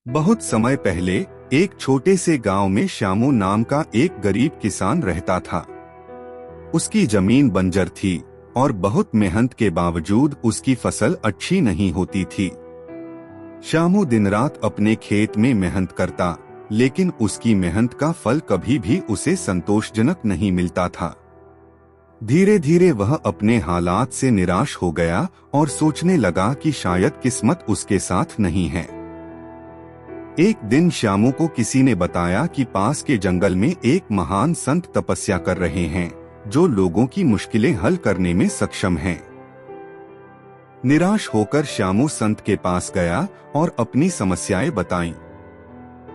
बहुत समय पहले एक छोटे से गांव में श्यामू नाम का एक गरीब किसान रहता था। उसकी जमीन बंजर थी और बहुत मेहनत के बावजूद उसकी फसल अच्छी नहीं होती थी। श्यामू दिन रात अपने खेत में मेहनत करता, लेकिन उसकी मेहनत का फल कभी भी उसे संतोषजनक नहीं मिलता था। धीरे धीरे वह अपने हालात से निराश हो गया और सोचने लगा कि शायद किस्मत उसके साथ नहीं है। एक दिन श्यामू को किसी ने बताया कि पास के जंगल में एक महान संत तपस्या कर रहे हैं, जो लोगों की मुश्किलें हल करने में सक्षम हैं। निराश होकर श्यामू संत के पास गया और अपनी समस्याएं बताईं।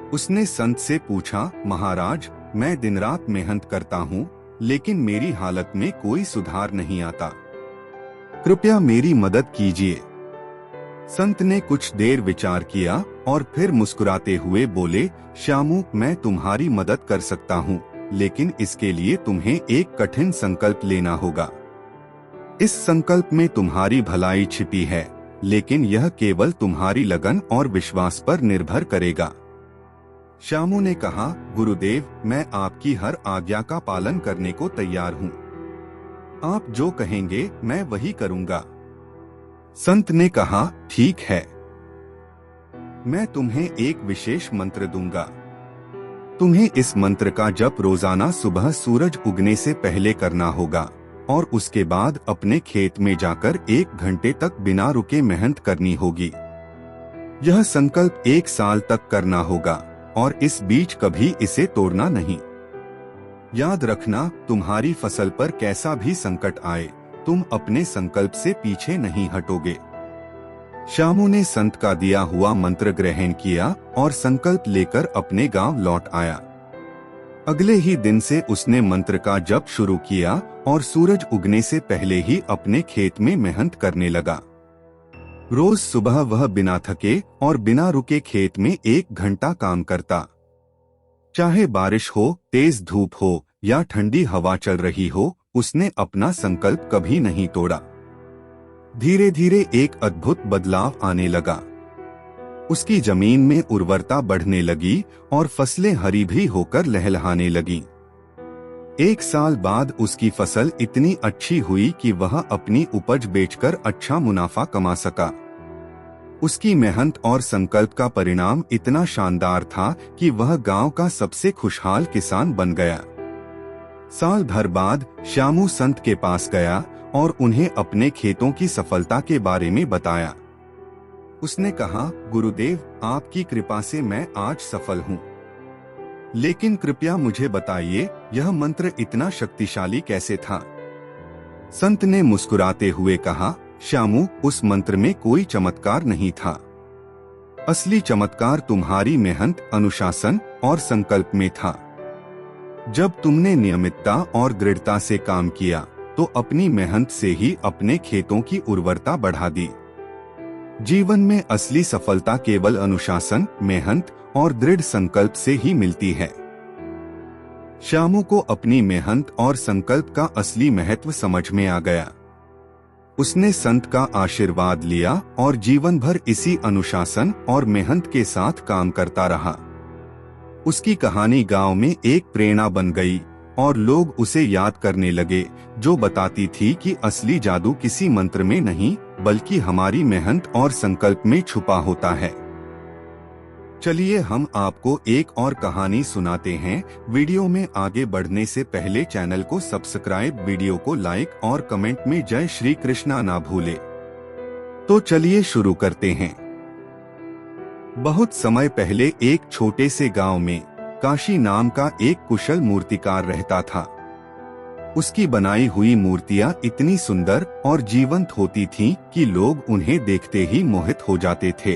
उसने संत से पूछा, महाराज, मैं दिन रात मेहनत करता हूँ, लेकिन मेरी हालत में कोई सुधार नहीं आता। कृपया मेरी मदद कीजिए। संत ने कुछ देर विचार किया और फिर मुस्कुराते हुए बोले, श्यामू, मैं तुम्हारी मदद कर सकता हूँ, लेकिन इसके लिए तुम्हें एक कठिन संकल्प लेना होगा। इस संकल्प में तुम्हारी भलाई छिपी है, लेकिन यह केवल तुम्हारी लगन और विश्वास पर निर्भर करेगा। श्यामू ने कहा, गुरुदेव, मैं आपकी हर आज्ञा का पालन करने को तैयार हूँ। आप जो कहेंगे मैं वही करूँगा। संत ने कहा, ठीक है, मैं तुम्हें एक विशेष मंत्र दूंगा। तुम्हें इस मंत्र का जप रोजाना सुबह सूरज उगने से पहले करना होगा और उसके बाद अपने खेत में जाकर 1 घंटे तक बिना रुके मेहनत करनी होगी। यह संकल्प 1 साल तक करना होगा और इस बीच कभी इसे तोड़ना नहीं। याद रखना, तुम्हारी फसल पर कैसा भी संकट आए, तुम अपने संकल्प से पीछे नहीं हटोगे। श्यामू ने संत का दिया हुआ मंत्र ग्रहण किया और संकल्प लेकर अपने गांव लौट आया। अगले ही दिन से उसने मंत्र का जप शुरू किया और सूरज उगने से पहले ही अपने खेत में मेहनत करने लगा। रोज सुबह वह बिना थके और बिना रुके खेत में 1 घंटा काम करता। चाहे बारिश हो, तेज धूप हो या ठंडी हवा चल रही हो, उसने अपना संकल्प कभी नहीं तोड़ा। धीरे धीरे एक अद्भुत बदलाव आने लगा। उसकी जमीन में उर्वरता बढ़ने लगी और फसलें हरी भी होकर लहलहाने लगीं। 1 साल बाद उसकी फसल इतनी अच्छी हुई कि वह अपनी उपज बेचकर अच्छा मुनाफा कमा सका। उसकी मेहनत और संकल्प का परिणाम इतना शानदार था कि वह गांव का सबसे खुशहाल किसान बन गया। साल भर बाद श्यामू संत के पास गया और उन्हें अपने खेतों की सफलता के बारे में बताया। उसने कहा, गुरुदेव, आपकी कृपा से मैं आज सफल हूँ, लेकिन कृपया मुझे बताइए, यह मंत्र इतना शक्तिशाली कैसे था? संत ने मुस्कुराते हुए कहा, श्यामू, उस मंत्र में कोई चमत्कार नहीं था। असली चमत्कार तुम्हारी मेहनत, अनुशासन और संकल्प में था। जब तुमने नियमितता और दृढ़ता से काम किया, तो अपनी मेहनत से ही अपने खेतों की उर्वरता बढ़ा दी। जीवन में असली सफलता केवल अनुशासन, मेहनत और दृढ़ संकल्प से ही मिलती है। श्यामू को अपनी मेहनत और संकल्प का असली महत्व समझ में आ गया। उसने संत का आशीर्वाद लिया और जीवन भर इसी अनुशासन और मेहनत के साथ काम करता रहा। उसकी कहानी गांव में एक प्रेरणा बन गई और लोग उसे याद करने लगे, जो बताती थी कि असली जादू किसी मंत्र में नहीं, बल्कि हमारी मेहनत और संकल्प में छुपा होता है। चलिए हम आपको एक और कहानी सुनाते हैं। वीडियो में आगे बढ़ने से पहले चैनल को सब्सक्राइब, वीडियो को लाइक और कमेंट में जय श्री कृष्णा ना भूले। तो चलिए शुरू करते हैं। बहुत समय पहले एक छोटे से गांव में काशी नाम का एक कुशल मूर्तिकार रहता था। उसकी बनाई हुई मूर्तियां इतनी सुंदर और जीवंत होती थीं कि लोग उन्हें देखते ही मोहित हो जाते थे।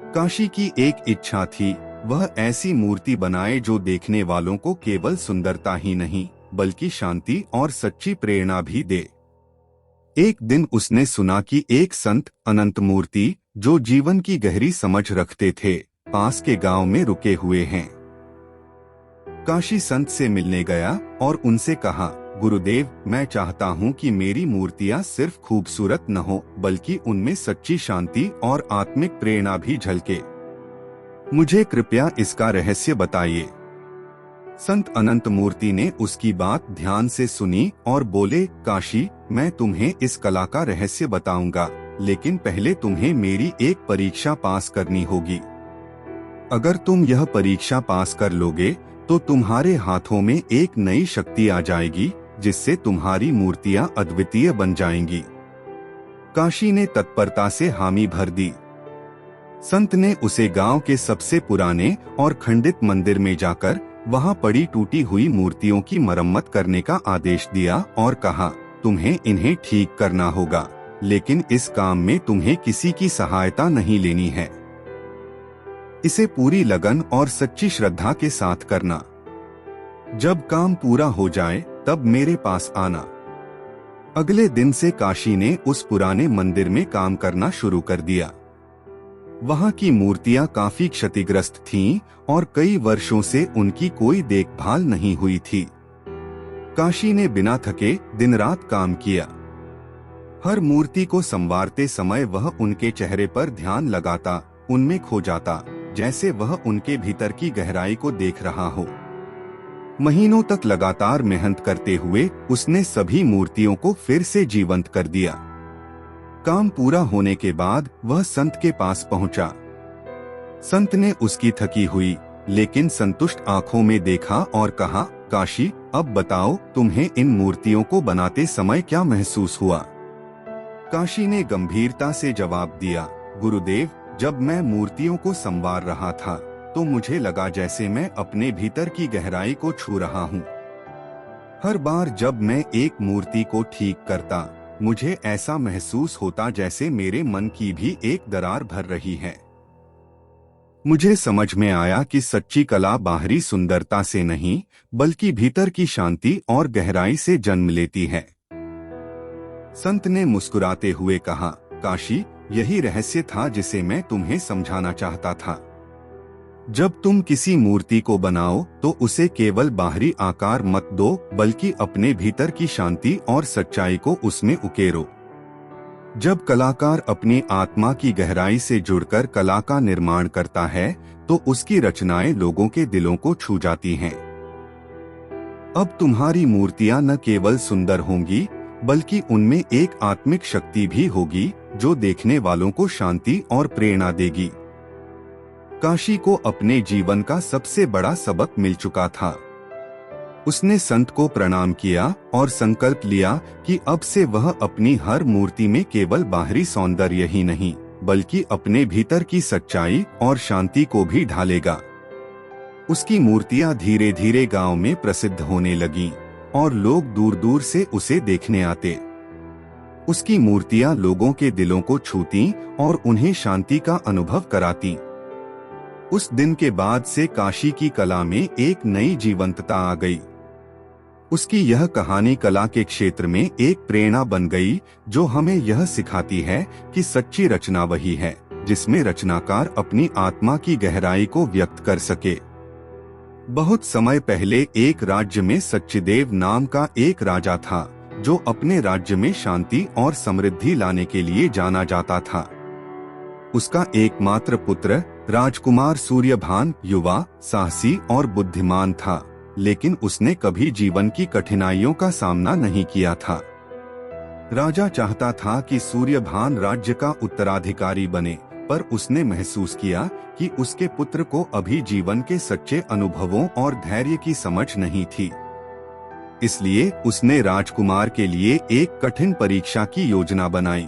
काशी की एक इच्छा थी, वह ऐसी मूर्ति बनाए जो देखने वालों को केवल सुंदरता ही नहीं, बल्कि शांति और सच्ची प्रेरणा भी दे। एक दिन उसने सुना कि एक संत अनंत मूर्ति, जो जीवन की गहरी समझ रखते थे, पास के गांव में रुके हुए हैं। काशी संत से मिलने गया और उनसे कहा, गुरुदेव, मैं चाहता हूँ कि मेरी मूर्तियाँ सिर्फ खूबसूरत न हो, बल्कि उनमें सच्ची शांति और आत्मिक प्रेरणा भी झलके। मुझे कृपया इसका रहस्य बताइए। संत अनंत मूर्ति ने उसकी बात ध्यान से सुनी और बोले, काशी, मैं तुम्हें इस कला का रहस्य बताऊंगा, लेकिन पहले तुम्हें मेरी एक परीक्षा पास करनी होगी। अगर तुम यह परीक्षा पास कर लोगे तो तुम्हारे हाथों में एक नई शक्ति आ जाएगी, जिससे तुम्हारी मूर्तियां अद्वितीय बन जाएंगी। काशी ने तत्परता से हामी भर दी। संत ने उसे गांव के सबसे पुराने और खंडित मंदिर में जाकर वहां पड़ी टूटी हुई मूर्तियों की मरम्मत करने का आदेश दिया और कहा, तुम्हें इन्हें ठीक करना होगा, लेकिन इस काम में तुम्हें किसी की सहायता नहीं लेनी है। इसे पूरी लगन और सच्ची श्रद्धा के साथ करना। जब काम पूरा हो जाए तब मेरे पास आना। अगले दिन से काशी ने उस पुराने मंदिर में काम करना शुरू कर दिया। वहां की मूर्तियां काफी क्षतिग्रस्त थीं और कई वर्षों से उनकी कोई देखभाल नहीं हुई थी। काशी ने बिना थके दिन रात काम किया। हर मूर्ति को संवारते समय वह उनके चेहरे पर ध्यान लगाता, उनमें खो जाता, जैसे वह उनके भीतर की गहराई को देख रहा हो। महीनों तक लगातार मेहनत करते हुए उसने सभी मूर्तियों को फिर से जीवंत कर दिया। काम पूरा होने के बाद वह संत के पास पहुंचा। संत ने उसकी थकी हुई लेकिन संतुष्ट आंखों में देखा और कहा, काशी, अब बताओ, तुम्हें इन मूर्तियों को बनाते समय क्या महसूस हुआ? काशी ने गंभीरता से जवाब दिया, गुरुदेव, जब मैं मूर्तियों को संवार रहा था तो मुझे लगा जैसे मैं अपने भीतर की गहराई को छू रहा हूँ। हर बार जब मैं एक मूर्ति को ठीक करता, मुझे ऐसा महसूस होता जैसे मेरे मन की भी एक दरार भर रही है। मुझे समझ में आया कि सच्ची कला बाहरी सुंदरता से नहीं, बल्कि भीतर की शांति और गहराई से जन्म लेती है। संत ने मुस्कुराते हुए कहा, काशी, यही रहस्य था जिसे मैं तुम्हें समझाना चाहता था। जब तुम किसी मूर्ति को बनाओ तो उसे केवल बाहरी आकार मत दो, बल्कि अपने भीतर की शांति और सच्चाई को उसमें उकेरो। जब कलाकार अपनी आत्मा की गहराई से जुड़कर कला का निर्माण करता है तो उसकी रचनाएं लोगों के दिलों को छू जाती हैं। अब तुम्हारी मूर्तियां न केवल सुंदर होंगी, बल्कि उनमें एक आत्मिक शक्ति भी होगी जो देखने वालों को शांति और प्रेरणा देगी। काशी को अपने जीवन का सबसे बड़ा सबक मिल चुका था। उसने संत को प्रणाम किया और संकल्प लिया कि अब से वह अपनी हर मूर्ति में केवल बाहरी सौंदर्य ही नहीं, बल्कि अपने भीतर की सच्चाई और शांति को भी ढालेगा। उसकी मूर्तियां धीरे धीरे गांव में प्रसिद्ध होने लगीं और लोग दूर दूर से उसे देखने आते। उसकी मूर्तियां लोगों के दिलों को छूती और उन्हें शांति का अनुभव कराती। उस दिन के बाद से काशी की कला में एक नई जीवंतता आ गई। उसकी यह कहानी कला के क्षेत्र में एक प्रेरणा बन गई, जो हमें यह सिखाती है कि सच्ची रचना वही है जिसमें रचनाकार अपनी आत्मा की गहराई को व्यक्त कर सके। बहुत समय पहले एक राज्य में सच्चिदेव नाम का एक राजा था, जो अपने राज्य में शांति और समृद्धि लाने के लिए जाना जाता था। उसका एकमात्र पुत्र राजकुमार सूर्यभान युवा, साहसी और बुद्धिमान था, लेकिन उसने कभी जीवन की कठिनाइयों का सामना नहीं किया था। राजा चाहता था कि सूर्यभान राज्य का उत्तराधिकारी बने, पर उसने महसूस किया कि उसके पुत्र को अभी जीवन के सच्चे अनुभवों और धैर्य की समझ नहीं थी। इसलिए उसने राजकुमार के लिए एक कठिन परीक्षा की योजना बनाई।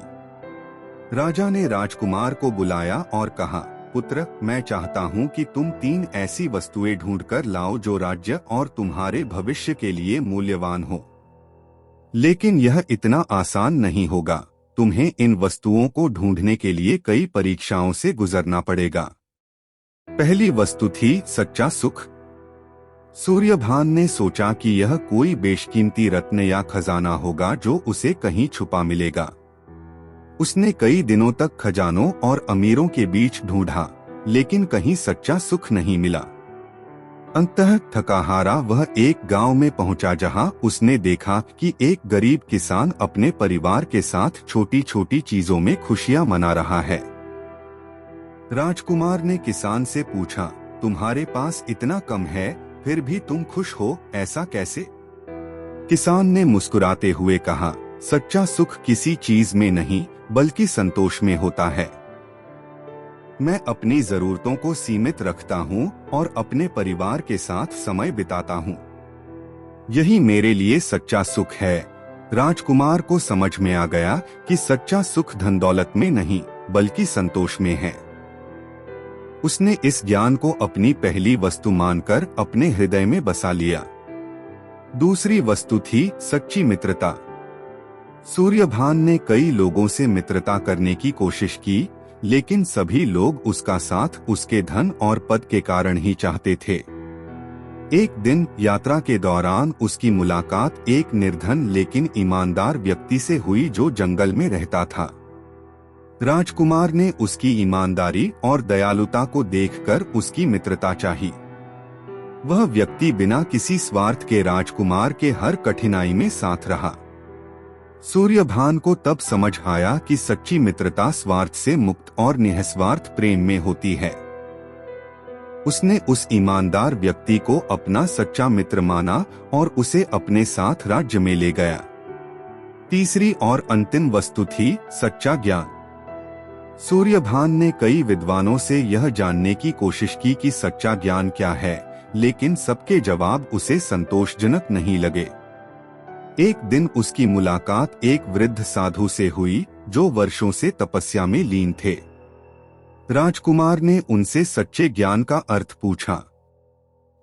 राजा ने राजकुमार को बुलाया और कहा, पुत्र, मैं चाहता हूँ कि तुम 3 ऐसी वस्तुएं ढूंढकर लाओ जो राज्य और तुम्हारे भविष्य के लिए मूल्यवान हो। लेकिन यह इतना आसान नहीं होगा। तुम्हें इन वस्तुओं को ढूंढने के लिए कई परीक्षाओं से गुजरना पड़ेगा। पहली वस्तु थी सच्चा सुख। सूर्यभान ने सोचा कि यह कोई बेशकीमती रत्न या खजाना होगा जो उसे कहीं छुपा मिलेगा। उसने कई दिनों तक खजानों और अमीरों के बीच ढूंढा, लेकिन कहीं सच्चा सुख नहीं मिला। अंततः थकाहारा वह एक गांव में पहुंचा, जहां उसने देखा कि एक गरीब किसान अपने परिवार के साथ छोटी छोटी चीजों में खुशियां मना रहा है। राजकुमार ने किसान से पूछा, तुम्हारे पास इतना कम है, फिर भी तुम खुश हो, ऐसा कैसे? किसान ने मुस्कुराते हुए कहा, सच्चा सुख किसी चीज में नहीं बल्कि संतोष में होता है। मैं अपनी जरूरतों को सीमित रखता हूँ और अपने परिवार के साथ समय बिताता हूँ। यही मेरे लिए सच्चा सुख है। राजकुमार को समझ में आ गया कि सच्चा सुख धन दौलत में नहीं बल्कि संतोष में है। उसने इस ज्ञान को अपनी पहली वस्तु मानकर अपने हृदय में बसा लिया। दूसरी वस्तु थी सच्ची मित्रता। सूर्यभान ने कई लोगों से मित्रता करने की कोशिश की, लेकिन सभी लोग उसका साथ उसके धन और पद के कारण ही चाहते थे। एक दिन यात्रा के दौरान उसकी मुलाकात एक निर्धन लेकिन ईमानदार व्यक्ति से हुई जो जंगल में रहता था। राजकुमार ने उसकी ईमानदारी और दयालुता को देखकर उसकी मित्रता चाही। वह व्यक्ति बिना किसी स्वार्थ के राजकुमार के हर कठिनाई में साथ रहा। सूर्यभान को तब समझ आया कि सच्ची मित्रता स्वार्थ से मुक्त और निस्वार्थ प्रेम में होती है। उसने उस ईमानदार व्यक्ति को अपना सच्चा मित्र माना और उसे अपने साथ राज्य में ले गया। तीसरी और अंतिम वस्तु थी सच्चा ज्ञान। सूर्यभान ने कई विद्वानों से यह जानने की कोशिश की कि सच्चा ज्ञान क्या है, लेकिन सबके जवाब उसे संतोषजनक नहीं लगे। एक दिन उसकी मुलाकात एक वृद्ध साधु से हुई जो वर्षों से तपस्या में लीन थे। राजकुमार ने उनसे सच्चे ज्ञान का अर्थ पूछा।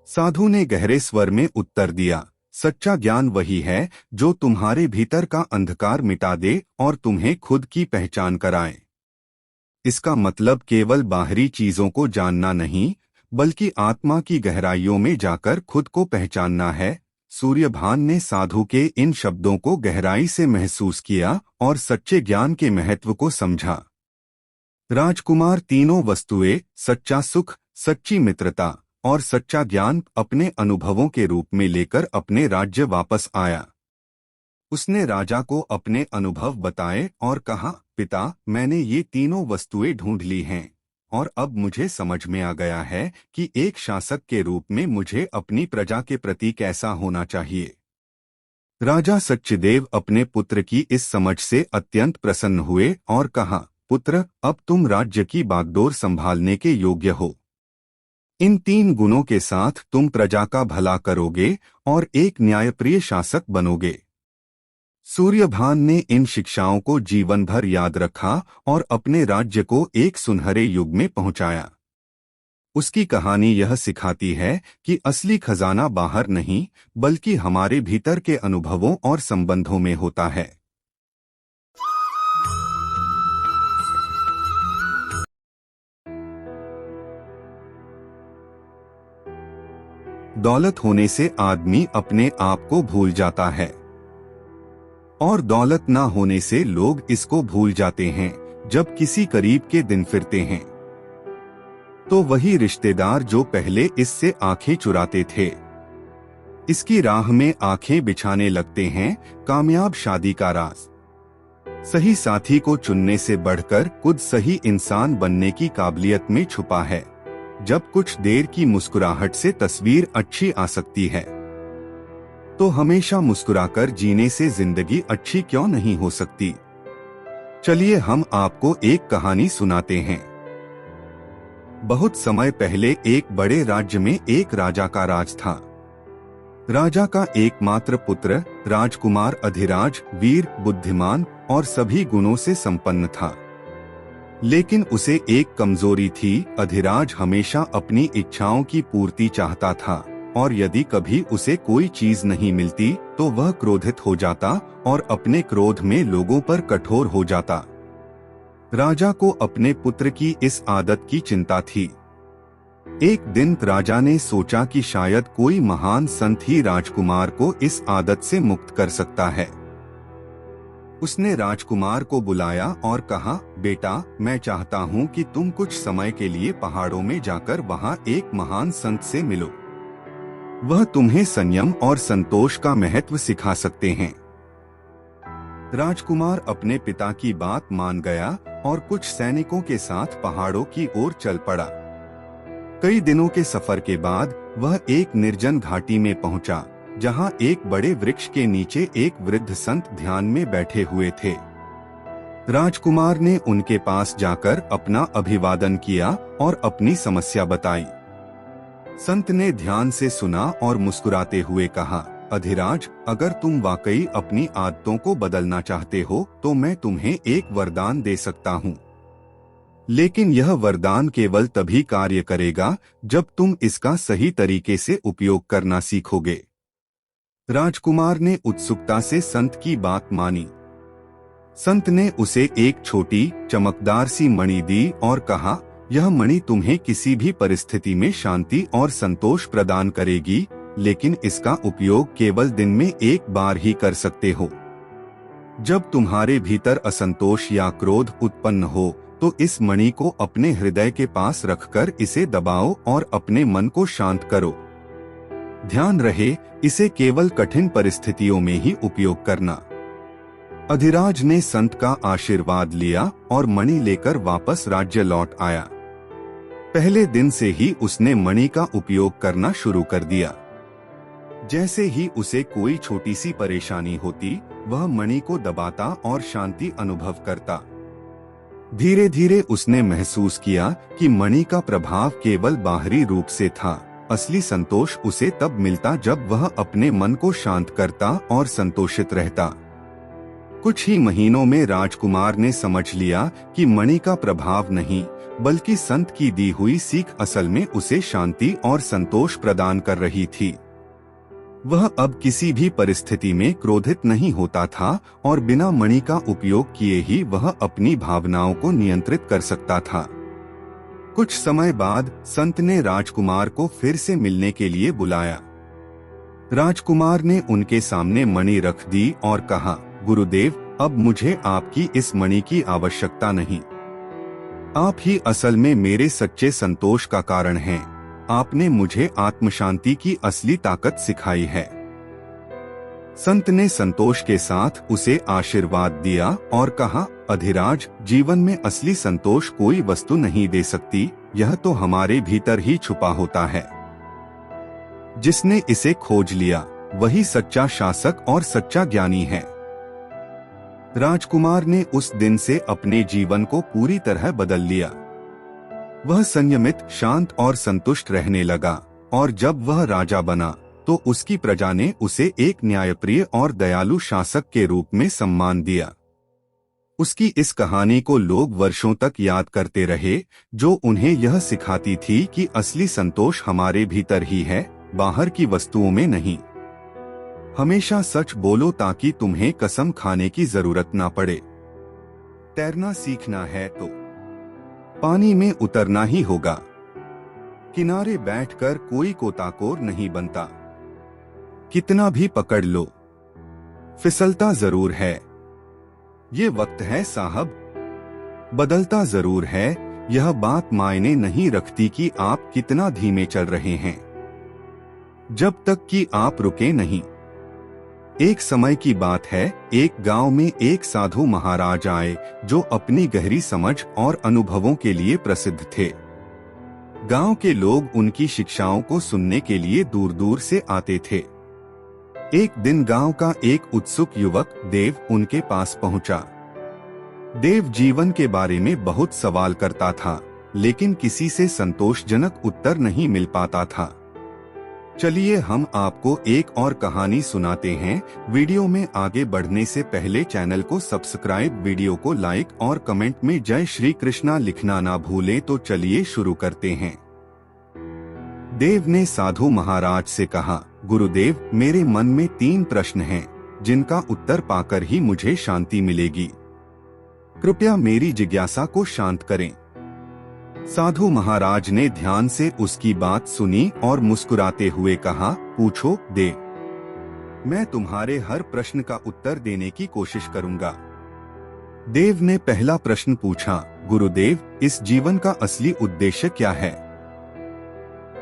साधु ने गहरे स्वर में उत्तर दिया, सच्चा ज्ञान वही है जो तुम्हारे भीतर का अंधकार मिटा दे और तुम्हें खुद की पहचान कराए। इसका मतलब केवल बाहरी चीजों को जानना नहीं बल्कि आत्मा की गहराइयों में जाकर खुद को पहचानना है। सूर्यभान ने साधु के इन शब्दों को गहराई से महसूस किया और सच्चे ज्ञान के महत्व को समझा। राजकुमार तीनों वस्तुएं, सच्चा सुख, सच्ची मित्रता और सच्चा ज्ञान, अपने अनुभवों के रूप में लेकर अपने राज्य वापस आया। उसने राजा को अपने अनुभव बताए और कहा, पिता, मैंने ये तीनों वस्तुएं ढूंढ ली हैं और अब मुझे समझ में आ गया है कि एक शासक के रूप में मुझे अपनी प्रजा के प्रति कैसा होना चाहिए। राजा सच्चिदेव अपने पुत्र की इस समझ से अत्यंत प्रसन्न हुए और कहा, पुत्र, अब तुम राज्य की बागडोर संभालने के योग्य हो। इन तीन गुणों के साथ तुम प्रजा का भला करोगे और एक न्यायप्रिय शासक बनोगे। सूर्यभान ने इन शिक्षाओं को जीवन भर याद रखा और अपने राज्य को एक सुनहरे युग में पहुंचाया। उसकी कहानी यह सिखाती है कि असली खजाना बाहर नहीं बल्कि हमारे भीतर के अनुभवों और संबंधों में होता है। दौलत होने से आदमी अपने आप को भूल जाता है और दौलत ना होने से लोग इसको भूल जाते हैं। जब किसी करीब के दिन फिरते हैं तो वही रिश्तेदार जो पहले इससे आंखें चुराते थे, इसकी राह में आंखें बिछाने लगते हैं। कामयाब शादी का राज सही साथी को चुनने से बढ़कर खुद सही इंसान बनने की काबिलियत में छुपा है। जब कुछ देर की मुस्कुराहट से तस्वीर अच्छी आ सकती है, तो हमेशा मुस्कुराकर जीने से जिंदगी अच्छी क्यों नहीं हो सकती। चलिए हम आपको एक कहानी सुनाते हैं। बहुत समय पहले एक बड़े राज्य में एक राजा का राज था। राजा का एकमात्र पुत्र राजकुमार अधिराज वीर, बुद्धिमान और सभी गुणों से संपन्न था। लेकिन उसे एक कमजोरी थी। अधिराज हमेशा अपनी इच्छाओं की पूर्ति चाहता था और यदि कभी उसे कोई चीज नहीं मिलती तो वह क्रोधित हो जाता और अपने क्रोध में लोगों पर कठोर हो जाता। राजा को अपने पुत्र की इस आदत की चिंता थी। एक दिन राजा ने सोचा कि शायद कोई महान संत ही राजकुमार को इस आदत से मुक्त कर सकता है। उसने राजकुमार को बुलाया और कहा, बेटा, मैं चाहता हूँ कि तुम कुछ समय के लिए पहाड़ों में जाकर वहाँ एक महान संत से मिलो। वह तुम्हें संयम और संतोष का महत्व सिखा सकते हैं। राजकुमार अपने पिता की बात मान गया और कुछ सैनिकों के साथ पहाड़ों की ओर चल पड़ा। कई दिनों के सफर के बाद वह एक निर्जन घाटी में पहुंचा, जहां एक बड़े वृक्ष के नीचे एक वृद्ध संत ध्यान में बैठे हुए थे। राजकुमार ने उनके पास जाकर अपना अभिवादन किया और अपनी समस्या बताई। संत ने ध्यान से सुना और मुस्कुराते हुए कहा, अधिराज, अगर तुम वाकई अपनी आदतों को बदलना चाहते हो तो मैं तुम्हें एक वरदान दे सकता हूँ। लेकिन यह वरदान केवल तभी कार्य करेगा जब तुम इसका सही तरीके से उपयोग करना सीखोगे। राजकुमार ने उत्सुकता से संत की बात मानी। संत ने उसे एक छोटी चमकदार सी मणि दी और कहा, यह मणि तुम्हें किसी भी परिस्थिति में शांति और संतोष प्रदान करेगी, लेकिन इसका उपयोग केवल दिन में एक बार ही कर सकते हो। जब तुम्हारे भीतर असंतोष या क्रोध उत्पन्न हो तो इस मणि को अपने हृदय के पास रखकर इसे दबाओ और अपने मन को शांत करो। ध्यान रहे, इसे केवल कठिन परिस्थितियों में ही उपयोग करना। अधिराज ने संत का आशीर्वाद लिया और मणि लेकर वापस राज्य लौट आया। पहले दिन से ही उसने मणि का उपयोग करना शुरू कर दिया। जैसे ही उसे कोई छोटी सी परेशानी होती, वह मणि को दबाता और शांति अनुभव करता। धीरे धीरे उसने महसूस किया कि मणि का प्रभाव केवल बाहरी रूप से था। असली संतोष उसे तब मिलता जब वह अपने मन को शांत करता और संतोषित रहता। कुछ ही महीनों में राजकुमार ने समझ लिया कि मणि का प्रभाव नहीं, बल्कि संत की दी हुई सीख असल में उसे शांति और संतोष प्रदान कर रही थी। वह अब किसी भी परिस्थिति में क्रोधित नहीं होता था और बिना मणि का उपयोग किए ही वह अपनी भावनाओं को नियंत्रित कर सकता था। कुछ समय बाद संत ने राजकुमार को फिर से मिलने के लिए बुलाया। राजकुमार ने उनके सामने मणि रख दी और कहा, गुरुदेव, अब मुझे आपकी इस मणि की आवश्यकता नहीं। आप ही असल में मेरे सच्चे संतोष का कारण हैं। आपने मुझे आत्मशांति की असली ताकत सिखाई है। संत ने संतोष के साथ उसे आशीर्वाद दिया और कहा, अधिराज, जीवन में असली संतोष कोई वस्तु नहीं दे सकती, यह तो हमारे भीतर ही छुपा होता है। जिसने इसे खोज लिया वही सच्चा शासक और सच्चा ज्ञानी है। राजकुमार ने उस दिन से अपने जीवन को पूरी तरह बदल लिया। वह संयमित, शांत और संतुष्ट रहने लगा और जब वह राजा बना तो उसकी प्रजा ने उसे एक न्यायप्रिय और दयालु शासक के रूप में सम्मान दिया। उसकी इस कहानी को लोग वर्षों तक याद करते रहे, जो उन्हें यह सिखाती थी कि असली संतोष हमारे भीतर ही है, बाहर की वस्तुओं में नहीं। हमेशा सच बोलो ताकि तुम्हें कसम खाने की जरूरत ना पड़े। तैरना सीखना है तो पानी में उतरना ही होगा। किनारे बैठकर कोई गोताखोर नहीं बनता। कितना भी पकड़ लो, फिसलता जरूर है। ये वक्त है साहब, बदलता जरूर है। यह बात मायने नहीं रखती कि आप कितना धीमे चल रहे हैं, जब तक कि आप रुके नहीं। एक समय की बात है, एक गांव में एक साधु महाराज आए जो अपनी गहरी समझ और अनुभवों के लिए प्रसिद्ध थे। गांव के लोग उनकी शिक्षाओं को सुनने के लिए दूर दूर से आते थे। एक दिन गांव का एक उत्सुक युवक देव उनके पास पहुंचा। देव जीवन के बारे में बहुत सवाल करता था, लेकिन किसी से संतोषजनक उत्तर नहीं मिल पाता था। चलिए हम आपको एक और कहानी सुनाते हैं। वीडियो में आगे बढ़ने से पहले चैनल को सब्सक्राइब, वीडियो को लाइक और कमेंट में जय श्री कृष्णा लिखना ना भूलें। तो चलिए शुरू करते हैं। देव ने साधु महाराज से कहा, गुरुदेव, मेरे मन में 3 प्रश्न हैं, जिनका उत्तर पाकर ही मुझे शांति मिलेगी। कृपया मेरी जिज्ञासा को शांत करें। साधु महाराज ने ध्यान से उसकी बात सुनी और मुस्कुराते हुए कहा, पूछो देव, मैं तुम्हारे हर प्रश्न का उत्तर देने की कोशिश करूंगा। देव ने पहला प्रश्न पूछा, गुरुदेव, इस जीवन का असली उद्देश्य क्या है?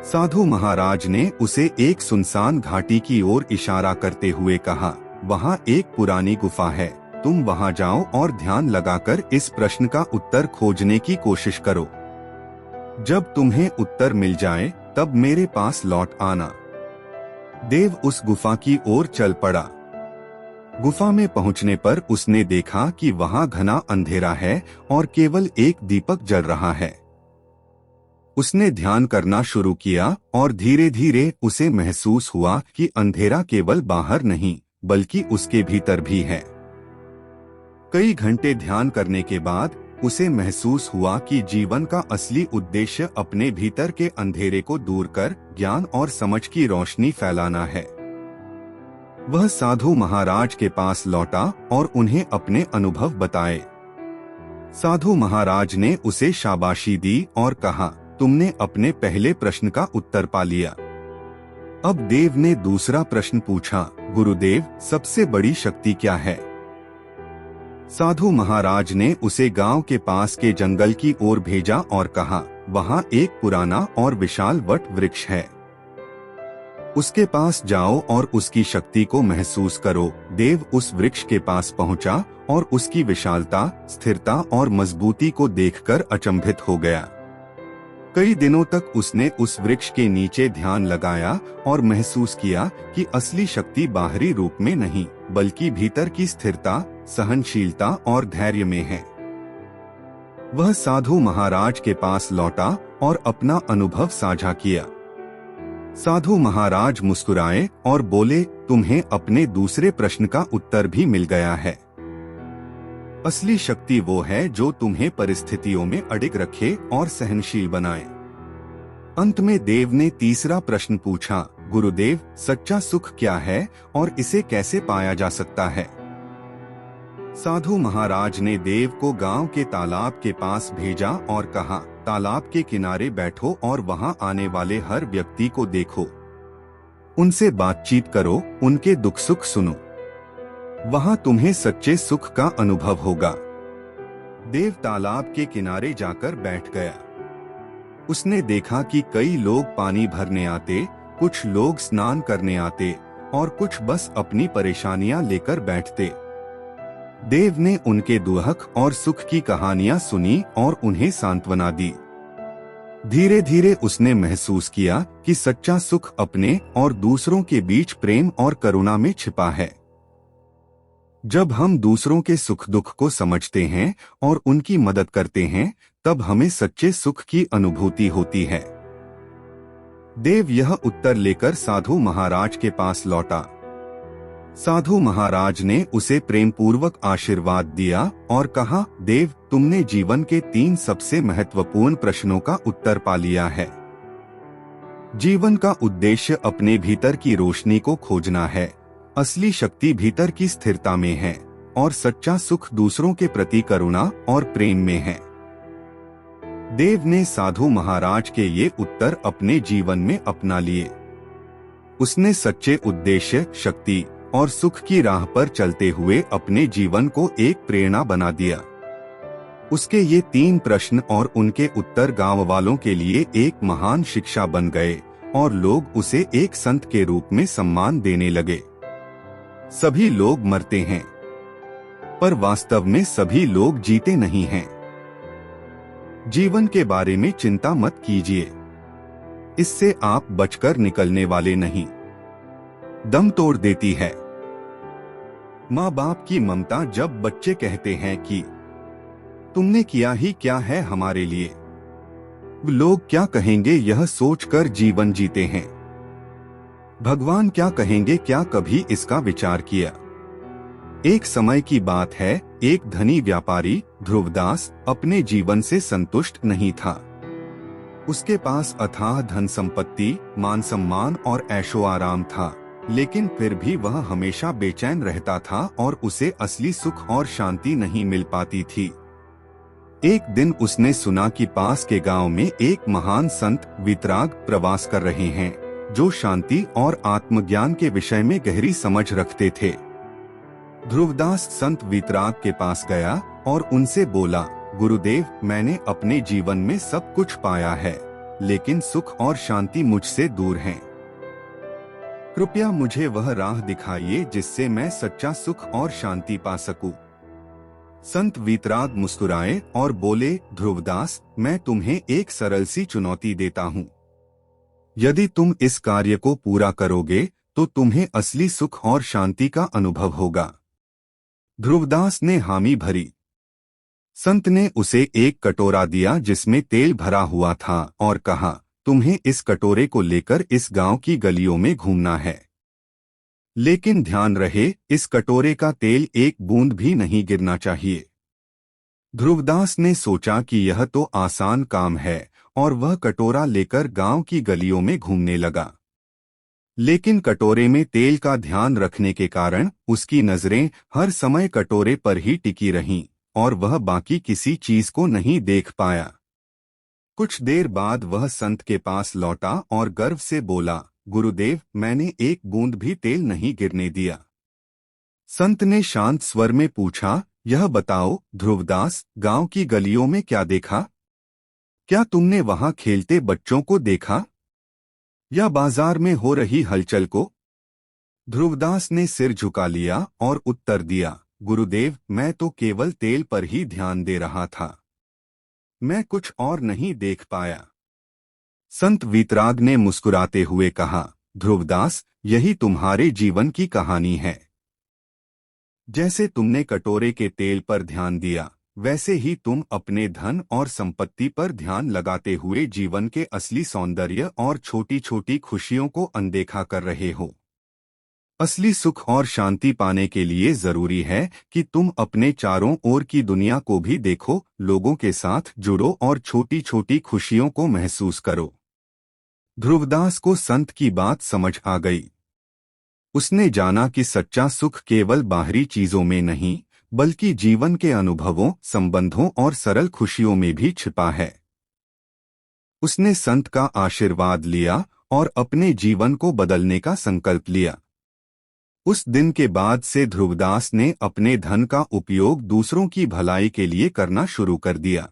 साधु महाराज ने उसे एक सुनसान घाटी की ओर इशारा करते हुए कहा, वहां एक पुरानी गुफा है, तुम वहां जाओ और ध्यान लगाकर इस प्रश्न का उत्तर खोजने की कोशिश करो। जब तुम्हें उत्तर मिल जाए तब मेरे पास लौट आना। देव उस गुफा की ओर चल पड़ा। गुफा में पहुंचने पर उसने देखा कि वहां घना अंधेरा है और केवल एक दीपक जल रहा है। उसने ध्यान करना शुरू किया और धीरे धीरे उसे महसूस हुआ कि अंधेरा केवल बाहर नहीं बल्कि उसके भीतर भी है। कई घंटे ध्यान करने के बाद उसे महसूस हुआ कि जीवन का असली उद्देश्य अपने भीतर के अंधेरे को दूर कर ज्ञान और समझ की रोशनी फैलाना है। वह साधु महाराज के पास लौटा और उन्हें अपने अनुभव बताए। साधु महाराज ने उसे शाबाशी दी और कहा, तुमने अपने पहले प्रश्न का उत्तर पा लिया। अब देव ने दूसरा प्रश्न पूछा, गुरुदेव, सबसे बड़ी शक्ति क्या है? साधु महाराज ने उसे गांव के पास के जंगल की ओर भेजा और कहा, वहां एक पुराना और विशाल वट वृक्ष है। उसके पास जाओ और उसकी शक्ति को महसूस करो। देव उस वृक्ष के पास पहुंचा और उसकी विशालता, स्थिरता और मजबूती को देखकर अचंभित हो गया। कई दिनों तक उसने उस वृक्ष के नीचे ध्यान लगाया और महसूस किया कि असली शक्ति बाहरी रूप में नहीं बल्कि भीतर की स्थिरता, सहनशीलता और धैर्य में है। वह साधु महाराज के पास लौटा और अपना अनुभव साझा किया। साधु महाराज मुस्कुराए और बोले, तुम्हें अपने दूसरे प्रश्न का उत्तर भी मिल गया है। असली शक्ति वो है जो तुम्हें परिस्थितियों में अडिग रखे और सहनशील बनाए। अंत में देव ने तीसरा प्रश्न पूछा, गुरुदेव, सच्चा सुख क्या है और इसे कैसे पाया जा सकता है? साधु महाराज ने देव को गांव के तालाब के पास भेजा और कहा, तालाब के किनारे बैठो और वहां आने वाले हर व्यक्ति को देखो। उनसे बातचीत करो, उनके दुख सुख सुनो। वहां तुम्हें सच्चे सुख का अनुभव होगा। देव तालाब के किनारे जाकर बैठ गया। उसने देखा कि कई लोग पानी भरने आते, कुछ लोग स्नान करने आते और कुछ बस अपनी परेशानियां लेकर बैठते। देव ने उनके दुख और सुख की कहानियां सुनी और उन्हें सांत्वना दी। धीरे धीरे उसने महसूस किया कि सच्चा सुख अपने और दूसरों के बीच प्रेम और करुणा में छिपा है। जब हम दूसरों के सुख दुख को समझते हैं और उनकी मदद करते हैं, तब हमें सच्चे सुख की अनुभूति होती है। देव यह उत्तर लेकर साधु महाराज के पास लौटा। साधु महाराज ने उसे प्रेम पूर्वक आशीर्वाद दिया और कहा, देव, तुमने जीवन के 3 सबसे महत्वपूर्ण प्रश्नों का उत्तर पा लिया है। जीवन का उद्देश्य अपने भीतर की रोशनी को खोजना है, असली शक्ति भीतर की स्थिरता में है और सच्चा सुख दूसरों के प्रति करुणा और प्रेम में है। देव ने साधु महाराज के ये उत्तर अपने जीवन में अपना लिए। उसने सच्चे उद्देश्य, शक्ति और सुख की राह पर चलते हुए अपने जीवन को एक प्रेरणा बना दिया। उसके ये 3 प्रश्न और उनके उत्तर गांव वालों के लिए एक महान शिक्षा बन गए और लोग उसे एक संत के रूप में सम्मान देने लगे। सभी लोग मरते हैं, पर वास्तव में सभी लोग जीते नहीं हैं। जीवन के बारे में चिंता मत कीजिए, इससे आप बचकर निकलने वाले नहीं, दम तोड़ देती है। माँ बाप की ममता जब बच्चे कहते हैं कि तुमने किया ही क्या है हमारे लिए, लोग क्या कहेंगे यह सोचकर जीवन जीते हैं। भगवान क्या कहेंगे, क्या कभी इसका विचार किया? एक समय की बात है, एक धनी व्यापारी ध्रुवदास अपने जीवन से संतुष्ट नहीं था। उसके पास अथाह धन संपत्ति, मान सम्मान और ऐशो आराम था, लेकिन फिर भी वह हमेशा बेचैन रहता था और उसे असली सुख और शांति नहीं मिल पाती थी। एक दिन उसने सुना कि पास के गांव में एक महान संत वीतराग प्रवास कर रहे हैं, जो शांति और आत्मज्ञान के विषय में गहरी समझ रखते थे। ध्रुवदास संत वीतराग के पास गया और उनसे बोला, गुरुदेव, मैंने अपने जीवन में सब कुछ पाया है, लेकिन सुख और शांति मुझसे दूर हैं। कृपया मुझे वह राह दिखाइए जिससे मैं सच्चा सुख और शांति पा सकूं। संत वीतराग मुस्कुराए और बोले, ध्रुवदास, मैं तुम्हें एक सरल सी चुनौती देता हूँ। यदि तुम इस कार्य को पूरा करोगे तो तुम्हें असली सुख और शांति का अनुभव होगा। ध्रुवदास ने हामी भरी। संत ने उसे एक कटोरा दिया जिसमें तेल भरा हुआ था और कहा, तुम्हें इस कटोरे को लेकर इस गांव की गलियों में घूमना है। लेकिन ध्यान रहे, इस कटोरे का तेल एक बूंद भी नहीं गिरना चाहिए। ध्रुवदास ने सोचा कि यह तो आसान काम है और वह कटोरा लेकर गांव की गलियों में घूमने लगा। लेकिन कटोरे में तेल का ध्यान रखने के कारण उसकी नजरें हर समय कटोरे पर ही टिकी रहीं और वह बाकी किसी चीज को नहीं देख पाया। कुछ देर बाद वह संत के पास लौटा और गर्व से बोला, गुरुदेव, मैंने एक बूंद भी तेल नहीं गिरने दिया। संत ने शांत स्वर में पूछा, यह बताओ ध्रुवदास, गांव की गलियों में क्या देखा? क्या तुमने वहां खेलते बच्चों को देखा या बाजार में हो रही हलचल को? ध्रुवदास ने सिर झुका लिया और उत्तर दिया, गुरुदेव, मैं तो केवल तेल पर ही ध्यान दे रहा था। मैं कुछ और नहीं देख पाया। संत वीतराग ने मुस्कुराते हुए कहा, ध्रुवदास, यही तुम्हारे जीवन की कहानी है। जैसे तुमने कटोरे के तेल पर ध्यान दिया, वैसे ही तुम अपने धन और संपत्ति पर ध्यान लगाते हुए जीवन के असली सौंदर्य और छोटी छोटी खुशियों को अनदेखा कर रहे हो। असली सुख और शांति पाने के लिए जरूरी है कि तुम अपने चारों ओर की दुनिया को भी देखो, लोगों के साथ जुड़ो और छोटी छोटी खुशियों को महसूस करो। ध्रुवदास को संत की बात समझ आ गई। उसने जाना कि सच्चा सुख केवल बाहरी चीजों में नहीं, बल्कि जीवन के अनुभवों, संबंधों और सरल खुशियों में भी छिपा है। उसने संत का आशीर्वाद लिया और अपने जीवन को बदलने का संकल्प लिया। उस दिन के बाद से ध्रुवदास ने अपने धन का उपयोग दूसरों की भलाई के लिए करना शुरू कर दिया।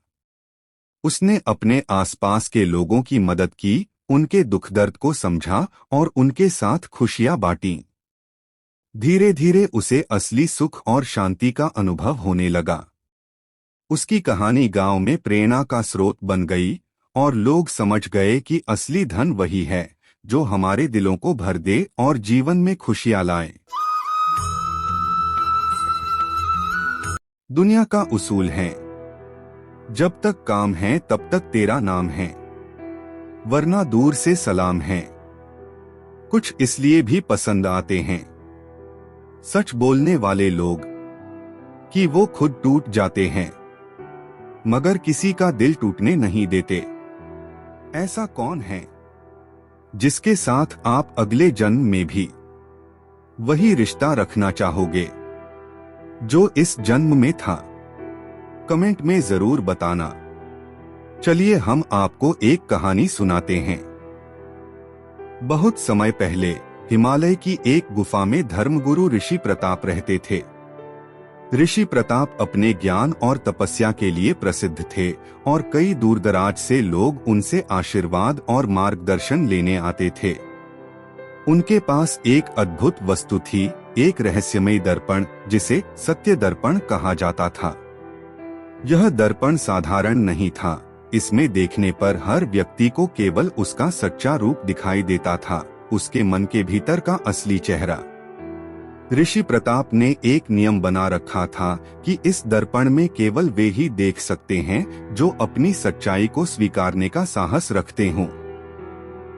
उसने अपने आसपास के लोगों की मदद की, उनके दुख दर्द को समझा और उनके साथ खुशियां बांटी। धीरे धीरे उसे असली सुख और शांति का अनुभव होने लगा। उसकी कहानी गांव में प्रेरणा का स्रोत बन गई और लोग समझ गए कि असली धन वही है जो हमारे दिलों को भर दे और जीवन में खुशियां लाए। दुनिया का उसूल है, जब तक काम है तब तक तेरा नाम है, वरना दूर से सलाम है। कुछ इसलिए भी पसंद आते हैं सच बोलने वाले लोग कि वो खुद टूट जाते हैं मगर किसी का दिल टूटने नहीं देते। ऐसा कौन है जिसके साथ आप अगले जन्म में भी वही रिश्ता रखना चाहोगे जो इस जन्म में था? कमेंट में जरूर बताना। चलिए हम आपको एक कहानी सुनाते हैं। बहुत समय पहले हिमालय की एक गुफा में धर्मगुरु ऋषि प्रताप रहते थे। ऋषि प्रताप अपने ज्ञान और तपस्या के लिए प्रसिद्ध थे और कई दूरदराज से लोग उनसे आशीर्वाद और मार्गदर्शन लेने आते थे। उनके पास एक अद्भुत वस्तु थी, एक रहस्यमय दर्पण जिसे सत्य दर्पण कहा जाता था। यह दर्पण साधारण नहीं था, इसमें देखने पर हर व्यक्ति को केवल उसका सच्चा रूप दिखाई देता था, उसके मन के भीतर का असली चेहरा। ऋषि प्रताप ने एक नियम बना रखा था कि इस दर्पण में केवल वे ही देख सकते हैं जो अपनी सच्चाई को स्वीकारने का साहस रखते हों।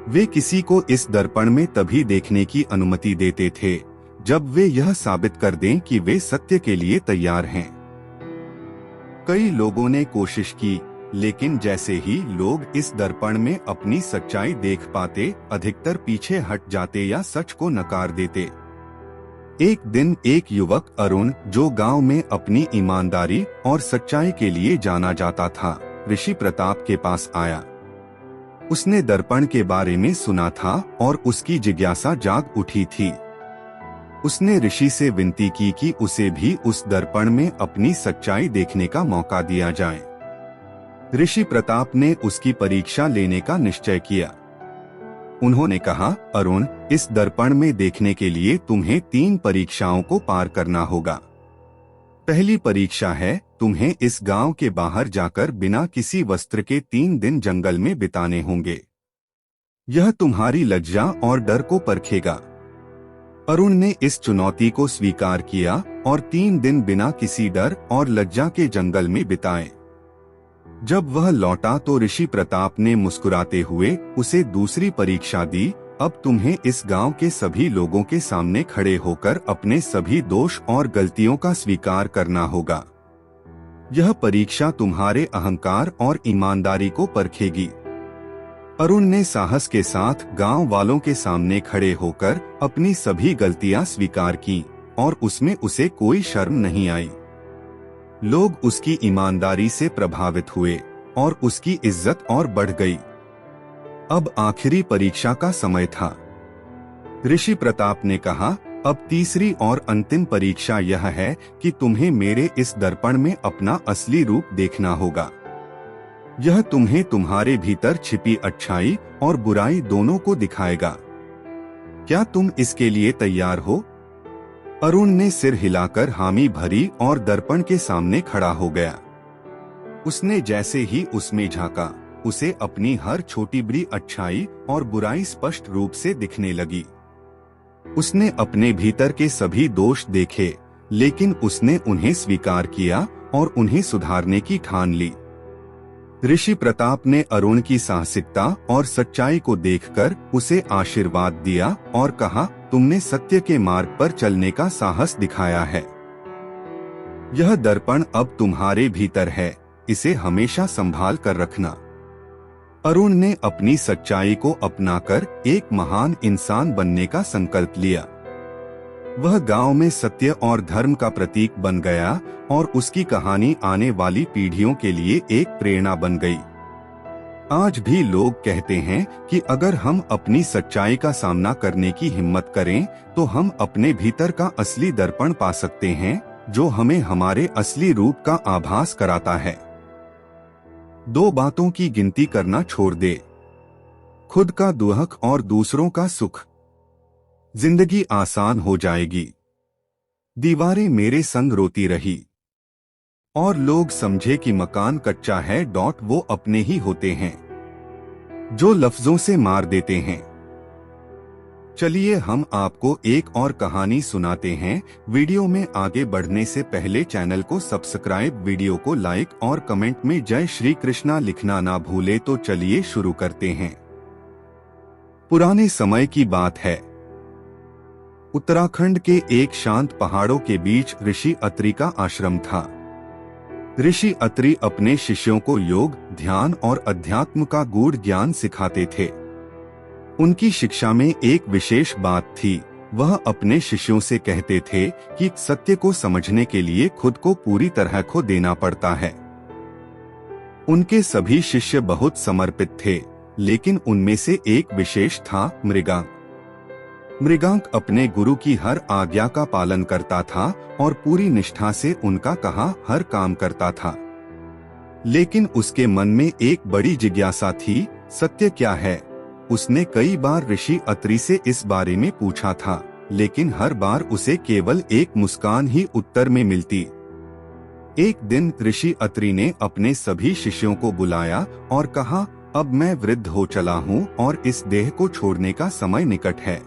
वे किसी को इस दर्पण में तभी देखने की अनुमति देते थे जब वे यह साबित कर दें कि वे सत्य के लिए तैयार हैं। कई लोगों ने कोशिश की, लेकिन जैसे ही लोग इस दर्पण में अपनी सच्चाई देख पाते, अधिकतर पीछे हट जाते या सच को नकार देते। एक दिन एक युवक अरुण, जो गांव में अपनी ईमानदारी और सच्चाई के लिए जाना जाता था, ऋषि प्रताप के पास आया। उसने दर्पण के बारे में सुना था और उसकी जिज्ञासा जाग उठी थी। उसने ऋषि से विनती की कि उसे भी उस दर्पण में अपनी सच्चाई देखने का मौका दिया जाए। ऋषि प्रताप ने उसकी परीक्षा लेने का निश्चय किया। उन्होंने कहा, अरुण, इस दर्पण में देखने के लिए तुम्हें 3 परीक्षाओं को पार करना होगा। पहली परीक्षा है, तुम्हें इस गांव के बाहर जाकर बिना किसी वस्त्र के 3 दिन जंगल में बिताने होंगे। यह तुम्हारी लज्जा और डर को परखेगा। अरुण ने इस चुनौती को स्वीकार किया और 3 दिन बिना किसी डर और लज्जा के जंगल में बिताए। जब वह लौटा तो ऋषि प्रताप ने मुस्कुराते हुए उसे दूसरी परीक्षा दी। अब तुम्हें इस गांव के सभी लोगों के सामने खड़े होकर अपने सभी दोष और गलतियों का स्वीकार करना होगा। यह परीक्षा तुम्हारे अहंकार और ईमानदारी को परखेगी। अरुण ने साहस के साथ गांव वालों के सामने खड़े होकर अपनी सभी गलतियां स्वीकार की और उसमें उसे कोई शर्म नहीं आई। लोग उसकी ईमानदारी से प्रभावित हुए और उसकी इज्जत और बढ़ गई। अब आखिरी परीक्षा का समय था। ऋषि प्रताप ने कहा, अब तीसरी और अंतिम परीक्षा यह है कि तुम्हें मेरे इस दर्पण में अपना असली रूप देखना होगा। यह तुम्हें तुम्हारे भीतर छिपी अच्छाई और बुराई दोनों को दिखाएगा। क्या तुम इसके लिए तैयार हो? अरुण ने सिर हिलाकर हामी भरी और दर्पण के सामने खड़ा हो गया। उसने जैसे ही उसमें झांका, उसे अपनी हर छोटी बड़ी अच्छाई और बुराई स्पष्ट रूप से दिखने लगी। उसने अपने भीतर के सभी दोष देखे, लेकिन उसने उन्हें स्वीकार किया और उन्हें सुधारने की ठान ली। ऋषि प्रताप ने अरुण की साहसिकता और सच्चाई को देखकर उसे आशीर्वाद दिया और कहा, तुमने सत्य के मार्ग पर चलने का साहस दिखाया है। यह दर्पण अब तुम्हारे भीतर है, इसे हमेशा संभाल कर रखना। अरुण ने अपनी सच्चाई को अपनाकर एक महान इंसान बनने का संकल्प लिया। वह गांव में सत्य और धर्म का प्रतीक बन गया और उसकी कहानी आने वाली पीढ़ियों के लिए एक प्रेरणा बन गई। आज भी लोग कहते हैं कि अगर हम अपनी सच्चाई का सामना करने की हिम्मत करें तो हम अपने भीतर का असली दर्पण पा सकते हैं, जो हमें हमारे असली रूप का आभास कराता है। 2 बातों की गिनती करना छोड़ दे, खुद का दुख और दूसरों का सुख। जिंदगी आसान हो जाएगी। दीवारें मेरे संग रोती रही और लोग समझे कि मकान कच्चा है। वो अपने ही होते हैं जो लफ्जों से मार देते हैं। चलिए हम आपको एक और कहानी सुनाते हैं। वीडियो में आगे बढ़ने से पहले चैनल को सब्सक्राइब, वीडियो को लाइक और कमेंट में जय श्री कृष्णा लिखना ना भूले। तो चलिए शुरू करते हैं। पुराने समय की बात है। उत्तराखंड के एक शांत पहाड़ों के बीच ऋषि अत्रि का आश्रम था। ऋषि अत्रि अपने शिष्यों को योग, ध्यान और अध्यात्म का गूढ़ ज्ञान सिखाते थे। उनकी शिक्षा में एक विशेष बात थी। वह अपने शिष्यों से कहते थे कि सत्य को समझने के लिए खुद को पूरी तरह खो देना पड़ता है। उनके सभी शिष्य बहुत समर्पित थे, लेकिन उनमें से एक विशेष था, मृगांक। मृगांक अपने गुरु की हर आज्ञा का पालन करता था और पूरी निष्ठा से उनका कहा हर काम करता था। लेकिन उसके मन में एक बड़ी जिज्ञासा थी, सत्य क्या है? उसने कई बार ऋषि अत्रि से इस बारे में पूछा था, लेकिन हर बार उसे केवल एक मुस्कान ही उत्तर में मिलती। एक दिन ऋषि अत्रि ने अपने सभी शिष्यों को बुलाया और कहा, अब मैं वृद्ध हो चला हूँ और इस देह को छोड़ने का समय निकट है।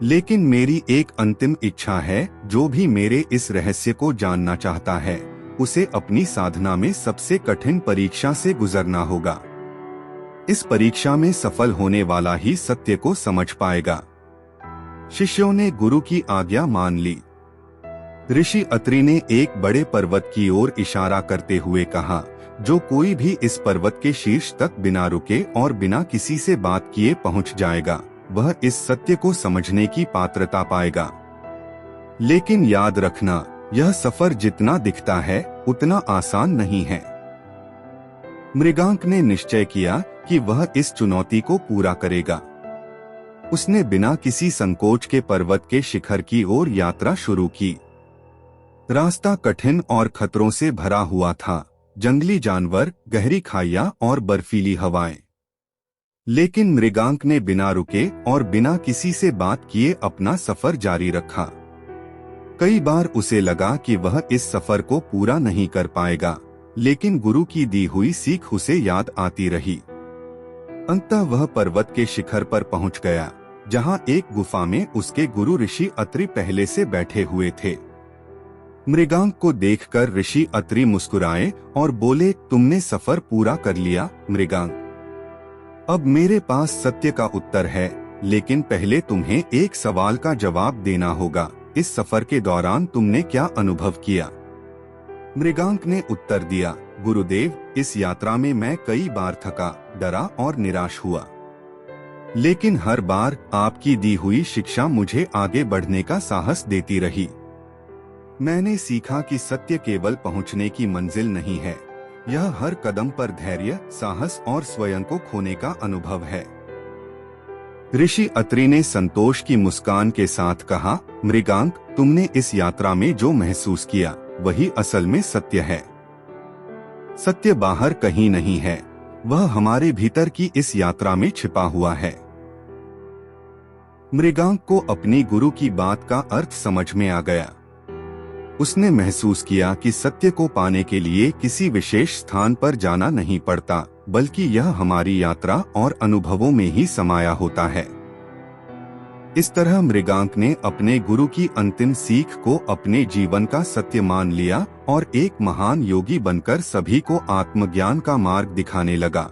लेकिन मेरी एक अंतिम इच्छा है, जो भी मेरे इस रहस्य को जानना चाहता है, उसे अपनी साधना में सबसे कठिन परीक्षा से गुजरना होगा। इस परीक्षा में सफल होने वाला ही सत्य को समझ पाएगा। शिष्यों ने गुरु की आज्ञा मान ली। ऋषि अत्रि ने एक बड़े पर्वत की ओर इशारा करते हुए कहा, जो कोई भी इस पर्वत के शीर्ष तक बिना रुके और बिना किसी से बात किए पहुंच जाएगा, वह इस सत्य को समझने की पात्रता पाएगा। लेकिन याद रखना, यह सफर जितना दिखता है उतना आसान नहीं है। मृगांक ने निश्चय किया कि वह इस चुनौती को पूरा करेगा। उसने बिना किसी संकोच के पर्वत के शिखर की ओर यात्रा शुरू की। रास्ता कठिन और खतरों से भरा हुआ था, जंगली जानवर, गहरी खाइयां और बर्फीली हवाएं। लेकिन मृगांक ने बिना रुके और बिना किसी से बात किए अपना सफर जारी रखा। कई बार उसे लगा कि वह इस सफर को पूरा नहीं कर पाएगा, लेकिन गुरु की दी हुई सीख उसे याद आती रही। अंततः वह पर्वत के शिखर पर पहुंच गया, जहां एक गुफा में उसके गुरु ऋषि अत्रि पहले से बैठे हुए थे। मृगांक को देखकर ऋषि अत्रि मुस्कुराए और बोले, तुमने सफर पूरा कर लिया मृगांक। अब मेरे पास सत्य का उत्तर है, लेकिन पहले तुम्हें एक सवाल का जवाब देना होगा। इस सफर के दौरान तुमने क्या अनुभव किया? मृगांक ने उत्तर दिया, गुरुदेव, इस यात्रा में मैं कई बार थका, डरा और निराश हुआ, लेकिन हर बार आपकी दी हुई शिक्षा मुझे आगे बढ़ने का साहस देती रही। मैंने सीखा कि सत्य केवल पहुंचने की मंजिल नहीं है, यह हर कदम पर धैर्य, साहस और स्वयं को खोने का अनुभव है। ऋषि अत्रि ने संतोष की मुस्कान के साथ कहा, मृगांक, तुमने इस यात्रा में जो महसूस किया वही असल में सत्य है। सत्य बाहर कहीं नहीं है, वह हमारे भीतर की इस यात्रा में छिपा हुआ है। मृगांक को अपनी गुरु की बात का अर्थ समझ में आ गया। उसने महसूस किया कि सत्य को पाने के लिए किसी विशेष स्थान पर जाना नहीं पड़ता, बल्कि यह हमारी यात्रा और अनुभवों में ही समाया होता है। इस तरह मृगांक ने अपने गुरु की अंतिम सीख को अपने जीवन का सत्य मान लिया और एक महान योगी बनकर सभी को आत्मज्ञान का मार्ग दिखाने लगा।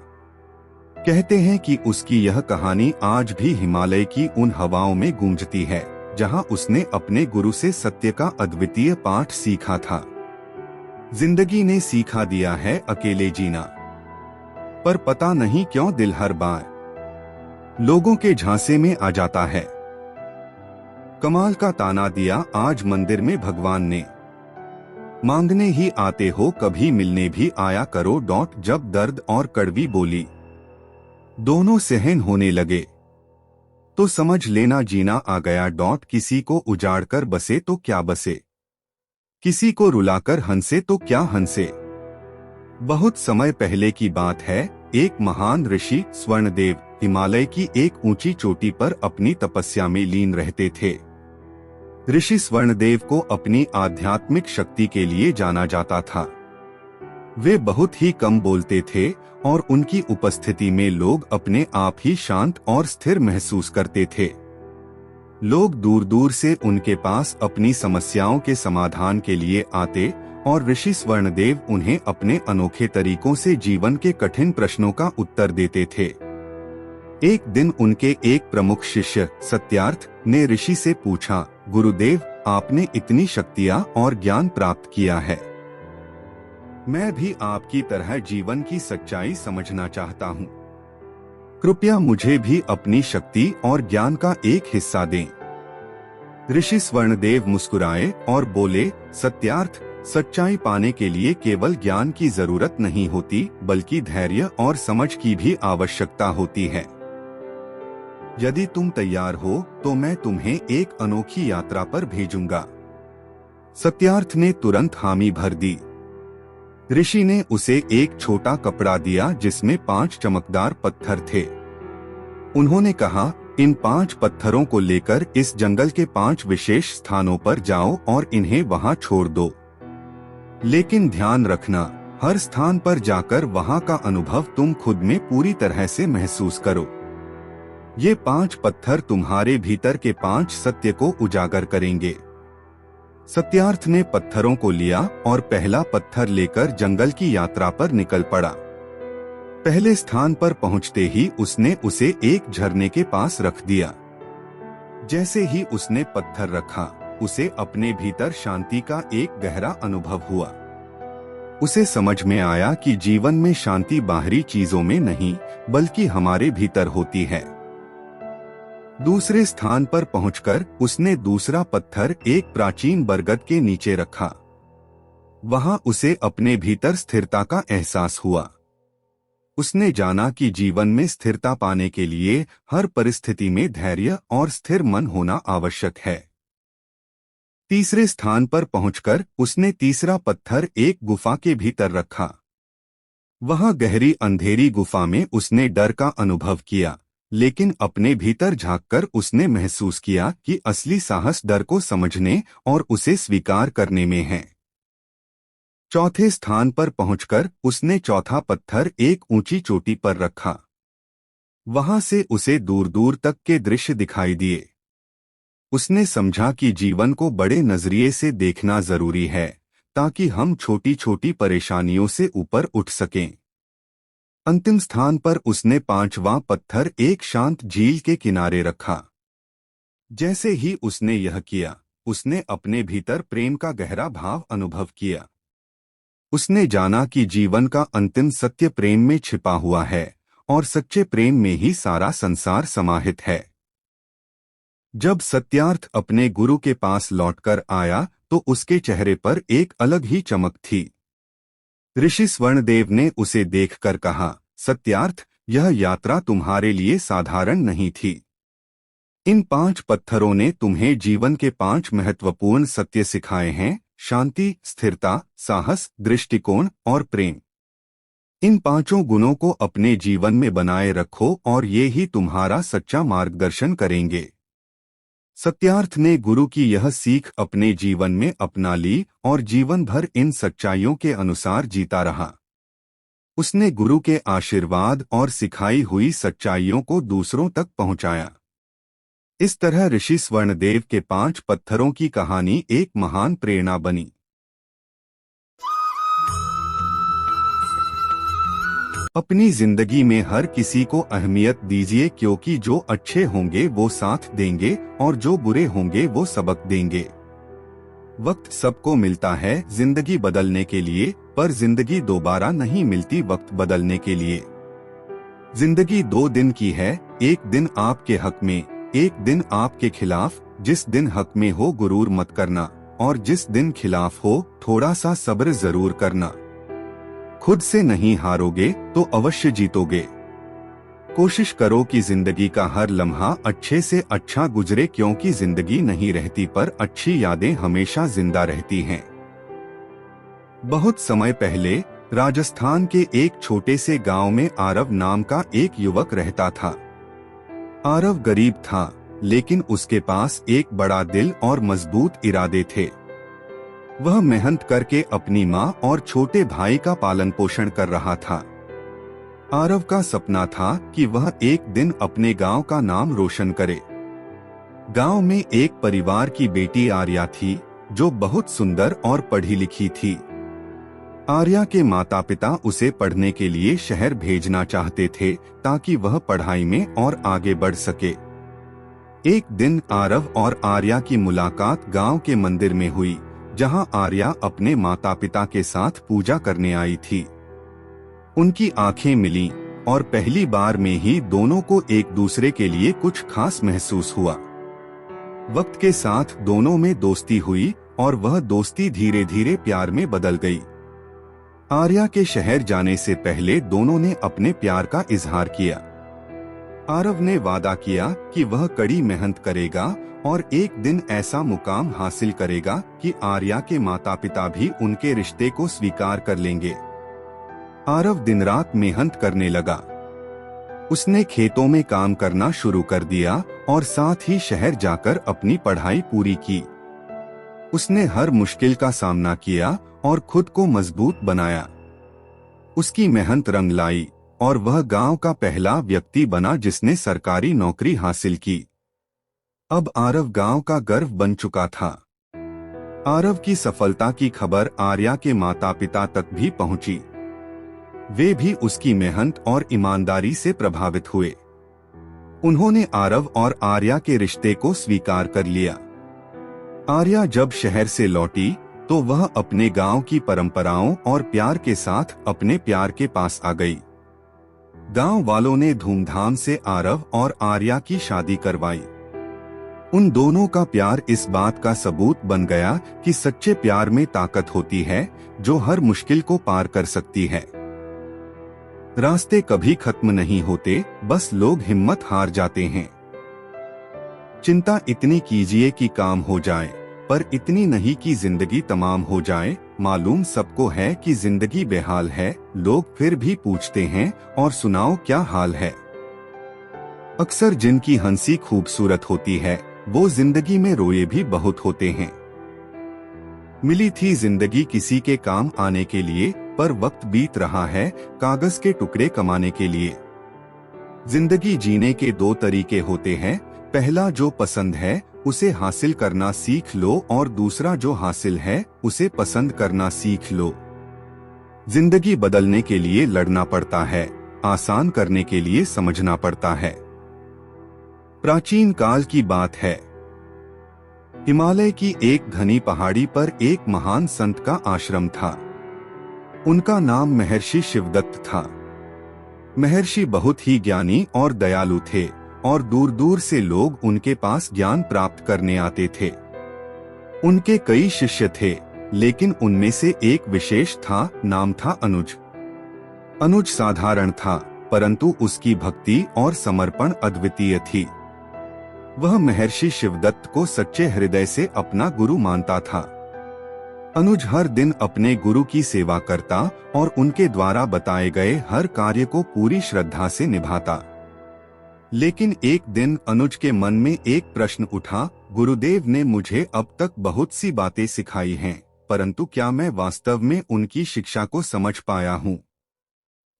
कहते हैं कि उसकी यह कहानी आज भी हिमालय की उन हवाओं में गूंजती है, जहां उसने अपने गुरु से सत्य का अद्वितीय पाठ सीखा था। जिंदगी ने सिखा दिया है अकेले जीना, पर पता नहीं क्यों दिल हर बार लोगों के झांसे में आ जाता है। कमाल का ताना दिया आज मंदिर में भगवान ने, मांगने ही आते हो कभी मिलने भी आया करो। जब दर्द और कड़वी बोली दोनों सहन होने लगे तो समझ लेना जीना आ गया। किसी को उजाड़ कर बसे तो क्या बसे, किसी को रुलाकर हंसे तो क्या हंसे। बहुत समय पहले की बात है, एक महान ऋषि स्वर्णदेव हिमालय की एक ऊंची चोटी पर अपनी तपस्या में लीन रहते थे। ऋषि स्वर्णदेव को अपनी आध्यात्मिक शक्ति के लिए जाना जाता था। वे बहुत ही कम बोलते थे और उनकी उपस्थिति में लोग अपने आप ही शांत और स्थिर महसूस करते थे। लोग दूर दूर से उनके पास अपनी समस्याओं के समाधान के लिए आते और ऋषि स्वर्णदेव उन्हें अपने अनोखे तरीकों से जीवन के कठिन प्रश्नों का उत्तर देते थे। एक दिन उनके एक प्रमुख शिष्य सत्यार्थ ने ऋषि से पूछा, गुरुदेव, आपने इतनी शक्तियाँ और ज्ञान प्राप्त किया है, मैं भी आपकी तरह जीवन की सच्चाई समझना चाहता हूँ। कृपया मुझे भी अपनी शक्ति और ज्ञान का एक हिस्सा दें। ऋषि स्वर्णदेव मुस्कुराए और बोले, सत्यार्थ, सच्चाई पाने के लिए केवल ज्ञान की जरूरत नहीं होती, बल्कि धैर्य और समझ की भी आवश्यकता होती है। यदि तुम तैयार हो तो मैं तुम्हें एक अनोखी यात्रा पर भेजूंगा। सत्यार्थ ने तुरंत हामी भर दी। ऋषि ने उसे एक छोटा कपड़ा दिया जिसमें 5 चमकदार पत्थर थे। उन्होंने कहा, इन 5 पत्थरों को लेकर इस जंगल के 5 विशेष स्थानों पर जाओ और इन्हें वहां छोड़ दो। लेकिन ध्यान रखना, हर स्थान पर जाकर वहां का अनुभव तुम खुद में पूरी तरह से महसूस करो। ये 5 पत्थर तुम्हारे भीतर के 5 सत्य को उजागर करेंगे। सत्यार्थ ने पत्थरों को लिया और पहला पत्थर लेकर जंगल की यात्रा पर निकल पड़ा। पहले स्थान पर पहुंचते ही उसने उसे एक झरने के पास रख दिया। जैसे ही उसने पत्थर रखा, उसे अपने भीतर शांति का एक गहरा अनुभव हुआ। उसे समझ में आया कि जीवन में शांति बाहरी चीजों में नहीं, बल्कि हमारे भीतर होती है। दूसरे स्थान पर पहुंचकर उसने दूसरा पत्थर एक प्राचीन बरगद के नीचे रखा। वहां उसे अपने भीतर स्थिरता का एहसास हुआ। उसने जाना कि जीवन में स्थिरता पाने के लिए हर परिस्थिति में धैर्य और स्थिर मन होना आवश्यक है। तीसरे स्थान पर पहुंचकर उसने तीसरा पत्थर एक गुफा के भीतर रखा। वहां गहरी अंधेरी गुफा में उसने डर का अनुभव किया, लेकिन अपने भीतर झांककर उसने महसूस किया कि असली साहस डर को समझने और उसे स्वीकार करने में है। चौथे स्थान पर पहुंचकर उसने चौथा पत्थर एक ऊंची चोटी पर रखा। वहां से उसे दूर दूर तक के दृश्य दिखाई दिए। उसने समझा कि जीवन को बड़े नजरिए से देखना जरूरी है, ताकि हम छोटी छोटी परेशानियों से ऊपर उठ सकें। अंतिम स्थान पर उसने पांचवां पत्थर एक शांत झील के किनारे रखा। जैसे ही उसने यह किया, उसने अपने भीतर प्रेम का गहरा भाव अनुभव किया। उसने जाना कि जीवन का अंतिम सत्य प्रेम में छिपा हुआ है, और सच्चे प्रेम में ही सारा संसार समाहित है। जब सत्यार्थ अपने गुरु के पास लौटकर आया तो उसके चेहरे पर एक अलग ही चमक थी। ऋषि स्वर्णदेव ने उसे देखकर कहा, सत्यार्थ, यह यात्रा तुम्हारे लिए साधारण नहीं थी। इन 5 पत्थरों ने तुम्हें जीवन के 5 महत्वपूर्ण सत्य सिखाए हैं: शांति, स्थिरता, साहस, दृष्टिकोण और प्रेम। इन 5 गुणों को अपने जीवन में बनाए रखो और ये ही तुम्हारा सच्चा मार्गदर्शन करेंगे। सत्यार्थ ने गुरु की यह सीख अपने जीवन में अपना ली और जीवन भर इन सच्चाइयों के अनुसार जीता रहा। उसने गुरु के आशीर्वाद और सिखाई हुई सच्चाइयों को दूसरों तक पहुंचाया। इस तरह ऋषि स्वर्णदेव के 5 पत्थरों की कहानी एक महान प्रेरणा बनी। अपनी जिंदगी में हर किसी को अहमियत दीजिए, क्योंकि जो अच्छे होंगे वो साथ देंगे और जो बुरे होंगे वो सबक देंगे। वक्त सबको मिलता है जिंदगी बदलने के लिए, पर जिंदगी दोबारा नहीं मिलती वक्त बदलने के लिए। जिंदगी 2 दिन की है, एक दिन आपके हक में, एक दिन आपके खिलाफ। जिस दिन हक में हो गुरूर मत करना, और जिस दिन खिलाफ हो थोड़ा सा सब्र जरूर करना। खुद से नहीं हारोगे तो अवश्य जीतोगे। कोशिश करो कि जिंदगी का हर लम्हा अच्छे से अच्छा गुजरे, क्योंकि जिंदगी नहीं रहती पर अच्छी यादें हमेशा जिंदा रहती हैं। बहुत समय पहले राजस्थान के एक छोटे से गांव में आरव नाम का एक युवक रहता था। आरव गरीब था, लेकिन उसके पास एक बड़ा दिल और मजबूत इरादे थे। वह मेहनत करके अपनी माँ और छोटे भाई का पालन पोषण कर रहा था। आरव का सपना था कि वह एक दिन अपने गांव का नाम रोशन करे। गांव में एक परिवार की बेटी आर्या थी, जो बहुत सुंदर और पढ़ी लिखी थी। आर्या के माता पिता उसे पढ़ने के लिए शहर भेजना चाहते थे, ताकि वह पढ़ाई में और आगे बढ़ सके। एक दिन आरव और आर्या की मुलाकात गांव के मंदिर में हुई, जहां आर्या अपने माता पिता के साथ पूजा करने आई थी। उनकी आंखें मिलीं और पहली बार में ही दोनों को एक दूसरे के लिए कुछ खास महसूस हुआ। वक्त के साथ दोनों में दोस्ती हुई और वह दोस्ती धीरे धीरे प्यार में बदल गई। आर्या के शहर जाने से पहले दोनों ने अपने प्यार का इजहार किया। आरव ने वादा किया कि वह कड़ी मेहनत करेगा और एक दिन ऐसा मुकाम हासिल करेगा कि आर्या के माता पिता भी उनके रिश्ते को स्वीकार कर लेंगे। आरव दिन रात मेहनत करने लगा। उसने खेतों में काम करना शुरू कर दिया और साथ ही शहर जाकर अपनी पढ़ाई पूरी की। उसने हर मुश्किल का सामना किया और खुद को मजबूत बनाया। उसकी मेहनत रंग लाई और वह गांव का पहला व्यक्ति बना जिसने सरकारी नौकरी हासिल की। अब आरव गांव का गर्व बन चुका था। आरव की सफलता की खबर आर्या के माता पिता तक भी पहुंची। वे भी उसकी मेहनत और ईमानदारी से प्रभावित हुए। उन्होंने आरव और आर्या के रिश्ते को स्वीकार कर लिया। आर्या जब शहर से लौटी तो वह अपने गांव की परंपराओं और प्यार के साथ अपने प्यार के पास आ गई। गांव वालों ने धूमधाम से आरव और आर्या की शादी करवाई। उन दोनों का प्यार इस बात का सबूत बन गया कि सच्चे प्यार में ताकत होती है, जो हर मुश्किल को पार कर सकती है। रास्ते कभी खत्म नहीं होते, बस लोग हिम्मत हार जाते हैं। चिंता इतनी कीजिए कि काम हो जाए, पर इतनी नहीं कि जिंदगी तमाम हो जाए। मालूम सबको है कि जिंदगी बेहाल है, लोग फिर भी पूछते हैं और सुनाओ क्या हाल है। अक्सर जिनकी हंसी खूबसूरत होती है वो जिंदगी में रोए भी बहुत होते हैं। मिली थी जिंदगी किसी के काम आने के लिए, पर वक्त बीत रहा है कागज के टुकड़े कमाने के लिए। जिंदगी जीने के दो तरीके होते हैं, पहला जो पसंद है उसे हासिल करना सीख लो और दूसरा जो हासिल है उसे पसंद करना सीख लो। जिंदगी बदलने के लिए लड़ना पड़ता है, आसान करने के लिए समझना पड़ता है। प्राचीन काल की बात है। हिमालय की एक घनी पहाड़ी पर एक महान संत का आश्रम था। उनका नाम महर्षि शिवदत्त था। महर्षि बहुत ही ज्ञानी और दयालु थे और दूर दूर से लोग उनके पास ज्ञान प्राप्त करने आते थे। उनके कई शिष्य थे, लेकिन उनमें से एक विशेष था, नाम था अनुज। अनुज साधारण था, परंतु उसकी भक्ति और समर्पण अद्वितीय थी। वह महर्षि शिवदत्त को सच्चे हृदय से अपना गुरु मानता था। अनुज हर दिन अपने गुरु की सेवा करता और उनके द्वारा बताए गए हर कार्य को पूरी श्रद्धा से निभाता। लेकिन एक दिन अनुज के मन में एक प्रश्न उठा, गुरुदेव ने मुझे अब तक बहुत सी बातें सिखाई हैं, परंतु क्या मैं वास्तव में उनकी शिक्षा को समझ पाया हूँ?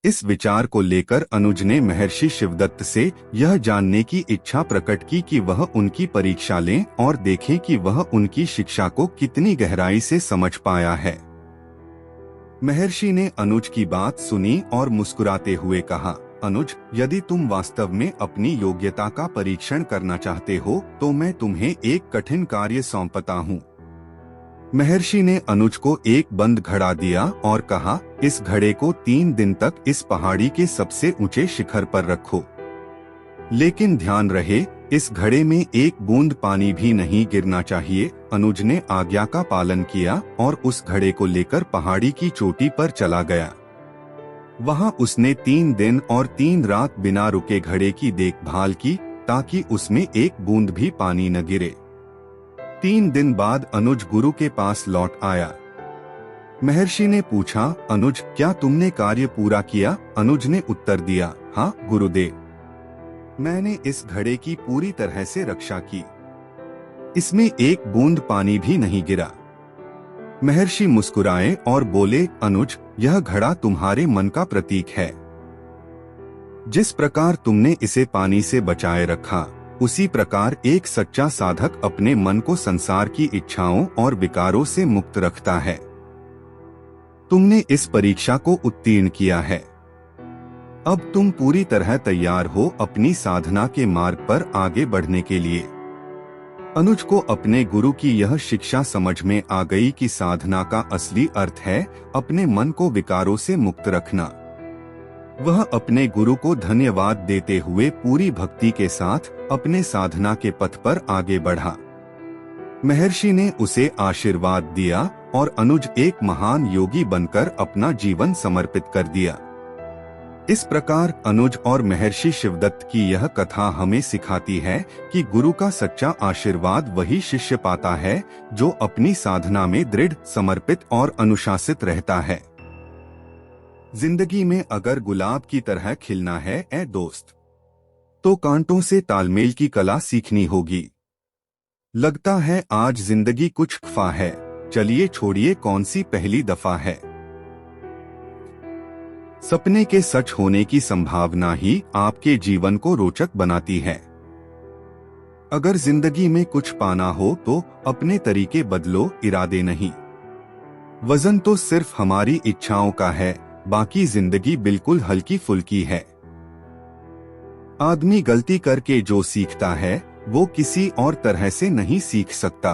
इस विचार को लेकर अनुज ने महर्षि शिवदत्त से यह जानने की इच्छा प्रकट की कि वह उनकी परीक्षा लें और देखें कि वह उनकी शिक्षा को कितनी गहराई से समझ पाया है। महर्षि ने अनुज की बात सुनी और मुस्कुराते हुए कहा, अनुज, यदि तुम वास्तव में अपनी योग्यता का परीक्षण करना चाहते हो तो मैं तुम्हें एक कठिन कार्य सौंपता हूँ। महर्षि ने अनुज को एक बंद घड़ा दिया और कहा, इस घड़े को 3 दिन तक इस पहाड़ी के सबसे ऊंचे शिखर पर रखो। लेकिन ध्यान रहे, इस घड़े में एक बूंद पानी भी नहीं गिरना चाहिए। अनुज ने आज्ञा का पालन किया और उस घड़े को लेकर पहाड़ी की चोटी पर चला गया। वहां उसने 3 दिन और 3 रात बिना रुके घड़े की देखभाल की ताकि उसमें एक बूंद भी पानी न गिरे। 3 दिन बाद अनुज गुरु के पास लौट आया। महर्षि ने पूछा, अनुज, क्या तुमने कार्य पूरा किया? अनुज ने उत्तर दिया, हाँ गुरुदेव, मैंने इस घड़े की पूरी तरह से रक्षा की। इसमें एक बूंद पानी भी नहीं गिरा। महर्षि मुस्कुराए और बोले, अनुज, यह घड़ा तुम्हारे मन का प्रतीक है। जिस प्रकार तुमने इसे पानी से बचाए रखा, उसी प्रकार एक सच्चा साधक अपने मन को संसार की इच्छाओं और विकारों से मुक्त रखता है। तुमने इस परीक्षा को उत्तीर्ण किया है। अब तुम पूरी तरह तैयार हो अपनी साधना के मार्ग पर आगे बढ़ने के लिए। अनुज को अपने गुरु की यह शिक्षा समझ में आ गई कि साधना का असली अर्थ है अपने मन को विकारों से मुक्त रखना। वह अपने गुरु को धन्यवाद देते हुए पूरी भक्ति के साथ अपने साधना के पथ पर आगे बढ़ा। महर्षि ने उसे आशीर्वाद दिया और अनुज एक महान योगी बनकर अपना जीवन समर्पित कर दिया। इस प्रकार अनुज और महर्षि शिवदत्त की यह कथा हमें सिखाती है कि गुरु का सच्चा आशीर्वाद वही शिष्य पाता है जो अपनी साधना में दृढ़, समर्पित और अनुशासित रहता है। जिंदगी में अगर गुलाब की तरह खिलना है ए दोस्त, तो कांटों से तालमेल की कला सीखनी होगी। लगता है आज जिंदगी कुछ खफा है, चलिए छोड़िए कौन सी पहली दफा है। सपने के सच होने की संभावना ही आपके जीवन को रोचक बनाती है। अगर जिंदगी में कुछ पाना हो तो अपने तरीके बदलो, इरादे नहीं। वजन तो सिर्फ हमारी इच्छाओं का है, बाकी जिंदगी बिल्कुल हल्की फुल्की है। आदमी गलती करके जो सीखता है वो किसी और तरह से नहीं सीख सकता।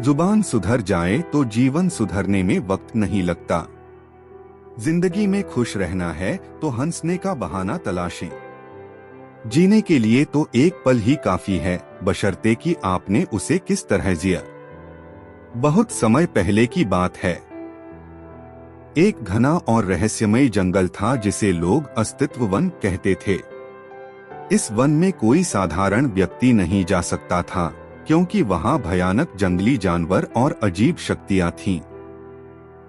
जुबान सुधर जाए तो जीवन सुधरने में वक्त नहीं लगता। जिंदगी में खुश रहना है तो हंसने का बहाना तलाशें। जीने के लिए तो एक पल ही काफी है, बशर्ते कि आपने उसे किस तरह जिया। बहुत समय पहले की बात है। एक घना और रहस्यमय जंगल था जिसे लोग अस्तित्व वन कहते थे। इस वन में कोई साधारण व्यक्ति नहीं जा सकता था, क्योंकि वहां भयानक जंगली जानवर और अजीब शक्तियां थीं।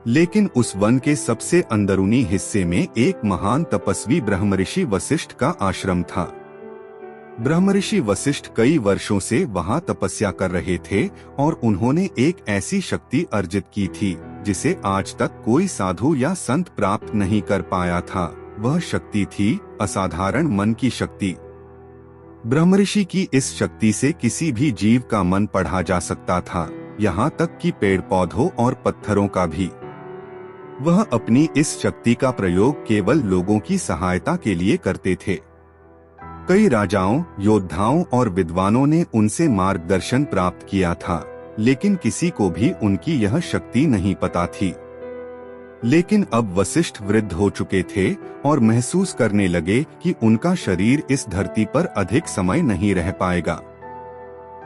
लेकिन उस वन के सबसे अंदरूनी हिस्से में एक महान तपस्वी ब्रह्मऋषि वशिष्ठ का आश्रम था। ब्रह्मऋषि वशिष्ठ कई वर्षों से वहां तपस्या कर रहे थे और उन्होंने एक ऐसी शक्ति अर्जित की थी जिसे आज तक कोई साधु या संत प्राप्त नहीं कर पाया था। वह शक्ति थी असाधारण मन की शक्ति। ब्रह्मऋषि की इस शक्ति से किसी भी जीव का मन पढ़ा जा सकता था, यहाँ तक कि पेड़ पौधों और पत्थरों का भी। वह अपनी इस शक्ति का प्रयोग केवल लोगों की सहायता के लिए करते थे। कई राजाओं, योद्धाओं और विद्वानों ने उनसे मार्गदर्शन प्राप्त किया था, लेकिन किसी को भी उनकी यह शक्ति नहीं पता थी। लेकिन अब वशिष्ठ वृद्ध हो चुके थे और महसूस करने लगे कि उनका शरीर इस धरती पर अधिक समय नहीं रह पाएगा।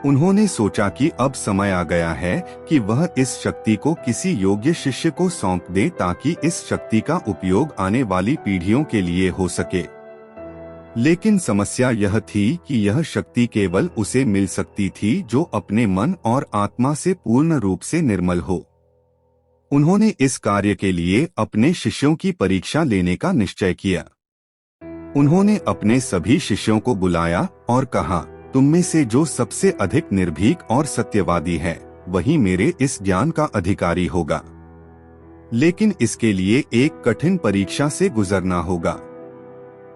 उन्होंने सोचा कि अब समय आ गया है कि वह इस शक्ति को किसी योग्य शिष्य को सौंप दे ताकि इस शक्ति का उपयोग आने वाली पीढ़ियों के लिए हो सके। लेकिन समस्या यह थी कि यह शक्ति केवल उसे मिल सकती थी जो अपने मन और आत्मा से पूर्ण रूप से निर्मल हो। उन्होंने इस कार्य के लिए अपने शिष्यों की परीक्षा लेने का निश्चय किया। उन्होंने अपने सभी शिष्यों को बुलाया और कहा, तुम में से जो सबसे अधिक निर्भीक और सत्यवादी है, वही मेरे इस ज्ञान का अधिकारी होगा। लेकिन इसके लिए एक कठिन परीक्षा से गुजरना होगा।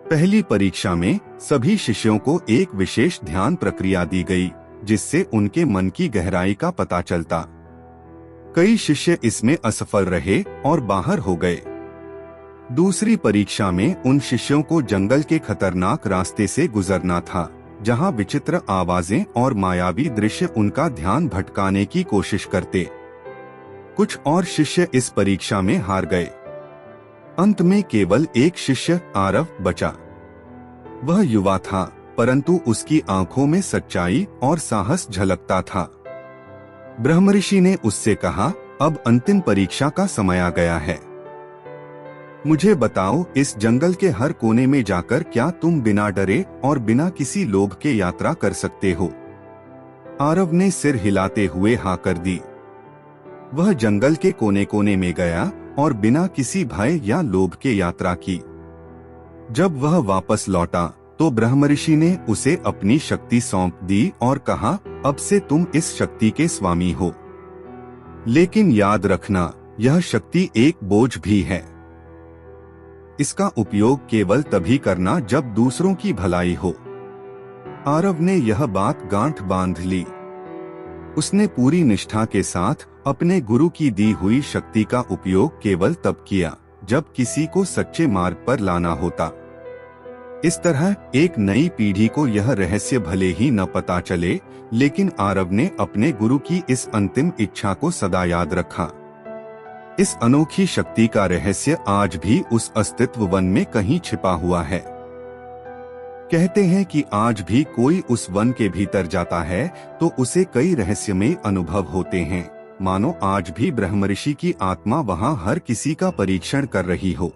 पहली परीक्षा में सभी शिष्यों को एक विशेष ध्यान प्रक्रिया दी गई, जिससे उनके मन की गहराई का पता चलता। कई शिष्य इसमें असफल रहे और बाहर हो गए। दूसरी परीक्षा में उन शिष्यों को जंगल के खतरनाक रास्ते से गुजरना था, जहां विचित्र आवाजें और मायावी दृश्य उनका ध्यान भटकाने की कोशिश करते। कुछ और शिष्य इस परीक्षा में हार गए। अंत में केवल एक शिष्य आरव बचा। वह युवा था, परंतु उसकी आंखों में सच्चाई और साहस झलकता था। ब्रह्मऋषि ने उससे कहा, अब अंतिम परीक्षा का समय आ गया है। मुझे बताओ, इस जंगल के हर कोने में जाकर क्या तुम बिना डरे और बिना किसी लोभ के यात्रा कर सकते हो? आरव ने सिर हिलाते हुए हाँ कर दी। वह जंगल के कोने कोने में गया और बिना किसी भय या लोभ के यात्रा की। जब वह वापस लौटा तो ब्रह्मऋषि ने उसे अपनी शक्ति सौंप दी और कहा, अब से तुम इस शक्ति के स्वामी हो। लेकिन याद रखना, यह शक्ति एक बोझ भी है। इसका उपयोग केवल तभी करना जब दूसरों की भलाई हो। आरव ने यह बात गांठ बांध ली। उसने पूरी निष्ठा के साथ अपने गुरु की दी हुई शक्ति का उपयोग केवल तब किया जब किसी को सच्चे मार्ग पर लाना होता। इस तरह एक नई पीढ़ी को यह रहस्य भले ही न पता चले, लेकिन आरव ने अपने गुरु की इस अंतिम इच्छा को सदा याद रखा। इस अनोखी शक्ति का रहस्य आज भी उस अस्तित्व वन में कहीं छिपा हुआ है। कहते हैं कि आज भी कोई उस वन के भीतर जाता है तो उसे कई रहस्यमय अनुभव होते हैं, मानो आज भी ब्रह्मऋषि की आत्मा वहां हर किसी का परीक्षण कर रही हो।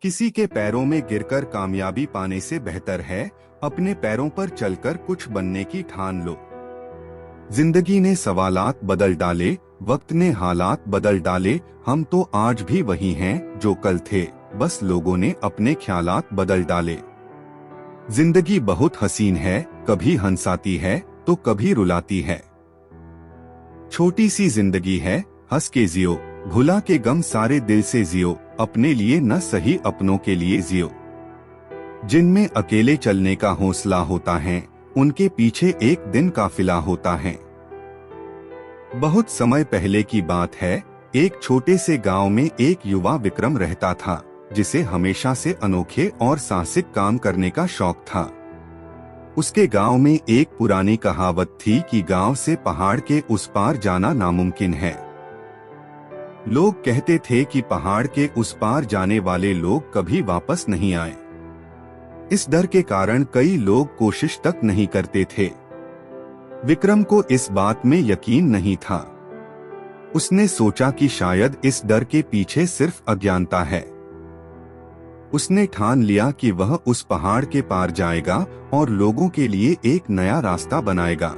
किसी के पैरों में गिरकर कामयाबी पाने से बेहतर है अपने पैरों पर चलकर कुछ बनने की ठान लो। जिंदगी ने सवालात बदल डाले, वक्त ने हालात बदल डाले, हम तो आज भी वही हैं जो कल थे, बस लोगों ने अपने ख्यालात बदल डाले। जिंदगी बहुत हसीन है, कभी हंसाती है तो कभी रुलाती है। छोटी सी जिंदगी है, हंस के जियो, भुला के गम सारे दिल से जियो, अपने लिए न सही अपनों के लिए जियो। जिनमें अकेले चलने का हौसला होता है, उनके पीछे एक दिन काफिला होता है। बहुत समय पहले की बात है, एक छोटे से गांव में एक युवा विक्रम रहता था, जिसे हमेशा से अनोखे और साहसिक काम करने का शौक था। उसके गांव में एक पुरानी कहावत थी कि गांव से पहाड़ के उस पार जाना नामुमकिन है। लोग कहते थे कि पहाड़ के उस पार जाने वाले लोग कभी वापस नहीं आए। इस डर के कारण कई लोग कोशिश तक नहीं करते थे। विक्रम को इस बात में यकीन नहीं था। उसने सोचा कि शायद इस डर के पीछे सिर्फ अज्ञानता है। उसने ठान लिया कि वह उस पहाड़ के पार जाएगा और लोगों के लिए एक नया रास्ता बनाएगा।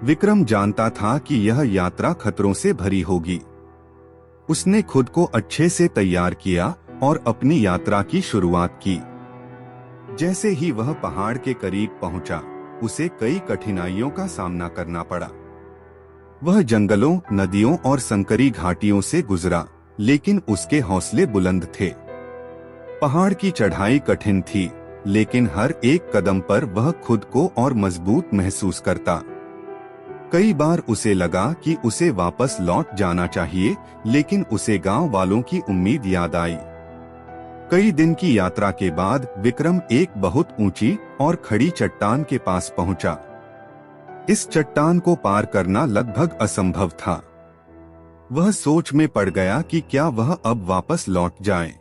विक्रम जानता था कि यह यात्रा खतरों से भरी होगी। उसने खुद को अच्छे से तैयार किया और अपनी यात्रा की शुरुआत की। जैसे ही वह पहाड़ के करीब पहुंचा, उसे कई कठिनाइयों का सामना करना पड़ा। वह जंगलों, नदियों और संकरी घाटियों से गुजरा, लेकिन उसके हौसले बुलंद थे। पहाड़ की चढ़ाई कठिन थी, लेकिन हर एक कदम पर वह खुद को और मजबूत महसूस करता। कई बार उसे लगा कि उसे वापस लौट जाना चाहिए, लेकिन उसे गांव वालों की उम्मीद याद आई। कई दिन की यात्रा के बाद विक्रम एक बहुत ऊंची और खड़ी चट्टान के पास पहुंचा। इस चट्टान को पार करना लगभग असंभव था। वह सोच में पड़ गया कि क्या वह अब वापस लौट जाए।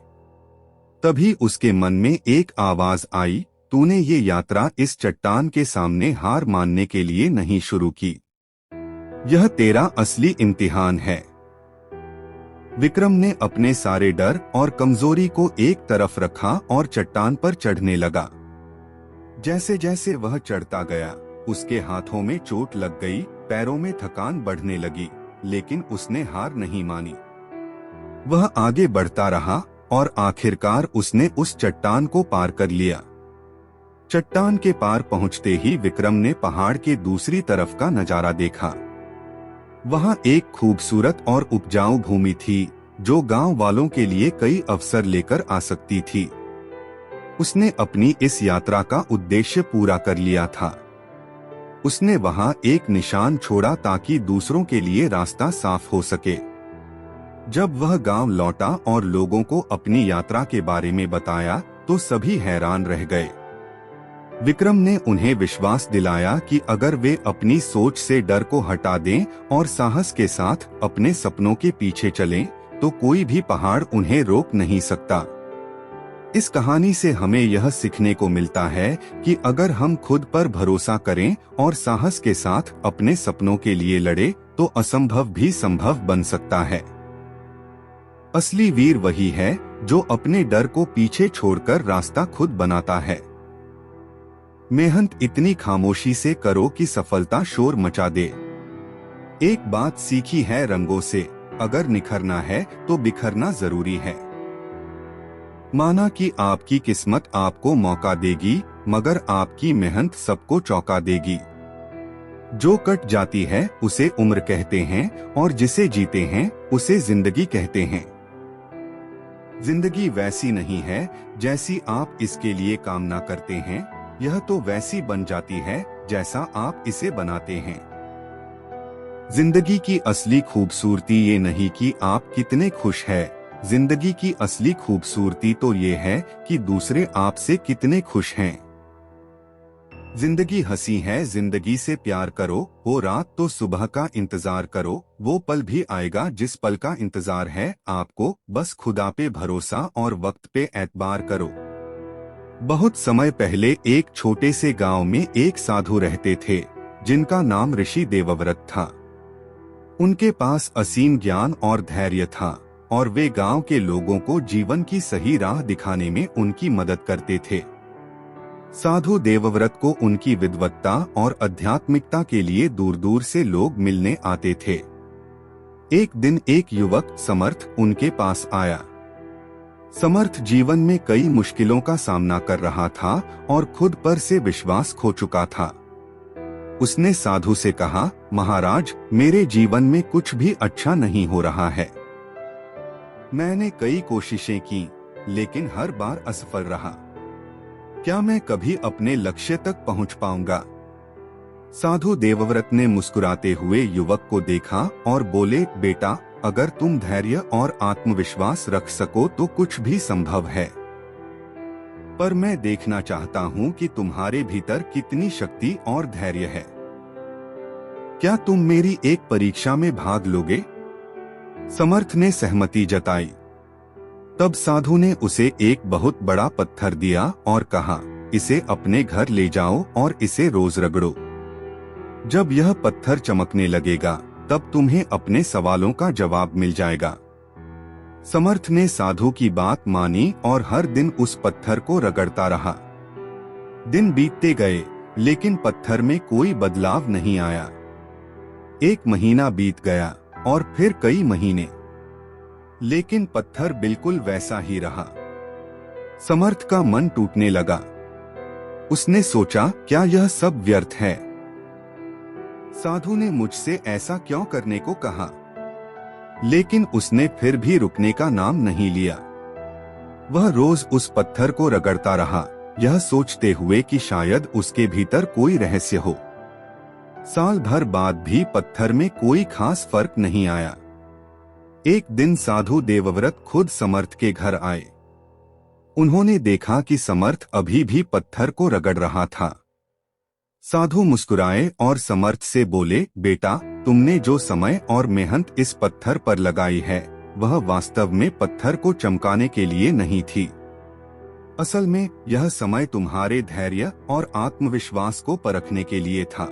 तभी उसके मन में एक आवाज आई, तूने ये यात्रा इस चट्टान के सामने हार मानने के लिए नहीं शुरू की। यह तेरा असली इम्तिहान है। विक्रम ने अपने सारे डर और कमजोरी को एक तरफ रखा और चट्टान पर चढ़ने लगा। जैसे जैसे वह चढ़ता गया, उसके हाथों में चोट लग गई, पैरों में थकान बढ़ने लगी, लेकिन उसने हार नहीं मानी। वह आगे बढ़ता रहा और आखिरकार उसने उस चट्टान को पार कर लिया। चट्टान के पार पहुंचते ही विक्रम ने पहाड़ के दूसरी तरफ का नजारा देखा। वहां एक खूबसूरत और उपजाऊ भूमि थी, जो गांव वालों के लिए कई अवसर लेकर आ सकती थी। उसने अपनी इस यात्रा का उद्देश्य पूरा कर लिया था। उसने वहां एक निशान छोड़ा ताकि दूसरों के लिए रास्ता साफ हो सके। जब वह गांव लौटा और लोगों को अपनी यात्रा के बारे में बताया, तो सभी हैरान रह गए। विक्रम ने उन्हें विश्वास दिलाया कि अगर वे अपनी सोच से डर को हटा दें और साहस के साथ अपने सपनों के पीछे चलें, तो कोई भी पहाड़ उन्हें रोक नहीं सकता। इस कहानी से हमें यह सीखने को मिलता है कि अगर हम खुद पर भरोसा करें और साहस के साथ अपने सपनों के लिए लड़े, तो असंभव भी संभव बन सकता है। असली वीर वही है जो अपने डर को पीछे छोड़कर रास्ता खुद बनाता है। मेहनत इतनी खामोशी से करो कि सफलता शोर मचा दे। एक बात सीखी है रंगों से, अगर निखरना है तो बिखरना जरूरी है। माना कि आपकी किस्मत आपको मौका देगी, मगर आपकी मेहनत सबको चौंका देगी। जो कट जाती है उसे उम्र कहते हैं, और जिसे जीते हैं उसे जिंदगी कहते हैं। जिंदगी वैसी नहीं है जैसी आप इसके लिए कामना करते हैं, यह तो वैसी बन जाती है जैसा आप इसे बनाते हैं। जिंदगी की असली खूबसूरती ये नहीं कि आप कितने खुश हैं, जिंदगी की असली खूबसूरती तो ये है कि दूसरे आपसे कितने खुश हैं। जिंदगी हंसी है, जिंदगी से प्यार करो, हो रात तो सुबह का इंतजार करो, वो पल भी आएगा जिस पल का इंतजार है आपको, बस खुदा पे भरोसा और वक्त पे एतबार करो। बहुत समय पहले एक छोटे से गांव में एक साधु रहते थे, जिनका नाम ऋषि देवव्रत था। उनके पास असीम ज्ञान और धैर्य था, और वे गांव के लोगों को जीवन की सही राह दिखाने में उनकी मदद करते थे। साधु देवव्रत को उनकी विद्वत्ता और आध्यात्मिकता के लिए दूर दूर से लोग मिलने आते थे। एक दिन एक युवक समर्थ उनके पास आया। समर्थ जीवन में कई मुश्किलों का सामना कर रहा था और खुद पर से विश्वास खो चुका था। उसने साधु से कहा, महाराज, मेरे जीवन में कुछ भी अच्छा नहीं हो रहा है। मैंने कई कोशिशें की, लेकिन हर बार असफल रहा। क्या मैं कभी अपने लक्ष्य तक पहुंच पाऊंगा? साधु देवव्रत ने मुस्कुराते हुए युवक को देखा और बोले, बेटा, अगर तुम धैर्य और आत्मविश्वास रख सको तो कुछ भी संभव है। पर मैं देखना चाहता हूं कि तुम्हारे भीतर कितनी शक्ति और धैर्य है। क्या तुम मेरी एक परीक्षा में भाग लोगे? समर्थ ने सहमति जताई। तब साधु ने उसे एक बहुत बड़ा पत्थर दिया और कहा, इसे अपने घर ले जाओ और इसे रोज रगड़ो। जब यह पत्थर चमकने लगेगा, तब तुम्हें अपने सवालों का जवाब मिल जाएगा। समर्थ ने साधु की बात मानी और हर दिन उस पत्थर को रगड़ता रहा। दिन बीतते गए, लेकिन पत्थर में कोई बदलाव नहीं आया। एक महीना बीत गया और फिर कई महीने। लेकिन पत्थर बिल्कुल वैसा ही रहा। समर्थ का मन टूटने लगा। उसने सोचा, क्या यह सब व्यर्थ है? साधु ने मुझसे ऐसा क्यों करने को कहा? लेकिन उसने फिर भी रुकने का नाम नहीं लिया। वह रोज उस पत्थर को रगड़ता रहा, यह सोचते हुए कि शायद उसके भीतर कोई रहस्य हो। साल भर बाद भी पत्थर में कोई खास फर्क नहीं आया। एक दिन साधु देवव्रत खुद समर्थ के घर आए। उन्होंने देखा कि समर्थ अभी भी पत्थर को रगड़ रहा था। साधु मुस्कुराए और समर्थ से बोले, बेटा, तुमने जो समय और मेहनत इस पत्थर पर लगाई है, वह वास्तव में पत्थर को चमकाने के लिए नहीं थी। असल में यह समय तुम्हारे धैर्य और आत्मविश्वास को परखने के लिए था।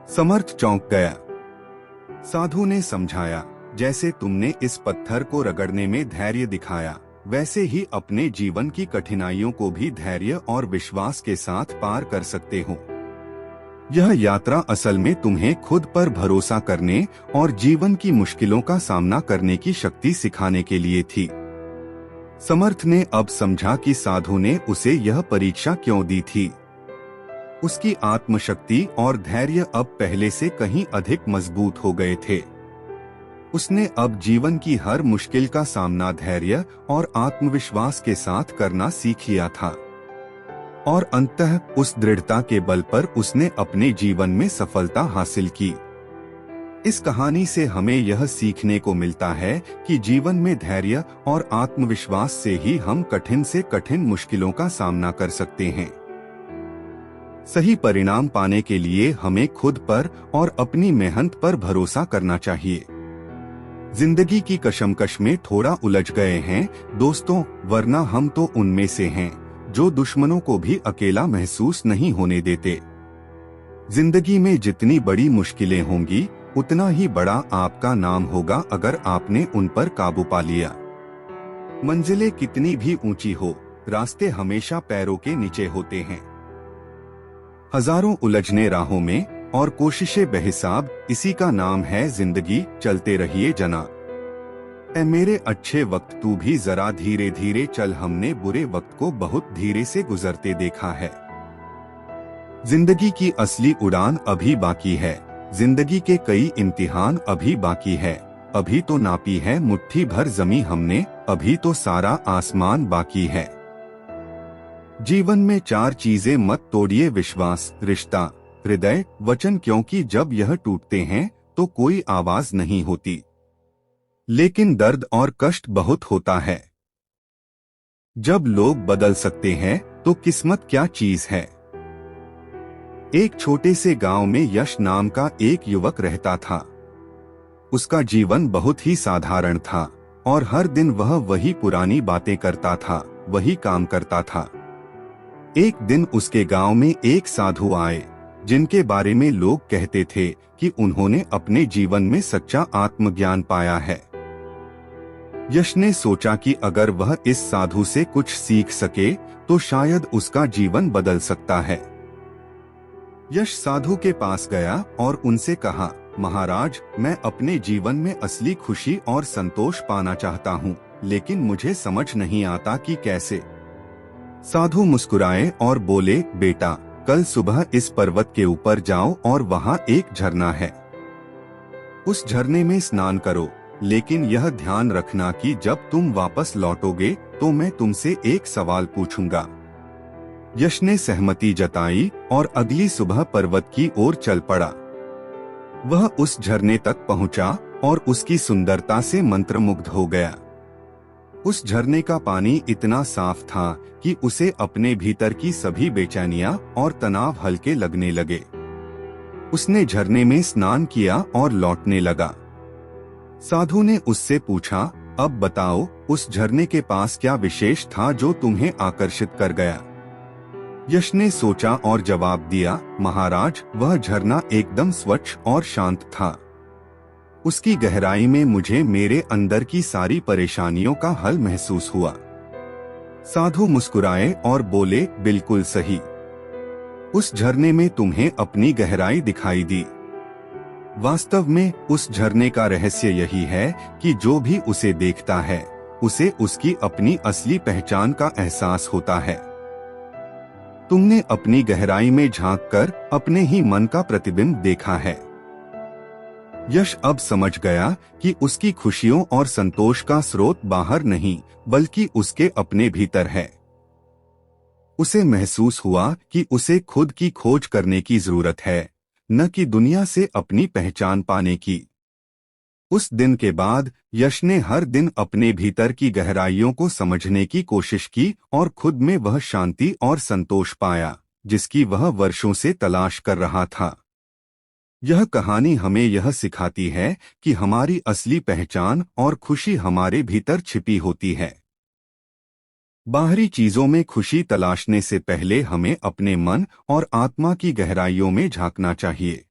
समर्थ चौंक गया। साधु ने समझाया, जैसे तुमने इस पत्थर को रगड़ने में धैर्य दिखाया, वैसे ही अपने जीवन की कठिनाइयों को भी धैर्य और विश्वास के साथ पार कर सकते हो। यह यात्रा असल में तुम्हें खुद पर भरोसा करने और जीवन की मुश्किलों का सामना करने की शक्ति सिखाने के लिए थी। समर्थ ने अब समझा कि साधु ने उसे यह परीक्षा क्यों दी थी। उसकी आत्मशक्ति और धैर्य अब पहले से कहीं अधिक मजबूत हो गए थे। उसने अब जीवन की हर मुश्किल का सामना धैर्य और आत्मविश्वास के साथ करना सीख लिया था, और अंततः उस दृढ़ता के बल पर उसने अपने जीवन में सफलता हासिल की। इस कहानी से हमें यह सीखने को मिलता है कि जीवन में धैर्य और आत्मविश्वास से ही हम कठिन से कठिन मुश्किलों का सामना कर सकते हैं। सही परिणाम पाने के लिए हमें खुद पर और अपनी मेहनत पर भरोसा करना चाहिए। जिंदगी की कशमकश में थोड़ा उलझ गए हैं दोस्तों, वरना हम तो उनमें से हैं जो दुश्मनों को भी अकेला महसूस नहीं होने देते। जिंदगी में जितनी बड़ी मुश्किलें होंगी, उतना ही बड़ा आपका नाम होगा अगर आपने उन पर काबू पा लिया। मंजिलें कितनी भी ऊंची हो, रास्ते हमेशा पैरों के नीचे होते हैं। हजारों उलझने राहों में और कोशिशें बेहिसाब, इसी का नाम है जिंदगी। चलते रहिए जना। ऐ मेरे अच्छे वक्त तू भी जरा धीरे धीरे चल, हमने बुरे वक्त को बहुत धीरे से गुजरते देखा है। जिंदगी की असली उड़ान अभी बाकी है, जिंदगी के कई इम्तिहान अभी बाकी है। अभी तो नापी है मुट्ठी भर जमी हमने, अभी तो सारा आसमान बाकी है। जीवन में 4 चीजें मत तोड़िए, विश्वास, रिश्ता, हृदय, वचन, क्योंकि जब यह टूटते हैं तो कोई आवाज नहीं होती, लेकिन दर्द और कष्ट बहुत होता है। जब लोग बदल सकते हैं तो किस्मत क्या चीज है। एक छोटे से गांव में यश नाम का एक युवक रहता था। उसका जीवन बहुत ही साधारण था और हर दिन वह वही पुरानी बातें करता था, वही काम करता था। एक दिन उसके गांव में एक साधु आए, जिनके बारे में लोग कहते थे कि उन्होंने अपने जीवन में सच्चा आत्मज्ञान पाया है। यश ने सोचा कि अगर वह इस साधु से कुछ सीख सके तो शायद उसका जीवन बदल सकता है। यश साधु के पास गया और उनसे कहा, महाराज, मैं अपने जीवन में असली खुशी और संतोष पाना चाहता हूँ, लेकिन मुझे समझ नहीं आता कि कैसे। साधु मुस्कुराए और बोले, बेटा, कल सुबह इस पर्वत के ऊपर जाओ और वहाँ एक झरना है। उस झरने में स्नान करो, लेकिन यह ध्यान रखना कि जब तुम वापस लौटोगे तो मैं तुमसे एक सवाल पूछूंगा। यश ने सहमति जताई और अगली सुबह पर्वत की ओर चल पड़ा। वह उस झरने तक पहुंचा और उसकी सुंदरता से मंत्रमुग्ध हो गया। उस झरने का पानी इतना साफ था कि उसे अपने भीतर की सभी बेचैनियां और तनाव हल्के लगने लगे। उसने झरने में स्नान किया और लौटने लगा। साधु ने उससे पूछा, अब बताओ, उस झरने के पास क्या विशेष था जो तुम्हें आकर्षित कर गया। यश ने सोचा और जवाब दिया, महाराज, वह झरना एकदम स्वच्छ और शांत था। उसकी गहराई में मुझे मेरे अंदर की सारी परेशानियों का हल महसूस हुआ। साधु मुस्कुराए और बोले, बिल्कुल सही। उस झरने में तुम्हें अपनी गहराई दिखाई दी। वास्तव में उस झरने का रहस्य यही है कि जो भी उसे देखता है उसे उसकी अपनी असली पहचान का एहसास होता है। तुमने अपनी गहराई में झांककर अपने ही मन का प्रतिबिंब देखा है। यश अब समझ गया कि उसकी खुशियों और संतोष का स्रोत बाहर नहीं बल्कि उसके अपने भीतर है। उसे महसूस हुआ कि उसे खुद की खोज करने की जरूरत है, न कि दुनिया से अपनी पहचान पाने की। उस दिन के बाद यश ने हर दिन अपने भीतर की गहराइयों को समझने की कोशिश की और खुद में वह शांति और संतोष पाया जिसकी वह वर्षों से तलाश कर रहा था। यह कहानी हमें यह सिखाती है कि हमारी असली पहचान और खुशी हमारे भीतर छिपी होती है। बाहरी चीजों में खुशी तलाशने से पहले हमें अपने मन और आत्मा की गहराइयों में झांकना चाहिए।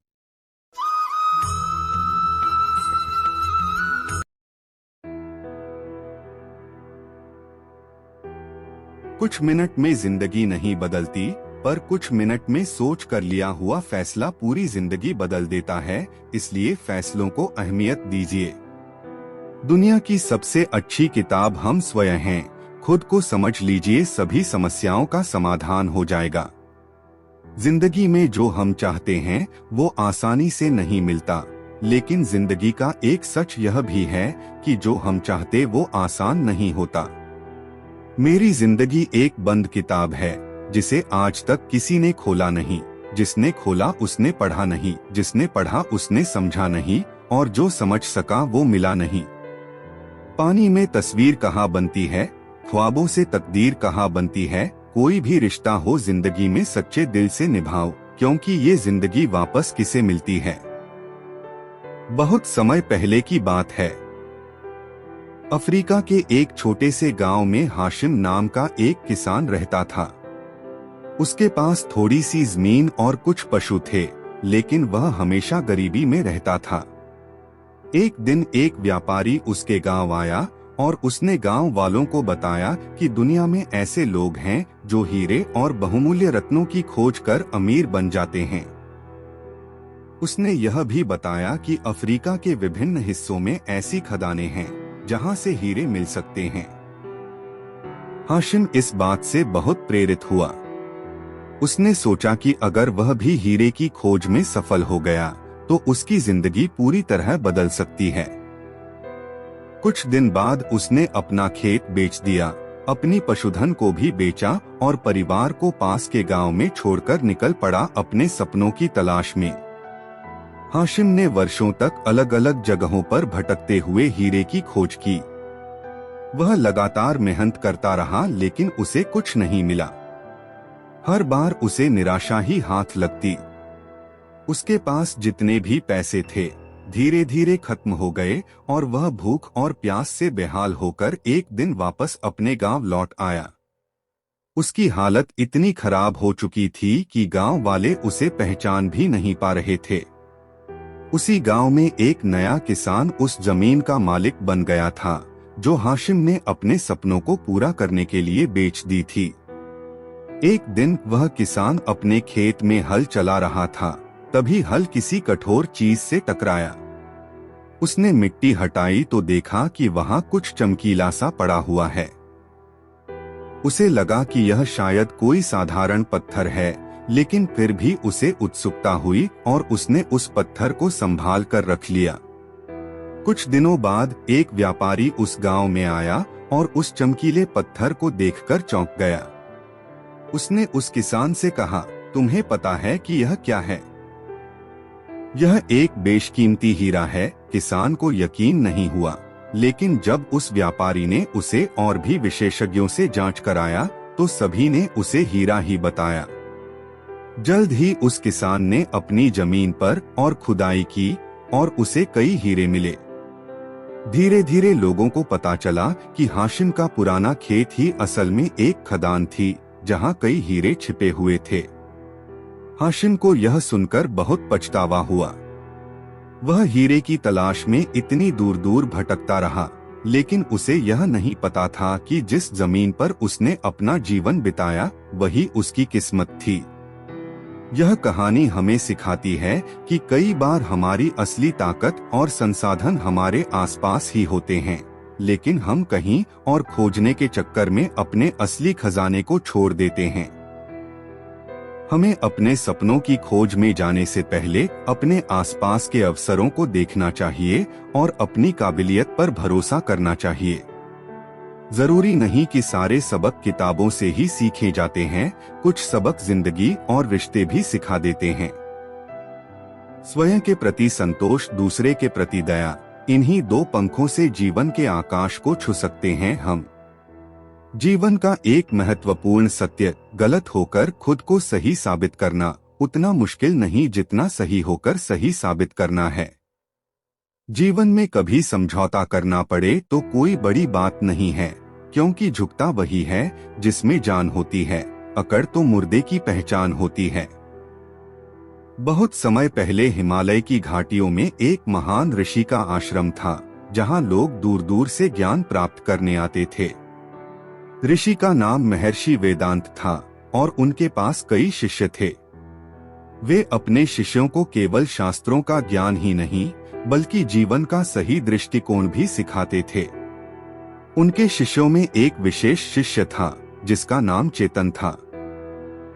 कुछ मिनट में जिंदगी नहीं बदलती, पर कुछ मिनट में सोच कर लिया हुआ फैसला पूरी जिंदगी बदल देता है, इसलिए फैसलों को अहमियत दीजिए। दुनिया की सबसे अच्छी किताब हम स्वयं हैं। खुद को समझ लीजिए, सभी समस्याओं का समाधान हो जाएगा। जिंदगी में जो हम चाहते हैं वो आसानी से नहीं मिलता, लेकिन जिंदगी का एक सच यह भी है कि जो हम चाहते वो आसान नहीं होता। मेरी जिंदगी एक बंद किताब है जिसे आज तक किसी ने खोला नहीं। जिसने खोला उसने पढ़ा नहीं, जिसने पढ़ा उसने समझा नहीं, और जो समझ सका वो मिला नहीं। पानी में तस्वीर कहाँ बनती है, ख्वाबों से तकदीर कहाँ बनती है। कोई भी रिश्ता हो जिंदगी में सच्चे दिल से निभाओ, क्योंकि ये जिंदगी वापस किसे मिलती है। बहुत समय पहले की बात है। अफ्रीका के एक छोटे से गांव में हाशिम नाम का एक किसान रहता था। उसके पास थोड़ी सी जमीन और कुछ पशु थे, लेकिन वह हमेशा गरीबी में रहता था। एक दिन एक व्यापारी उसके गांव आया और उसने गांव वालों को बताया कि दुनिया में ऐसे लोग हैं जो हीरे और बहुमूल्य रत्नों की खोज कर अमीर बन जाते हैं। उसने यह भी बताया कि अफ्रीका के विभिन्न हिस्सों में ऐसी खदानें हैं जहां से हीरे मिल सकते हैं। हाशिम इस बात से बहुत प्रेरित हुआ। उसने सोचा कि अगर वह भी हीरे की खोज में सफल हो गया तो उसकी जिंदगी पूरी तरह बदल सकती है। कुछ दिन बाद उसने अपना खेत बेच दिया, अपनी पशुधन को भी बेचा और परिवार को पास के गांव में छोड़कर निकल पड़ा अपने सपनों की तलाश में। हाशिम ने वर्षों तक अलग अलग जगहों पर भटकते हुए हीरे की खोज की। वह लगातार मेहनत करता रहा, लेकिन उसे कुछ नहीं मिला। हर बार उसे निराशा ही हाथ लगती। उसके पास जितने भी पैसे थे धीरे धीरे खत्म हो गए और वह भूख और प्यास से बेहाल होकर एक दिन वापस अपने गांव लौट आया। उसकी हालत इतनी खराब हो चुकी थी कि गांव वाले उसे पहचान भी नहीं पा रहे थे। उसी गांव में एक नया किसान उस जमीन का मालिक बन गया था जो हाशिम ने अपने सपनों को पूरा करने के लिए बेच दी थी। एक दिन वह किसान अपने खेत में हल चला रहा था, तभी हल किसी कठोर चीज से टकराया। उसने मिट्टी हटाई तो देखा कि वहां कुछ चमकीला सा पड़ा हुआ है। उसे लगा कि यह शायद कोई साधारण पत्थर है, लेकिन फिर भी उसे उत्सुकता हुई और उसने उस पत्थर को संभाल कर रख लिया। कुछ दिनों बाद एक व्यापारी उस गांव में आया और उस चमकीले पत्थर को देखकर चौंक गया। उसने उस किसान से कहा, तुम्हें पता है कि यह क्या है? यह एक बेशकीमती हीरा है। किसान को यकीन नहीं हुआ, लेकिन जब उस व्यापारी ने उसे और भी विशेषज्ञों से जांच कराया तो सभी ने उसे हीरा ही बताया। जल्द ही उस किसान ने अपनी जमीन पर और खुदाई की और उसे कई हीरे मिले। धीरे धीरे लोगों को पता चला कि हाशिम का पुराना खेत ही असल में एक खदान थी जहां कई हीरे छिपे हुए थे। हाशिम को यह सुनकर बहुत पछतावा हुआ। वह हीरे की तलाश में इतनी दूर दूर भटकता रहा, लेकिन उसे यह नहीं पता था कि जिस जमीन पर उसने अपना जीवन बिताया वही उसकी किस्मत थी। यह कहानी हमें सिखाती है कि कई बार हमारी असली ताकत और संसाधन हमारे आसपास ही होते हैं, लेकिन हम कहीं और खोजने के चक्कर में अपने असली खजाने को छोड़ देते हैं। हमें अपने सपनों की खोज में जाने से पहले अपने आसपास के अवसरों को देखना चाहिए और अपनी काबिलियत पर भरोसा करना चाहिए। जरूरी नहीं कि सारे सबक किताबों से ही सीखे जाते हैं, कुछ सबक जिंदगी और रिश्ते भी सिखा देते हैं। स्वयं के प्रति संतोष, दूसरे के प्रति दया, इन्हीं दो पंखों से जीवन के आकाश को छू सकते हैं हम। जीवन का एक महत्वपूर्ण सत्य, गलत होकर खुद को सही साबित करना उतना मुश्किल नहीं जितना सही होकर सही साबित करना है। जीवन में कभी समझौता करना पड़े तो कोई बड़ी बात नहीं है, क्योंकि झुकता वही है जिसमें जान होती है, अकड़ तो मुर्दे की पहचान होती है। बहुत समय पहले हिमालय की घाटियों में एक महान ऋषि का आश्रम था, जहां लोग दूर दूर से ज्ञान प्राप्त करने आते थे। ऋषि का नाम महर्षि वेदांत था और उनके पास कई शिष्य थे। वे अपने शिष्यों को केवल शास्त्रों का ज्ञान ही नहीं, बल्कि जीवन का सही दृष्टिकोण भी सिखाते थे। उनके शिष्यों में एक विशेष शिष्य था जिसका नाम चेतन था।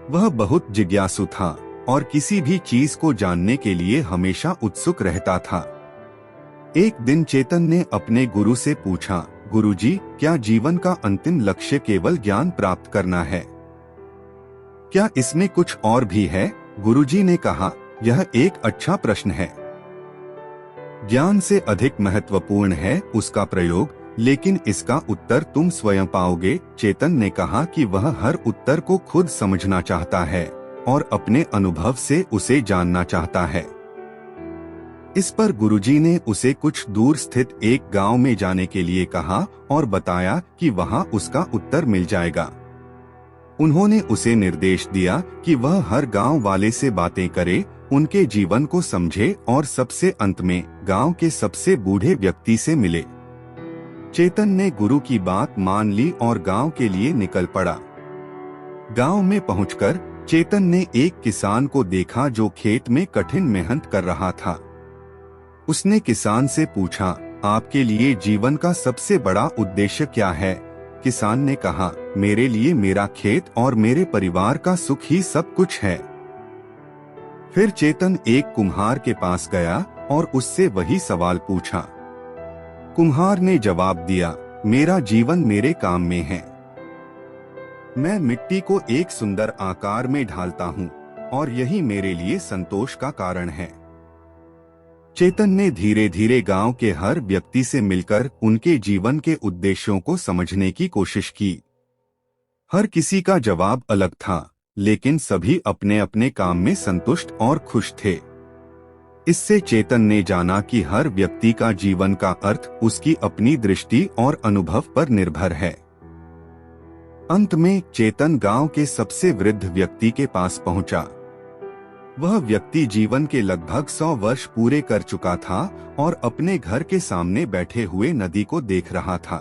वह बहुत जिज्ञासु था और किसी भी चीज को जानने के लिए हमेशा उत्सुक रहता था। एक दिन चेतन ने अपने गुरु से पूछा, गुरुजी, क्या जीवन का अंतिम लक्ष्य केवल ज्ञान प्राप्त करना है? क्या इसमें कुछ और भी है? गुरुजी ने कहा, यह एक अच्छा प्रश्न है। ज्ञान से अधिक महत्वपूर्ण है उसका प्रयोग, लेकिन इसका उत्तर तुम स्वयं पाओगे। चेतन ने कहा कि वह हर उत्तर को खुद समझना चाहता है और अपने अनुभव से उसे जानना चाहता है। इस पर गुरुजी ने उसे कुछ दूर स्थित एक गांव में जाने के लिए कहा और बताया कि वहां उसका उत्तर मिल जाएगा। उन्होंने उसे निर्देश दिया कि वह हर गांव वाले से बातें करे, उनके जीवन को समझे और सबसे अंत में गांव के सबसे बूढ़े व्यक्ति से मिले। चेतन ने गुरु की बात मान ली और गांव के लिए निकल पड़ा। गांव में पहुंचकर चेतन ने एक किसान को देखा जो खेत में कठिन मेहनत कर रहा था। उसने किसान से पूछा, आपके लिए जीवन का सबसे बड़ा उद्देश्य क्या है? किसान ने कहा, मेरे लिए मेरा खेत और मेरे परिवार का सुख ही सब कुछ है। फिर चेतन एक कुम्हार के पास गया और उससे वही सवाल पूछा। कुम्हार ने जवाब दिया, मेरा जीवन मेरे काम में है। मैं मिट्टी को एक सुंदर आकार में ढालता हूँ और यही मेरे लिए संतोष का कारण है। चेतन ने धीरे धीरे गांव के हर व्यक्ति से मिलकर उनके जीवन के उद्देश्यों को समझने की कोशिश की। हर किसी का जवाब अलग था, लेकिन सभी अपने अपने काम में संतुष्ट और खुश थे। इससे चेतन ने जाना कि हर व्यक्ति का जीवन का अर्थ उसकी अपनी दृष्टि और अनुभव पर निर्भर है। अंत में चेतन गांव के सबसे वृद्ध व्यक्ति के पास पहुंचा। वह व्यक्ति जीवन के लगभग 100 वर्ष पूरे कर चुका था और अपने घर के सामने बैठे हुए नदी को देख रहा था।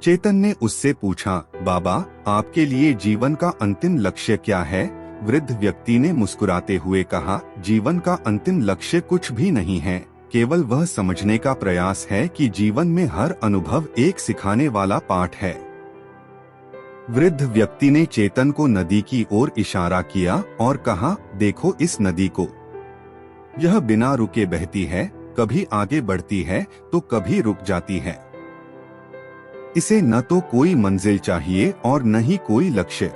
चेतन ने उससे पूछा, बाबा, आपके लिए जीवन का अंतिम लक्ष्य क्या है? वृद्ध व्यक्ति ने मुस्कुराते हुए कहा, जीवन का अंतिम लक्ष्य कुछ भी नहीं है, केवल वह समझने का प्रयास है कि जीवन में हर अनुभव एक सिखाने वाला पाठ है। वृद्ध व्यक्ति ने चेतन को नदी की ओर इशारा किया और कहा, देखो इस नदी को। यह बिना रुके बहती है, कभी आगे बढ़ती है तो कभी रुक जाती है। इसे न तो कोई मंजिल चाहिए और न ही कोई लक्ष्य।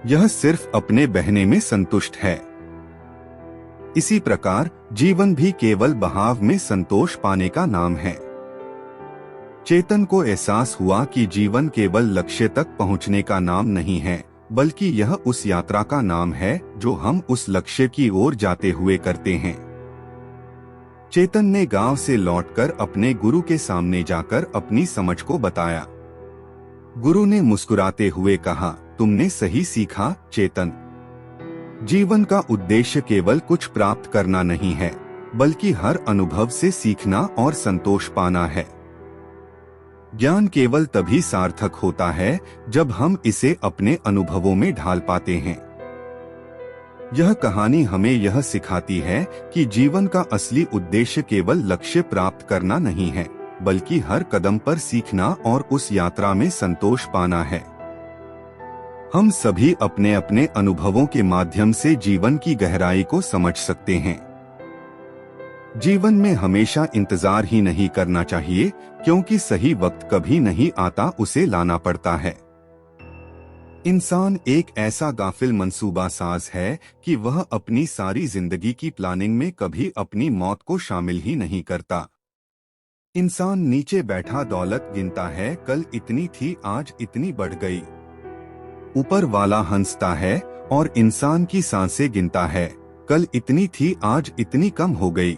यह सिर्फ अपने बहने में संतुष्ट है। इसी प्रकार जीवन भी केवल बहाव में संतोष पाने का नाम है। चेतन को एहसास हुआ कि जीवन केवल लक्ष्य तक पहुंचने का नाम नहीं है, बल्कि यह उस यात्रा का नाम है जो हम उस लक्ष्य की ओर जाते हुए करते हैं। चेतन ने गांव से लौटकर अपने गुरु के सामने जाकर अपनी समझ को बताया। गुरु ने मुस्कुराते हुए कहा, तुमने सही सीखा चेतन। जीवन का उद्देश्य केवल कुछ प्राप्त करना नहीं है, बल्कि हर अनुभव से सीखना और संतोष पाना है। ज्ञान केवल तभी सार्थक होता है जब हम इसे अपने अनुभवों में ढाल पाते हैं। यह कहानी हमें यह सिखाती है कि जीवन का असली उद्देश्य केवल लक्ष्य प्राप्त करना नहीं है, बल्कि हर कदम पर सीखना और उस यात्रा में संतोष पाना है। हम सभी अपने अपने अनुभवों के माध्यम से जीवन की गहराई को समझ सकते हैं। जीवन में हमेशा इंतजार ही नहीं करना चाहिए, क्योंकि सही वक्त कभी नहीं आता, उसे लाना पड़ता है। इंसान एक ऐसा गाफिल मंसूबा साज है कि वह अपनी सारी जिंदगी की प्लानिंग में कभी अपनी मौत को शामिल ही नहीं करता। इंसान नीचे बैठा दौलत गिनता है, कल इतनी थी आज इतनी बढ़ गई। ऊपर वाला हंसता है और इंसान की सांसें गिनता है, कल इतनी थी आज इतनी कम हो गई।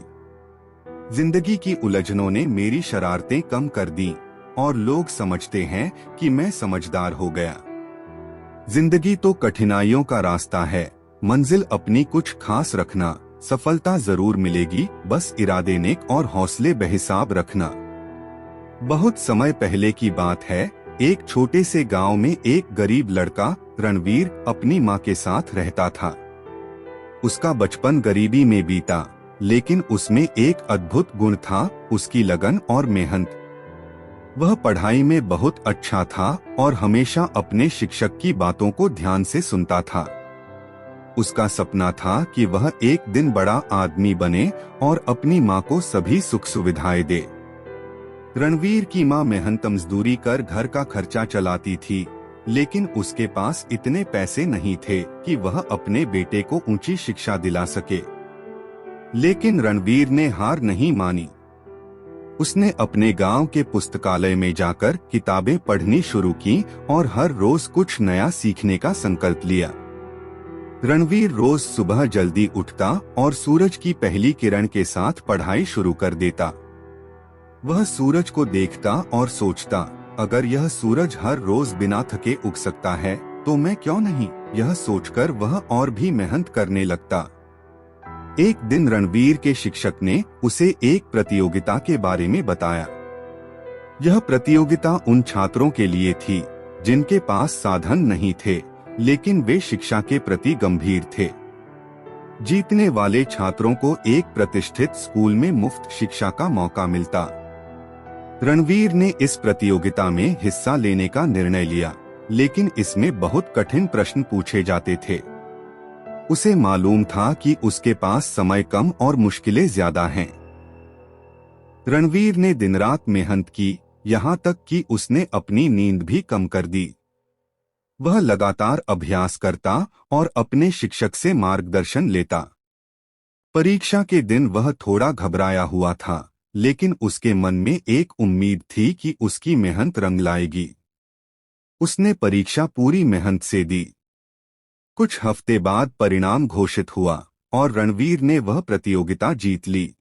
जिंदगी की उलझनों ने मेरी शरारतें कम कर दी और लोग समझते हैं कि मैं समझदार हो गया। जिंदगी तो कठिनाइयों का रास्ता है, मंजिल अपनी कुछ खास रखना, सफलता जरूर मिलेगी, बस इरादे नेक और हौसले बेहिसाब रखना। बहुत समय पहले की बात है, एक छोटे से गांव में एक गरीब लड़का रणवीर अपनी मां के साथ रहता था। उसका बचपन गरीबी में बीता, लेकिन उसमें एक अद्भुत गुण था, उसकी लगन और मेहनत। वह पढ़ाई में बहुत अच्छा था और हमेशा अपने शिक्षक की बातों को ध्यान से सुनता था। उसका सपना था कि वह एक दिन बड़ा आदमी बने और अपनी मां को सभी सुख सुविधाएं दे। रणवीर की मां मेहनत मजदूरी कर घर का खर्चा चलाती थी, लेकिन उसके पास इतने पैसे नहीं थे कि वह अपने बेटे को ऊंची शिक्षा दिला सके। लेकिन रणवीर ने हार नहीं मानी। उसने अपने गांव के पुस्तकालय में जाकर किताबें पढ़नी शुरू की और हर रोज कुछ नया सीखने का संकल्प लिया। रणवीर रोज सुबह जल्दी उठता और सूरज की पहली किरण के साथ पढ़ाई शुरू कर देता। वह सूरज को देखता और सोचता, अगर यह सूरज हर रोज बिना थके उग सकता है तो मैं क्यों नहीं। यह सोचकर वह और भी मेहनत करने लगता। एक दिन रणवीर के शिक्षक ने उसे एक प्रतियोगिता के बारे में बताया। यह प्रतियोगिता उन छात्रों के लिए थी जिनके पास साधन नहीं थे, लेकिन वे शिक्षा के प्रति गंभीर थे। जीतने वाले छात्रों को एक प्रतिष्ठित स्कूल में मुफ्त शिक्षा का मौका मिलता। रणवीर ने इस प्रतियोगिता में हिस्सा लेने का निर्णय लिया, लेकिन इसमें बहुत कठिन प्रश्न पूछे जाते थे। उसे मालूम था कि उसके पास समय कम और मुश्किलें ज्यादा हैं। रणवीर ने दिन रात मेहनत की, यहाँ तक कि उसने अपनी नींद भी कम कर दी। वह लगातार अभ्यास करता और अपने शिक्षक से मार्गदर्शन लेता। परीक्षा के दिन वह थोड़ा घबराया हुआ था, लेकिन उसके मन में एक उम्मीद थी कि उसकी मेहनत रंग लाएगी। उसने परीक्षा पूरी मेहनत से दी। कुछ हफ्ते बाद परिणाम घोषित हुआ और रणवीर ने वह प्रतियोगिता जीत ली।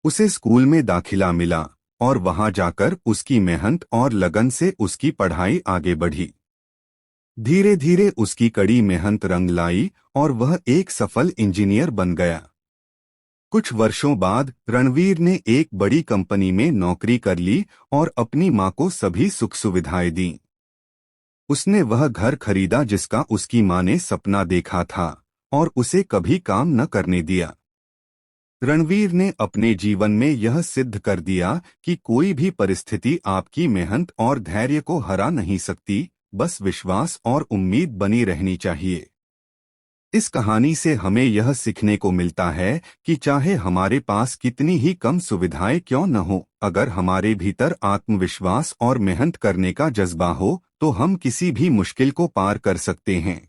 उसे स्कूल में दाखिला मिला और वहां जाकर उसकी मेहनत और लगन से उसकी पढ़ाई आगे बढ़ी। धीरे धीरे उसकी कड़ी मेहनत रंग लाई और वह एक सफल इंजीनियर बन गया। कुछ वर्षों बाद रणवीर ने एक बड़ी कंपनी में नौकरी कर ली और अपनी मां को सभी सुख सुविधाएं दी। उसने वह घर खरीदा जिसका उसकी मां ने सपना देखा था और उसे कभी काम न करने दिया। रणवीर ने अपने जीवन में यह सिद्ध कर दिया कि कोई भी परिस्थिति आपकी मेहनत और धैर्य को हरा नहीं सकती, बस विश्वास और उम्मीद बनी रहनी चाहिए। इस कहानी से हमें यह सीखने को मिलता है कि चाहे हमारे पास कितनी ही कम सुविधाएं क्यों न हो, अगर हमारे भीतर आत्मविश्वास और मेहनत करने का जज्बा हो तो हम किसी भी मुश्किल को पार कर सकते हैं।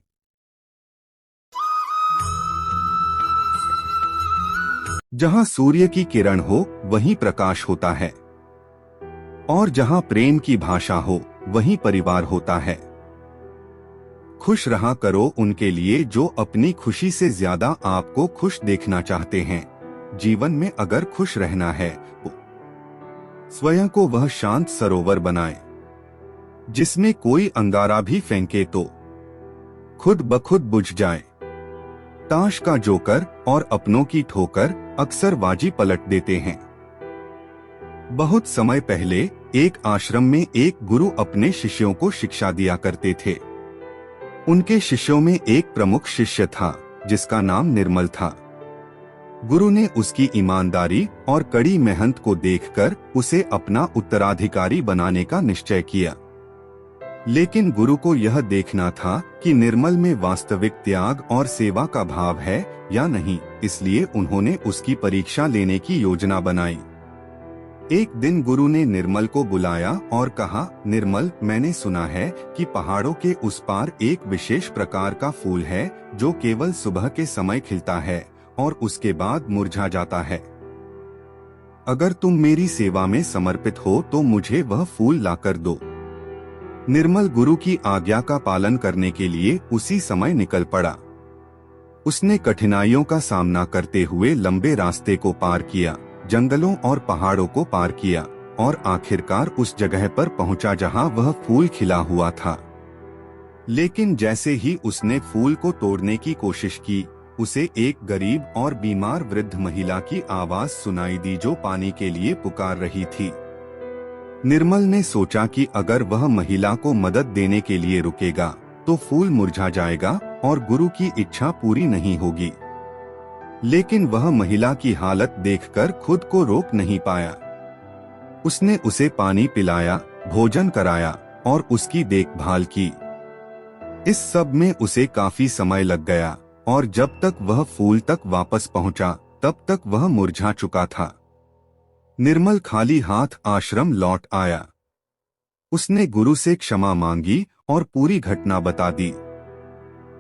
जहां सूर्य की किरण हो वहीं प्रकाश होता है, और जहां प्रेम की भाषा हो वहीं परिवार होता है। खुश रहा करो उनके लिए जो अपनी खुशी से ज्यादा आपको खुश देखना चाहते हैं। जीवन में अगर खुश रहना है तो स्वयं को वह शांत सरोवर बनाएं, जिसमें कोई अंगारा भी फेंके तो खुद ब खुद बुझ जाए। ताश का जोकर और अपनों की ठोकर अक्सर बाजी पलट देते हैं। बहुत समय पहले एक आश्रम में एक गुरु अपने शिष्यों को शिक्षा दिया करते थे। उनके शिष्यों में एक प्रमुख शिष्य था जिसका नाम निर्मल था। गुरु ने उसकी ईमानदारी और कड़ी मेहनत को देखकर उसे अपना उत्तराधिकारी बनाने का निश्चय किया। लेकिन गुरु को यह देखना था कि निर्मल में वास्तविक त्याग और सेवा का भाव है या नहीं, इसलिए उन्होंने उसकी परीक्षा लेने की योजना बनाई। एक दिन गुरु ने निर्मल को बुलाया और कहा, निर्मल, मैंने सुना है कि पहाड़ों के उस पार एक विशेष प्रकार का फूल है जो केवल सुबह के समय खिलता है और उसके बाद मुरझा जाता है। अगर तुम मेरी सेवा में समर्पित हो तो मुझे वह फूल लाकर दो। निर्मल गुरु की आज्ञा का पालन करने के लिए उसी समय निकल पड़ा। उसने कठिनाइयों का सामना करते हुए लंबे रास्ते को पार किया, जंगलों और पहाड़ों को पार किया और आखिरकार उस जगह पर पहुंचा जहां वह फूल खिला हुआ था। लेकिन जैसे ही उसने फूल को तोड़ने की कोशिश की, उसे एक गरीब और बीमार वृद्ध महिला की आवाज सुनाई दी जो पानी के लिए पुकार रही थी। निर्मल ने सोचा कि अगर वह महिला को मदद देने के लिए रुकेगा तो फूल मुरझा जाएगा और गुरु की इच्छा पूरी नहीं होगी। लेकिन वह महिला की हालत देखकर खुद को रोक नहीं पाया। उसने उसे पानी पिलाया, भोजन कराया और उसकी देखभाल की। इस सब में उसे काफी समय लग गया और जब तक वह फूल तक वापस पहुंचा तब तक वह मुरझा चुका था। निर्मल खाली हाथ आश्रम लौट आया। उसने गुरु से क्षमा मांगी और पूरी घटना बता दी।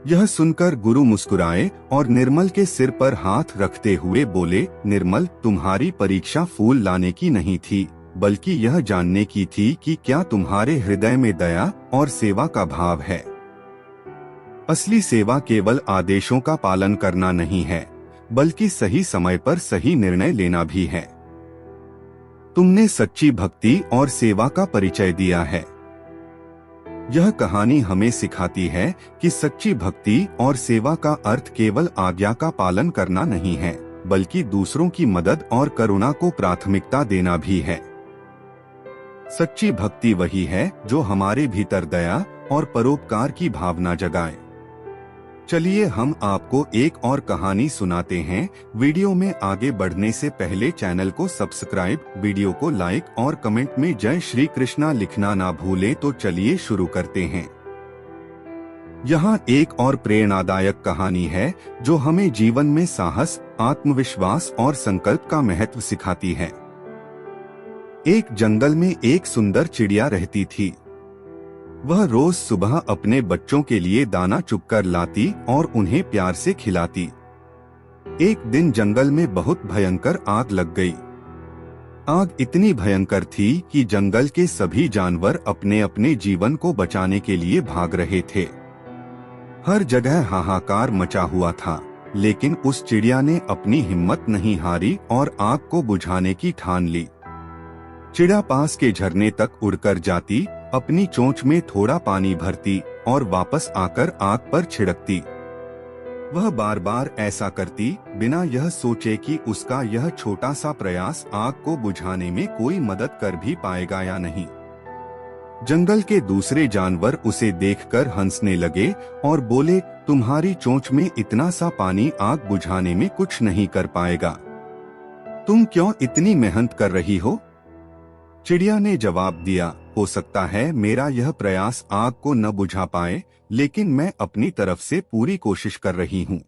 यह सुनकर गुरु मुस्कुराए और निर्मल के सिर पर हाथ रखते हुए बोले, निर्मल, तुम्हारी परीक्षा फूल लाने की नहीं थी, बल्कि यह जानने की थी कि क्या तुम्हारे हृदय में दया और सेवा का भाव है। असली सेवा केवल आदेशों का पालन करना नहीं है, बल्कि सही समय पर सही निर्णय लेना भी है। तुमने सच्ची भक्ति और सेवा का परिचय दिया है। यह कहानी हमें सिखाती है कि सच्ची भक्ति और सेवा का अर्थ केवल आज्ञा का पालन करना नहीं है, बल्कि दूसरों की मदद और करुणा को प्राथमिकता देना भी है। सच्ची भक्ति वही है जो हमारे भीतर दया और परोपकार की भावना जगाए। चलिए हम आपको एक और कहानी सुनाते हैं। वीडियो में आगे बढ़ने से पहले चैनल को सब्सक्राइब, वीडियो को लाइक और कमेंट में जय श्री कृष्णा लिखना ना भूलें। तो चलिए शुरू करते हैं। यहाँ एक और प्रेरणादायक कहानी है जो हमें जीवन में साहस, आत्मविश्वास और संकल्प का महत्व सिखाती है। एक जंगल में एक सुंदर चिड़िया रहती थी। वह रोज सुबह अपने बच्चों के लिए दाना चुगकर लाती और उन्हें प्यार से खिलाती। एक दिन जंगल में बहुत भयंकर आग लग गई। आग इतनी भयंकर थी कि जंगल के सभी जानवर अपने अपने जीवन को बचाने के लिए भाग रहे थे। हर जगह हाहाकार मचा हुआ था, लेकिन उस चिड़िया ने अपनी हिम्मत नहीं हारी और आग को बुझाने की ठान ली। चिड़िया पास के झरने तक उड़कर जाती, अपनी चोंच में थोड़ा पानी भरती और वापस आकर आग पर छिड़कती। वह बार बार ऐसा करती, बिना यह सोचे कि उसका यह छोटा सा प्रयास आग को बुझाने में कोई मदद कर भी पाएगा या नहीं। जंगल के दूसरे जानवर उसे देखकर हंसने लगे और बोले, तुम्हारी चोंच में इतना सा पानी आग बुझाने में कुछ नहीं कर पाएगा। तुम क्यों इतनी मेहनत कर रही हो? चिड़िया ने जवाब दिया, हो सकता है मेरा यह प्रयास आग को न बुझा पाए, लेकिन मैं अपनी तरफ से पूरी कोशिश कर रही हूँ।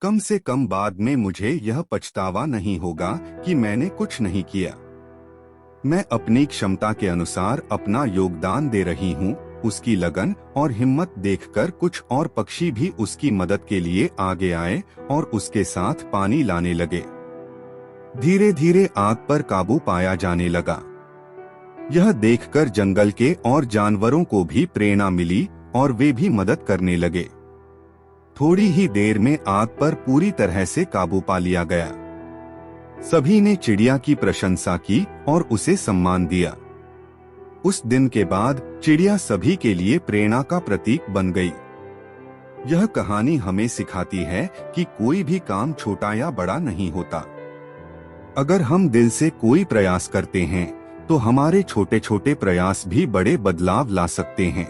कम से कम बाद में मुझे यह पछतावा नहीं होगा कि मैंने कुछ नहीं किया। मैं अपनी क्षमता के अनुसार अपना योगदान दे रही हूँ। उसकी लगन और हिम्मत देखकर कुछ और पक्षी भी उसकी मदद के लिए आगे आए और उसके साथ पानी लाने लगे। धीरे धीरे आग पर काबू पाया जाने लगा। यह देखकर जंगल के और जानवरों को भी प्रेरणा मिली और वे भी मदद करने लगे। थोड़ी ही देर में आग पर पूरी तरह से काबू पा लिया गया। सभी ने चिड़िया की प्रशंसा की और उसे सम्मान दिया। उस दिन के बाद चिड़िया सभी के लिए प्रेरणा का प्रतीक बन गई। यह कहानी हमें सिखाती है कि कोई भी काम छोटा या बड़ा नहीं होता। अगर हम दिल से कोई प्रयास करते हैं तो हमारे छोटे छोटे प्रयास भी बड़े बदलाव ला सकते हैं।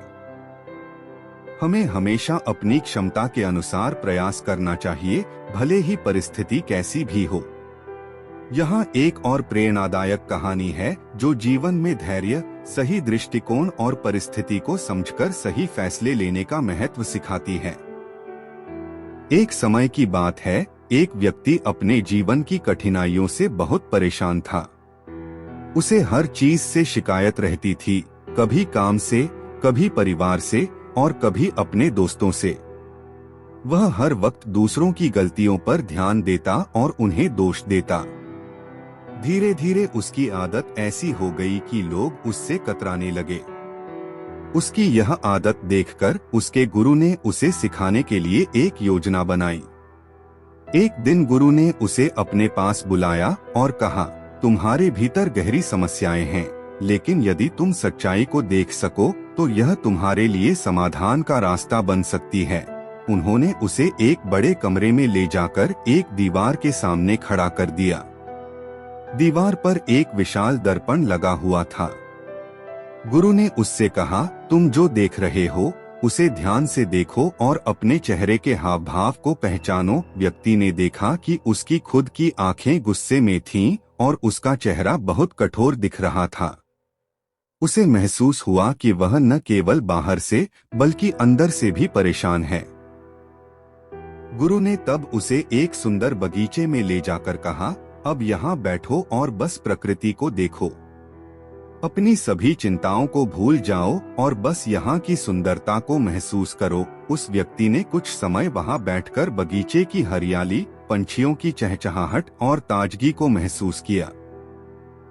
हमें हमेशा अपनी क्षमता के अनुसार प्रयास करना चाहिए, भले ही परिस्थिति कैसी भी हो। यहाँ एक और प्रेरणादायक कहानी है जो जीवन में धैर्य, सही दृष्टिकोण और परिस्थिति को समझकर सही फैसले लेने का महत्व सिखाती है। एक समय की बात है, एक व्यक्ति अपने जीवन की कठिनाइयों से बहुत परेशान था। उसे हर चीज से शिकायत रहती थी, कभी काम से, कभी परिवार से और कभी अपने दोस्तों से। वह हर वक्त दूसरों की गलतियों पर ध्यान देता और उन्हें दोष देता। धीरे धीरे उसकी आदत ऐसी हो गई कि लोग उससे कतराने लगे। उसकी यह आदत देखकर उसके गुरु ने उसे सिखाने के लिए एक योजना बनाई। एक दिन गुरु ने उसे अपने पास बुलाया और कहा, तुम्हारे भीतर गहरी समस्याएं हैं, लेकिन यदि तुम सच्चाई को देख सको तो यह तुम्हारे लिए समाधान का रास्ता बन सकती है। उन्होंने उसे एक बड़े कमरे में ले जाकर एक दीवार के सामने खड़ा कर दिया। दीवार पर एक विशाल दर्पण लगा हुआ था। गुरु ने उससे कहा, तुम जो देख रहे हो उसे ध्यान से देखो और अपने चेहरे के हाव भाव को पहचानो। व्यक्ति ने देखा कि उसकी खुद की आंखें गुस्से में थीं और उसका चेहरा बहुत कठोर दिख रहा था। उसे महसूस हुआ कि वह न केवल बाहर से बल्कि अंदर से भी परेशान है। गुरु ने तब उसे एक सुंदर बगीचे में ले जाकर कहा, अब यहाँ बैठो और बस प्रकृति को देखो। अपनी सभी चिंताओं को भूल जाओ और बस यहाँ की सुंदरता को महसूस करो। उस व्यक्ति ने कुछ समय वहाँ बैठकर बगीचे की हरियाली, पंछियों की चहचहाहट और ताजगी को महसूस किया।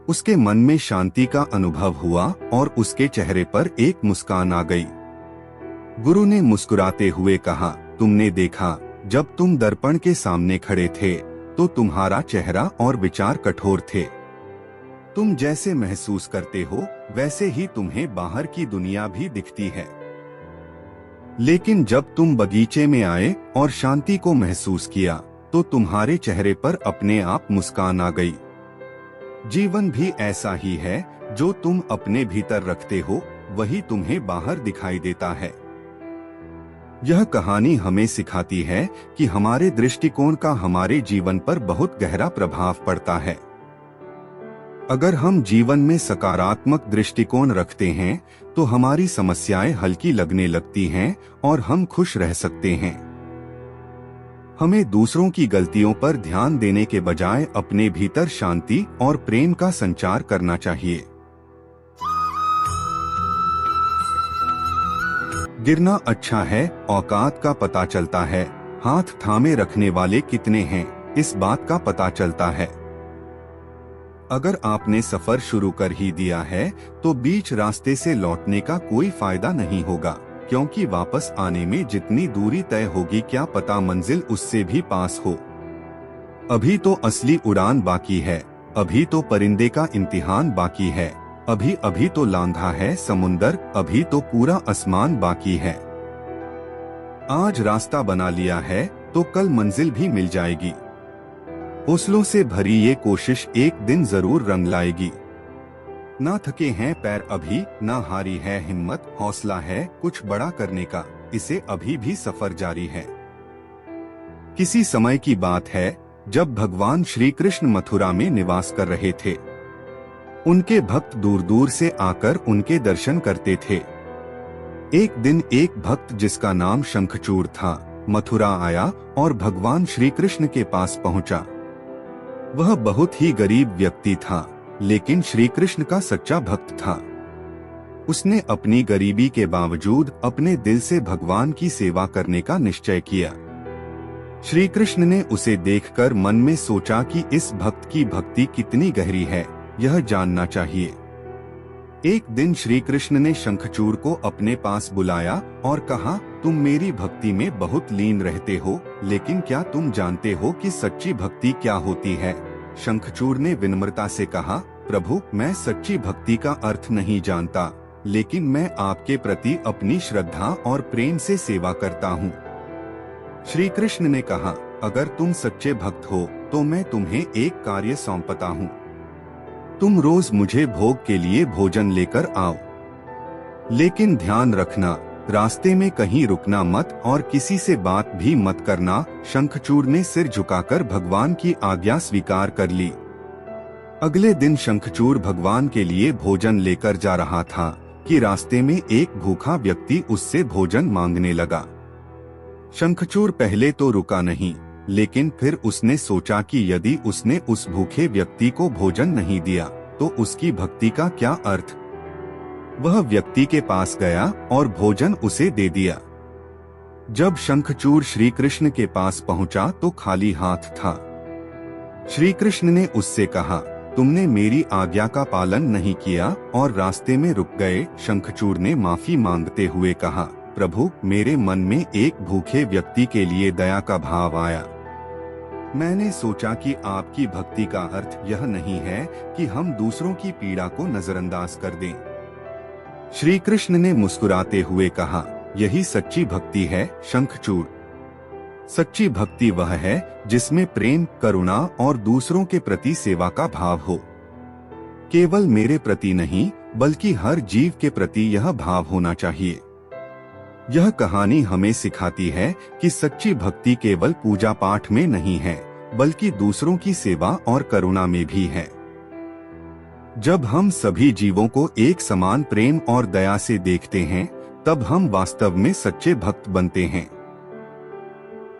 उसके मन में शांति का अनुभव हुआ और उसके चेहरे पर एक मुस्कान आ गई। गुरु ने मुस्कुराते हुए कहा, तुमने देखा, जब तुम दर्पण के सामने खड़े थे तो तुम्हारा चेहरा और विचार कठोर थे। तुम जैसे महसूस करते हो वैसे ही तुम्हें बाहर की दुनिया भी दिखती है। लेकिन जब तुम बगीचे में आए और शांति को महसूस किया तो तुम्हारे चेहरे पर अपने आप मुस्कान आ गई। जीवन भी ऐसा ही है, जो तुम अपने भीतर रखते हो वही तुम्हें बाहर दिखाई देता है। यह कहानी हमें सिखाती है कि हमारे दृष्टिकोण का हमारे जीवन पर बहुत गहरा प्रभाव पड़ता है। अगर हम जीवन में सकारात्मक दृष्टिकोण रखते हैं तो हमारी समस्याएं हल्की लगने लगती हैं और हम खुश रह सकते हैं। हमें दूसरों की गलतियों पर ध्यान देने के बजाय अपने भीतर शांति और प्रेम का संचार करना चाहिए। गिरना अच्छा है, औकात का पता चलता है। हाथ थामे रखने वाले कितने हैं, इस बात का पता चलता है। अगर आपने सफर शुरू कर ही दिया है तो बीच रास्ते से लौटने का कोई फायदा नहीं होगा, क्योंकि वापस आने में जितनी दूरी तय होगी क्या पता मंजिल उससे भी पास हो। अभी तो असली उड़ान बाकी है, अभी तो परिंदे का इम्तिहान बाकी है, अभी अभी तो लांघा है समुंदर, अभी तो पूरा आसमान बाकी है। आज रास्ता बना लिया है तो कल मंजिल भी मिल जाएगी। हौसलों से भरी ये कोशिश एक दिन जरूर रंग लाएगी। ना थके हैं पैर अभी, ना हारी है हिम्मत, हौसला है कुछ बड़ा करने का, इसे अभी भी सफर जारी है। किसी समय की बात है जब भगवान श्री कृष्ण मथुरा में निवास कर रहे थे। उनके भक्त दूर दूर से आकर उनके दर्शन करते थे। एक दिन एक भक्त जिसका नाम शंखचूड़ था, मथुरा आया और भगवान श्री कृष्ण के पास पहुंचा। वह बहुत ही गरीब व्यक्ति था, लेकिन श्री कृष्ण का सच्चा भक्त था। उसने अपनी गरीबी के बावजूद अपने दिल से भगवान की सेवा करने का निश्चय किया। श्री कृष्ण ने उसे देखकर मन में सोचा कि इस भक्त की भक्ति कितनी गहरी है, यह जानना चाहिए। एक दिन श्री कृष्ण ने शंखचूड़ को अपने पास बुलाया और कहा, तुम मेरी भक्ति में बहुत लीन रहते हो, लेकिन क्या तुम जानते हो कि सच्ची भक्ति क्या होती है? शंखचूड़ ने विनम्रता से कहा, प्रभु, मैं सच्ची भक्ति का अर्थ नहीं जानता, लेकिन मैं आपके प्रति अपनी श्रद्धा और प्रेम से सेवा करता हूँ। श्री कृष्ण ने कहा, अगर तुम सच्चे भक्त हो तो मैं तुम्हें एक कार्य सौंपता हूँ। तुम रोज मुझे भोग के लिए भोजन लेकर आओ, लेकिन ध्यान रखना, रास्ते में कहीं रुकना मत और किसी से बात भी मत करना। शंखचूड़ ने सिर झुकाकर भगवान की आज्ञा स्वीकार कर ली। अगले दिन शंखचूड़ भगवान के लिए भोजन लेकर जा रहा था कि रास्ते में एक भूखा व्यक्ति उससे भोजन मांगने लगा। शंखचूड़ पहले तो रुका नहीं, लेकिन फिर उसने सोचा कि यदि उसने उस भूखे व्यक्ति को भोजन नहीं दिया तो उसकी भक्ति का क्या अर्थ। वह व्यक्ति के पास गया और भोजन उसे दे दिया। जब शंखचूड़ श्री कृष्ण के पास पहुंचा तो खाली हाथ था। श्री कृष्ण ने उससे कहा, तुमने मेरी आज्ञा का पालन नहीं किया और रास्ते में रुक गए। शंखचूड़ ने माफी मांगते हुए कहा, प्रभु, मेरे मन में एक भूखे व्यक्ति के लिए दया का भाव आया। मैंने सोचा कि आपकी भक्ति का अर्थ यह नहीं है कि हम दूसरों की पीड़ा को नजरअंदाज कर दें। श्री कृष्ण ने मुस्कुराते हुए कहा, यही सच्ची भक्ति है शंखचूड़। सच्ची भक्ति वह है जिसमें प्रेम, करुणा और दूसरों के प्रति सेवा का भाव हो। केवल मेरे प्रति नहीं, बल्कि हर जीव के प्रति यह भाव होना चाहिए। यह कहानी हमें सिखाती है कि सच्ची भक्ति केवल पूजा पाठ में नहीं है, बल्कि दूसरों की सेवा और करुणा में भी है। जब हम सभी जीवों को एक समान प्रेम और दया से देखते हैं, तब हम वास्तव में सच्चे भक्त बनते हैं।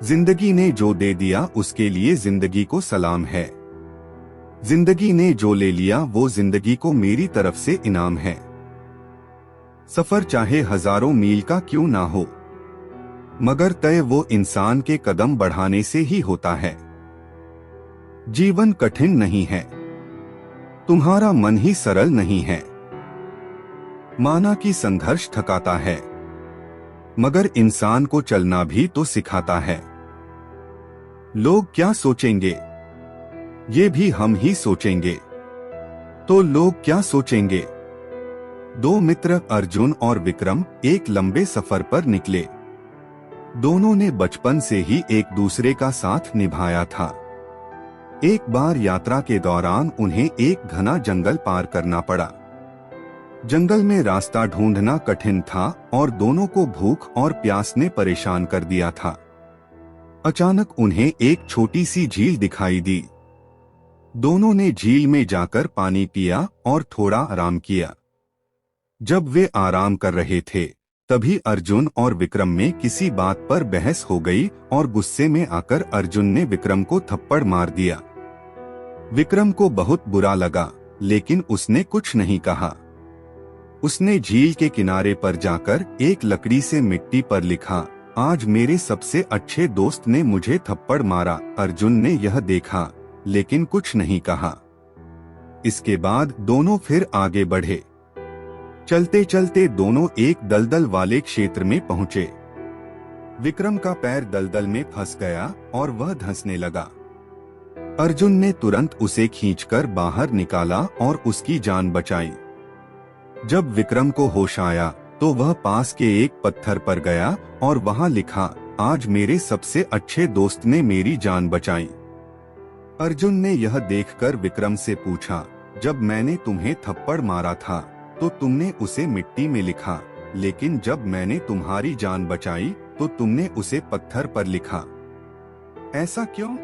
जिंदगी ने जो दे दिया उसके लिए जिंदगी को सलाम है। जिंदगी ने जो ले लिया वो जिंदगी को मेरी तरफ से इनाम है। सफर चाहे हजारों मील का क्यों ना हो, मगर तय वो इंसान के कदम बढ़ाने से ही होता है। जीवन कठिन नहीं है, तुम्हारा मन ही सरल नहीं है। माना कि संघर्ष थकाता है, मगर इंसान को चलना भी तो सिखाता है। लोग क्या सोचेंगे, ये भी हम ही सोचेंगे। तो लोग क्या सोचेंगे। दो मित्र अर्जुन और विक्रम एक लंबे सफर पर निकले। दोनों ने बचपन से ही एक दूसरे का साथ निभाया था। एक बार यात्रा के दौरान उन्हें एक घना जंगल पार करना पड़ा। जंगल में रास्ता ढूंढना कठिन था और दोनों को भूख और प्यास ने परेशान कर दिया था। अचानक उन्हें एक छोटी सी झील दिखाई दी। दोनों ने झील में जाकर पानी पिया और थोड़ा आराम किया। जब वे आराम कर रहे थे, तभी अर्जुन और विक्रम में किसी बात पर बहस हो गई और गुस्से में आकर अर्जुन ने विक्रम को थप्पड़ मार दिया। विक्रम को बहुत बुरा लगा, लेकिन उसने कुछ नहीं कहा। उसने झील के किनारे पर जाकर एक लकड़ी से मिट्टी पर लिखा, आज मेरे सबसे अच्छे दोस्त ने मुझे थप्पड़ मारा। अर्जुन ने यह देखा, लेकिन कुछ नहीं कहा। इसके बाद दोनों फिर आगे बढ़े। चलते चलते दोनों एक दलदल वाले क्षेत्र में पहुंचे। विक्रम का पैर दलदल में फंस गया और वह धंसने लगा। अर्जुन ने तुरंत उसे खींचकर बाहर निकाला और उसकी जान बचाई। जब विक्रम को होश आया तो वह पास के एक पत्थर पर गया और वहां लिखा, आज मेरे सबसे अच्छे दोस्त ने मेरी जान बचाई। अर्जुन ने यह देखकर विक्रम से पूछा, जब मैंने तुम्हें थप्पड़ मारा था तो तुमने उसे मिट्टी में लिखा, लेकिन जब मैंने तुम्हारी जान बचाई तो तुमने उसे पत्थर पर लिखा। ऐसा क्यों?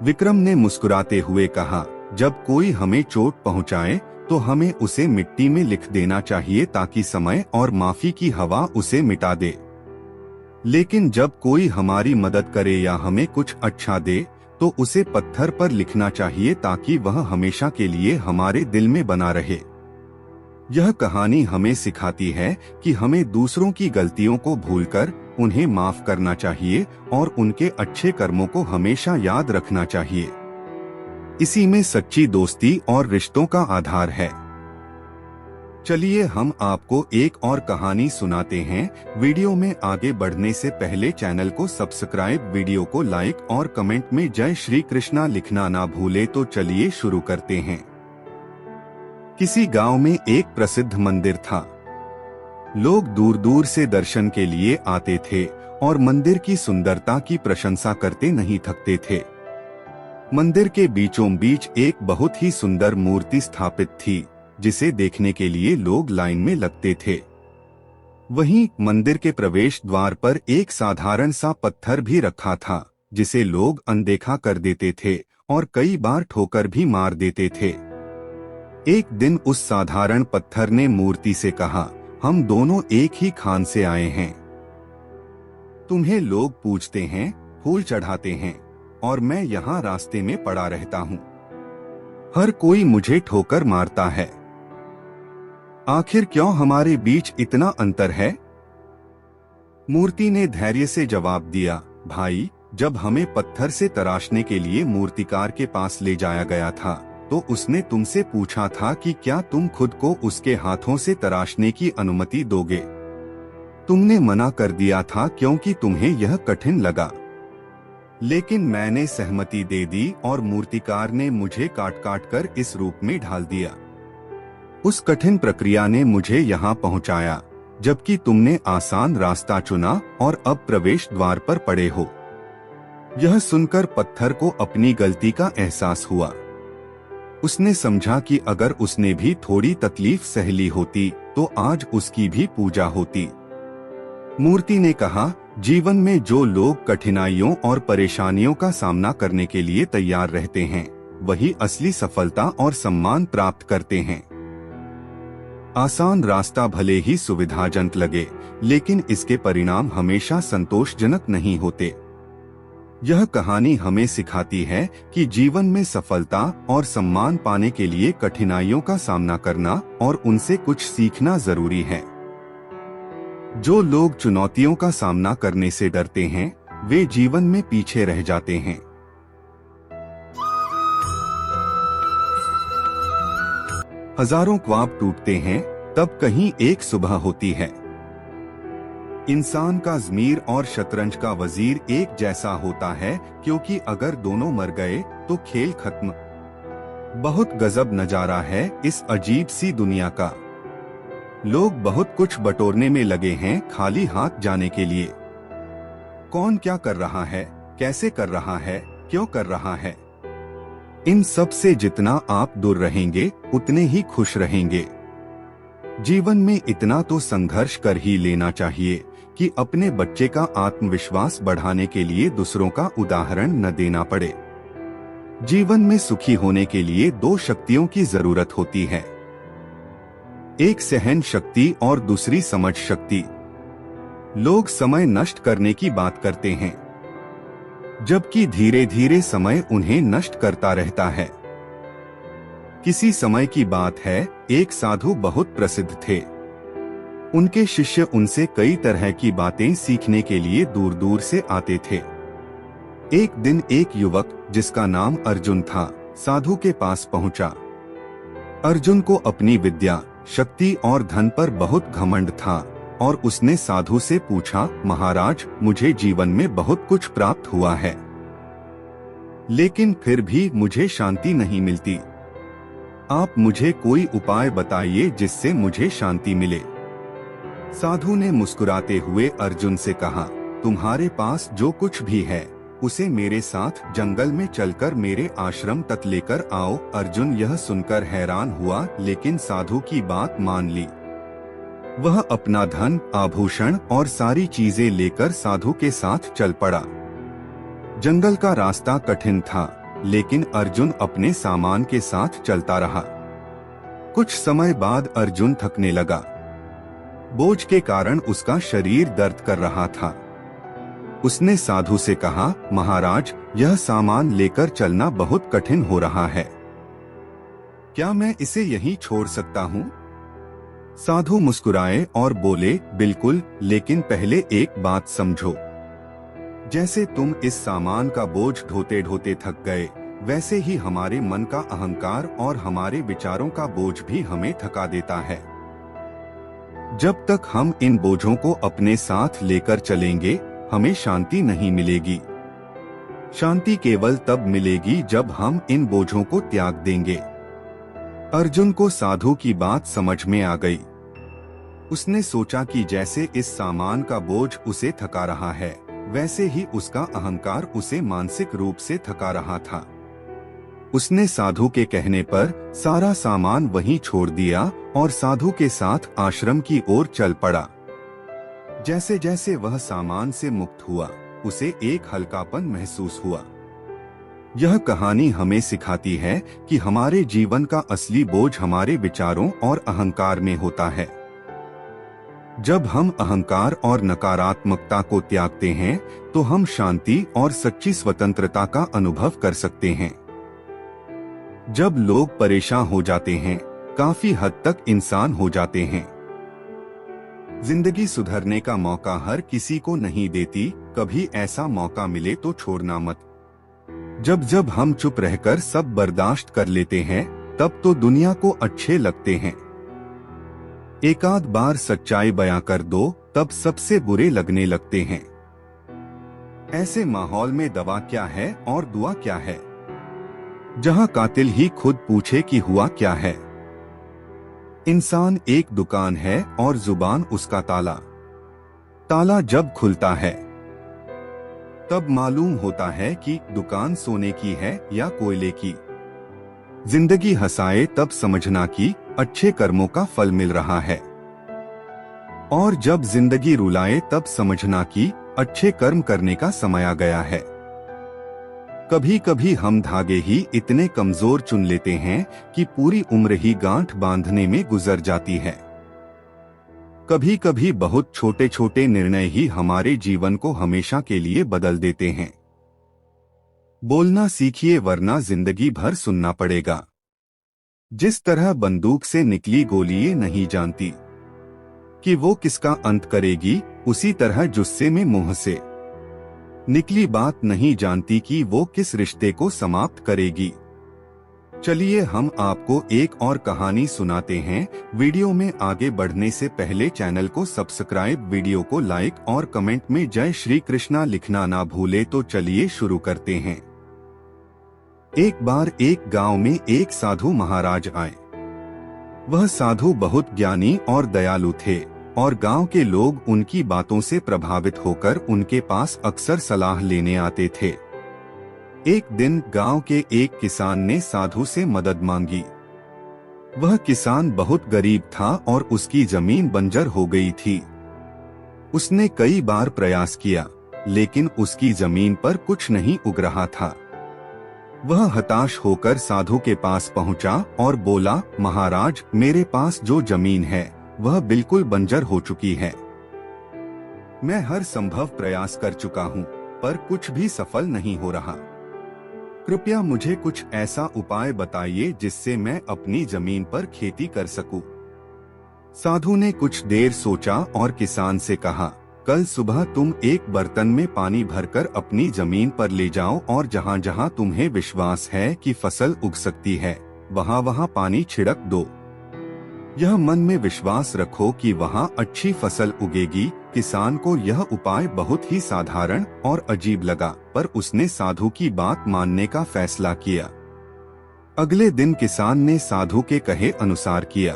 विक्रम ने मुस्कुराते हुए कहा, जब कोई हमें चोट पहुंचाए तो हमें उसे मिट्टी में लिख देना चाहिए ताकि समय और माफी की हवा उसे मिटा दे। लेकिन जब कोई हमारी मदद करे या हमें कुछ अच्छा दे तो उसे पत्थर पर लिखना चाहिए ताकि वह हमेशा के लिए हमारे दिल में बना रहे। यह कहानी हमें सिखाती है कि हमें दूसरों की गलतियों को भूलकर उन्हें माफ करना चाहिए और उनके अच्छे कर्मों को हमेशा याद रखना चाहिए। इसी में सच्ची दोस्ती और रिश्तों का आधार है। चलिए हम आपको एक और कहानी सुनाते हैं। वीडियो में आगे बढ़ने से पहले चैनल को सब्सक्राइब, वीडियो को लाइक और कमेंट में जय श्री कृष्णा लिखना ना भूले। तो चलिए शुरू करते हैं। किसी गांव में एक प्रसिद्ध मंदिर था। लोग दूर दूर से दर्शन के लिए आते थे और मंदिर की सुंदरता की प्रशंसा करते नहीं थकते थे। मंदिर के बीचों बीच एक बहुत ही सुंदर मूर्ति स्थापित थी, जिसे देखने के लिए लोग लाइन में लगते थे। वहीं मंदिर के प्रवेश द्वार पर एक साधारण सा पत्थर भी रखा था, जिसे लोग अनदेखा कर देते थे और कई बार ठोकर भी मार देते थे। एक दिन उस साधारण पत्थर ने मूर्ति से कहा, हम दोनों एक ही खान से आए हैं। तुम्हें लोग पूजते हैं, फूल चढ़ाते हैं, और मैं यहाँ रास्ते में पड़ा रहता हूँ। हर कोई मुझे ठोकर मारता है। आखिर क्यों हमारे बीच इतना अंतर है? मूर्ति ने धैर्य से जवाब दिया, भाई, जब हमें पत्थर से तराशने के लिए मूर्तिकार के पास ले जाया गया था, तो उसने तुमसे पूछा था कि क्या तुम खुद को उसके हाथों से तराशने की अनुमति दोगे। तुमने मना कर दिया था क्योंकि तुम्हें यह कठिन लगा। लेकिन मैंने सहमति दे दी और मूर्तिकार ने मुझे काट काट कर इस रूप में ढाल दिया। उस कठिन प्रक्रिया ने मुझे यहाँ पहुँचाया, जबकि तुमने आसान रास्ता चुना और अब प्रवेश द्वार पर पड़े हो। यह सुनकर पत्थर को अपनी गलती का एहसास हुआ। उसने समझा कि अगर उसने भी थोड़ी तकलीफ सह ली होती तो आज उसकी भी पूजा होती। मूर्ति ने कहा, जीवन में जो लोग कठिनाइयों और परेशानियों का सामना करने के लिए तैयार रहते हैं, वही असली सफलता और सम्मान प्राप्त करते हैं। आसान रास्ता भले ही सुविधाजनक लगे, लेकिन इसके परिणाम हमेशा संतोषजनक नहीं होते। यह कहानी हमें सिखाती है कि जीवन में सफलता और सम्मान पाने के लिए कठिनाइयों का सामना करना और उनसे कुछ सीखना जरूरी है। जो लोग चुनौतियों का सामना करने से डरते हैं, वे जीवन में पीछे रह जाते हैं। हजारों ख्वाब टूटते हैं, तब कहीं एक सुबह होती है। इंसान का ज़मीर और शतरंज का वजीर एक जैसा होता है, क्योंकि अगर दोनों मर गए तो खेल खत्म। बहुत गजब नजारा है इस अजीब सी दुनिया का। लोग बहुत कुछ बटोरने में लगे हैं खाली हाथ जाने के लिए। कौन क्या कर रहा है, कैसे कर रहा है, क्यों कर रहा है, इन सब से जितना आप दूर रहेंगे उतने ही खुश रहेंगे। जीवन में इतना तो संघर्ष कर ही लेना चाहिए कि अपने बच्चे का आत्मविश्वास बढ़ाने के लिए दूसरों का उदाहरण न देना पड़े। जीवन में सुखी होने के लिए दो शक्तियों की जरूरत होती है, एक सहन शक्ति और दूसरी समझ शक्ति। लोग समय नष्ट करने की बात करते हैं, जबकि धीरे धीरे समय उन्हें नष्ट करता रहता है। किसी समय की बात है, एक साधु बहुत प्रसिद्ध थे। उनके शिष्य उनसे कई तरह की बातें सीखने के लिए दूर दूर से आते थे। एक दिन एक युवक जिसका नाम अर्जुन था, साधु के पास पहुंचा। अर्जुन को अपनी विद्या, शक्ति और धन पर बहुत घमंड था और उसने साधु से पूछा, महाराज, मुझे जीवन में बहुत कुछ प्राप्त हुआ है, लेकिन फिर भी मुझे शांति नहीं मिलती। आप मुझे कोई उपाय बताइए जिससे मुझे शांति मिले। साधु ने मुस्कुराते हुए अर्जुन से कहा, तुम्हारे पास जो कुछ भी है उसे मेरे साथ जंगल में चलकर मेरे आश्रम तक लेकर आओ। अर्जुन यह सुनकर हैरान हुआ, लेकिन साधु की बात मान ली। वह अपना धन, आभूषण और सारी चीजें लेकर साधु के साथ चल पड़ा। जंगल का रास्ता कठिन था, लेकिन अर्जुन अपने सामान के साथ चलता रहा। कुछ समय बाद अर्जुन थकने लगा। बोझ के कारण उसका शरीर दर्द कर रहा था। उसने साधु से कहा, महाराज, यह सामान लेकर चलना बहुत कठिन हो रहा है, क्या मैं इसे यहीं छोड़ सकता हूँ? साधु मुस्कुराए और बोले, बिल्कुल, लेकिन पहले एक बात समझो। जैसे तुम इस सामान का बोझ ढोते ढोते थक गए, वैसे ही हमारे मन का अहंकार और हमारे विचारों का बोझ भी हमें थका देता है। जब तक हम इन बोझों को अपने साथ लेकर चलेंगे, हमें शांति नहीं मिलेगी। शांति केवल तब मिलेगी जब हम इन बोझों को त्याग देंगे। अर्जुन को साधु की बात समझ में आ गई। उसने सोचा कि जैसे इस सामान का बोझ उसे थका रहा है, वैसे ही उसका अहंकार उसे मानसिक रूप से थका रहा था। उसने साधु के कहने पर सारा सामान वहीं छोड़ दिया और साधु के साथ आश्रम की ओर चल पड़ा। जैसे जैसे वह सामान से मुक्त हुआ, उसे एक हल्कापन महसूस हुआ। यह कहानी हमें सिखाती है कि हमारे जीवन का असली बोझ हमारे विचारों और अहंकार में होता है। जब हम अहंकार और नकारात्मकता को त्यागते हैं, तो हम शांति और सच्ची स्वतंत्रता का अनुभव कर सकते हैं। जब लोग परेशान हो जाते हैं, काफी हद तक इंसान हो जाते हैं। जिंदगी सुधरने का मौका हर किसी को नहीं देती, कभी ऐसा मौका मिले तो छोड़ना मत। जब जब हम चुप रहकर सब बर्दाश्त कर लेते हैं, तब तो दुनिया को अच्छे लगते हैं। एक आध बार सच्चाई बयां कर दो, तब सबसे बुरे लगने लगते हैं। ऐसे माहौल में दवा क्या है और दुआ क्या है, जहां कातिल ही खुद पूछे कि हुआ क्या है। इंसान एक दुकान है और जुबान उसका ताला। ताला जब खुलता है, तब मालूम होता है कि दुकान सोने की है या कोयले की। जिंदगी हंसाए तब समझना कि अच्छे कर्मों का फल मिल रहा है, और जब जिंदगी रुलाए तब समझना कि अच्छे कर्म करने का समय आ गया है। कभी कभी हम धागे ही इतने कमजोर चुन लेते हैं कि पूरी उम्र ही गांठ बांधने में गुजर जाती है। कभी कभी बहुत छोटे छोटे निर्णय ही हमारे जीवन को हमेशा के लिए बदल देते हैं। बोलना सीखिए, वरना जिंदगी भर सुनना पड़ेगा। जिस तरह बंदूक से निकली गोली ये नहीं जानती कि वो किसका अंत करेगी, उसी तरह जुस्से में मुंह से निकली बात नहीं जानती कि वो किस रिश्ते को समाप्त करेगी। चलिए हम आपको एक और कहानी सुनाते हैं। वीडियो में आगे बढ़ने से पहले चैनल को सब्सक्राइब, वीडियो को लाइक और कमेंट में जय श्री कृष्णा लिखना ना भूले। तो चलिए शुरू करते हैं। एक बार एक गांव में एक साधु महाराज आए। वह साधु बहुत ज्ञानी और दयालु थे, और गांव के लोग उनकी बातों से प्रभावित होकर उनके पास अक्सर सलाह लेने आते थे। एक दिन गांव के एक किसान ने साधु से मदद मांगी। वह किसान बहुत गरीब था और उसकी जमीन बंजर हो गई थी। उसने कई बार प्रयास किया, लेकिन उसकी जमीन पर कुछ नहीं उग रहा था। वह हताश होकर साधु के पास पहुंचा और बोला, महाराज, मेरे पास जो जमीन है वह बिल्कुल बंजर हो चुकी है। मैं हर संभव प्रयास कर चुका हूँ, पर कुछ भी सफल नहीं हो रहा। कृपया मुझे कुछ ऐसा उपाय बताइए जिससे मैं अपनी जमीन पर खेती कर सकूं। साधु ने कुछ देर सोचा और किसान से कहा, कल सुबह तुम एक बर्तन में पानी भरकर अपनी जमीन पर ले जाओ और जहां जहां तुम्हें विश्वास है कि फसल उग सकती है, वहां वहां पानी छिड़क दो। यह मन में विश्वास रखो कि वहां अच्छी फसल उगेगी। किसान को यह उपाय बहुत ही साधारण और अजीब लगा, पर उसने साधु की बात मानने का फैसला किया। अगले दिन किसान ने साधु के कहे अनुसार किया।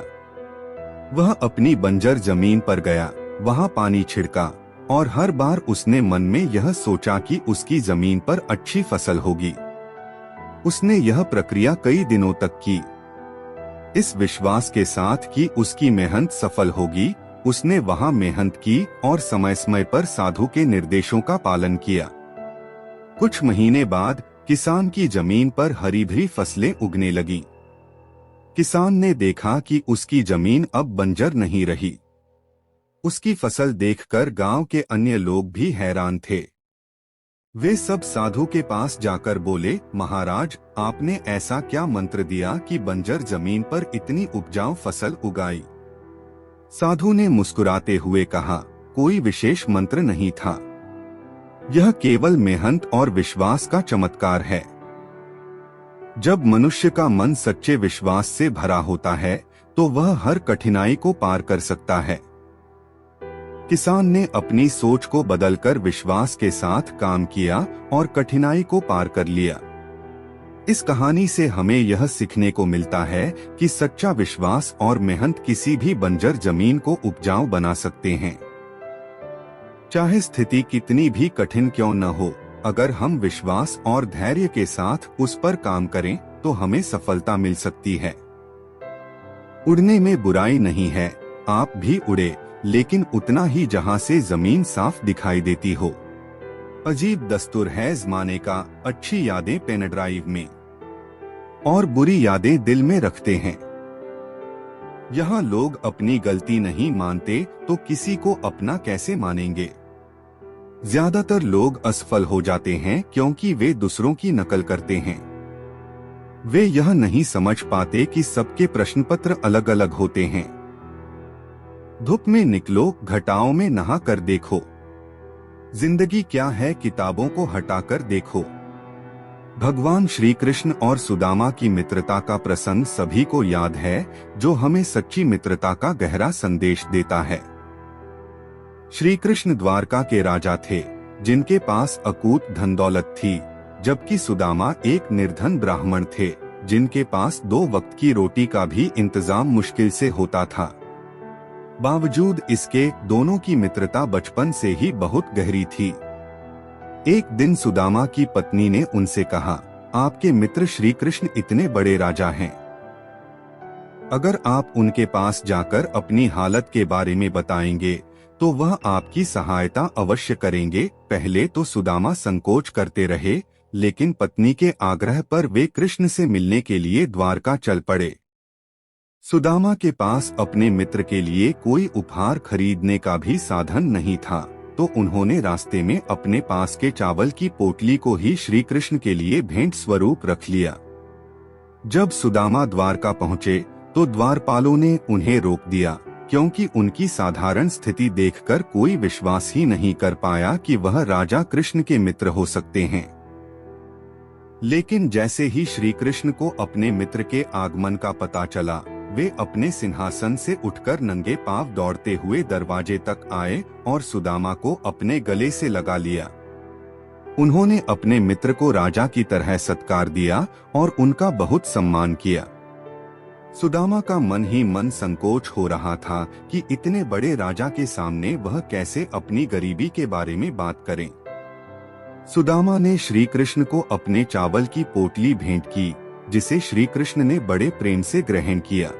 वह अपनी बंजर जमीन पर गया, वहां पानी छिड़का, और हर बार उसने मन में यह सोचा कि उसकी जमीन पर अच्छी फसल होगी। उसने यह प्रक्रिया कई दिनों तक की, इस विश्वास के साथ कि उसकी मेहनत सफल होगी। उसने वहां मेहनत की और समय समय पर साधु के निर्देशों का पालन किया। कुछ महीने बाद किसान की जमीन पर हरी भरी फसलें उगने लगीं। किसान ने देखा कि उसकी जमीन अब बंजर नहीं रही। उसकी फसल देखकर गांव के अन्य लोग भी हैरान थे। वे सब साधु के पास जाकर बोले, महाराज, आपने ऐसा क्या मंत्र दिया कि बंजर जमीन पर इतनी उपजाऊ फसल उगाई? साधु ने मुस्कुराते हुए कहा, कोई विशेष मंत्र नहीं था। यह केवल मेहनत और विश्वास का चमत्कार है। जब मनुष्य का मन सच्चे विश्वास से भरा होता है, तो वह हर कठिनाई को पार कर सकता है। किसान ने अपनी सोच को बदलकर विश्वास के साथ काम किया और कठिनाई को पार कर लिया। इस कहानी से हमें यह सीखने को मिलता है कि सच्चा विश्वास और मेहनत किसी भी बंजर जमीन को उपजाऊ बना सकते हैं। चाहे स्थिति कितनी भी कठिन क्यों न हो, अगर हम विश्वास और धैर्य के साथ उस पर काम करें तो हमें सफलता मिल सकती है। उड़ने में बुराई नहीं है, आप भी उड़े, लेकिन उतना ही जहां से जमीन साफ दिखाई देती हो। अजीब दस्तूर है ज़माने का, अच्छी यादें पेन ड्राइव में और बुरी यादें दिल में रखते हैं। यहाँ लोग अपनी गलती नहीं मानते तो किसी को अपना कैसे मानेंगे। ज्यादातर लोग असफल हो जाते हैं क्योंकि वे दूसरों की नकल करते हैं। वे यह नहीं समझ पाते कि सबके प्रश्न पत्र अलग अलग होते हैं। धूप में निकलो, घटाओं में नहा कर देखो। जिंदगी क्या है, किताबों को हटाकर देखो। भगवान श्री कृष्ण और सुदामा की मित्रता का प्रसंग सभी को याद है, जो हमें सच्ची मित्रता का गहरा संदेश देता है। श्री कृष्ण द्वारका के राजा थे, जिनके पास अकूत धन दौलत थी, जबकि सुदामा एक निर्धन ब्राह्मण थे, जिनके पास 2 वक्त की रोटी का भी इंतजाम मुश्किल से होता था। बावजूद इसके दोनों की मित्रता बचपन से ही बहुत गहरी थी। एक दिन सुदामा की पत्नी ने उनसे कहा, आपके मित्र श्री कृष्ण इतने बड़े राजा हैं। अगर आप उनके पास जाकर अपनी हालत के बारे में बताएंगे तो वह आपकी सहायता अवश्य करेंगे। पहले तो सुदामा संकोच करते रहे, लेकिन पत्नी के आग्रह पर वे कृष्ण से मिलने के लिए द्वारका चल पड़े। सुदामा के पास अपने मित्र के लिए कोई उपहार खरीदने का भी साधन नहीं था, तो उन्होंने रास्ते में अपने पास के चावल की पोटली को ही श्री कृष्ण के लिए भेंट स्वरूप रख लिया। जब सुदामा द्वारका पहुँचे तो द्वारपालों ने उन्हें रोक दिया, क्योंकि उनकी साधारण स्थिति देखकर कोई विश्वास ही नहीं कर पाया कि वह राजा कृष्ण के मित्र हो सकते हैं। लेकिन जैसे ही श्री कृष्ण को अपने मित्र के आगमन का पता चला, वे अपने सिंहासन से उठकर नंगे पांव दौड़ते हुए दरवाजे तक आए और सुदामा को अपने गले से लगा लिया। उन्होंने अपने मित्र को राजा की तरह सत्कार दिया और उनका बहुत सम्मान किया। सुदामा का मन ही मन संकोच हो रहा था कि इतने बड़े राजा के सामने वह कैसे अपनी गरीबी के बारे में बात करें। सुदामा ने श्री कृष्ण को अपने चावल की पोटली भेंट की, जिसे श्री कृष्ण ने बड़े प्रेम से ग्रहण किया।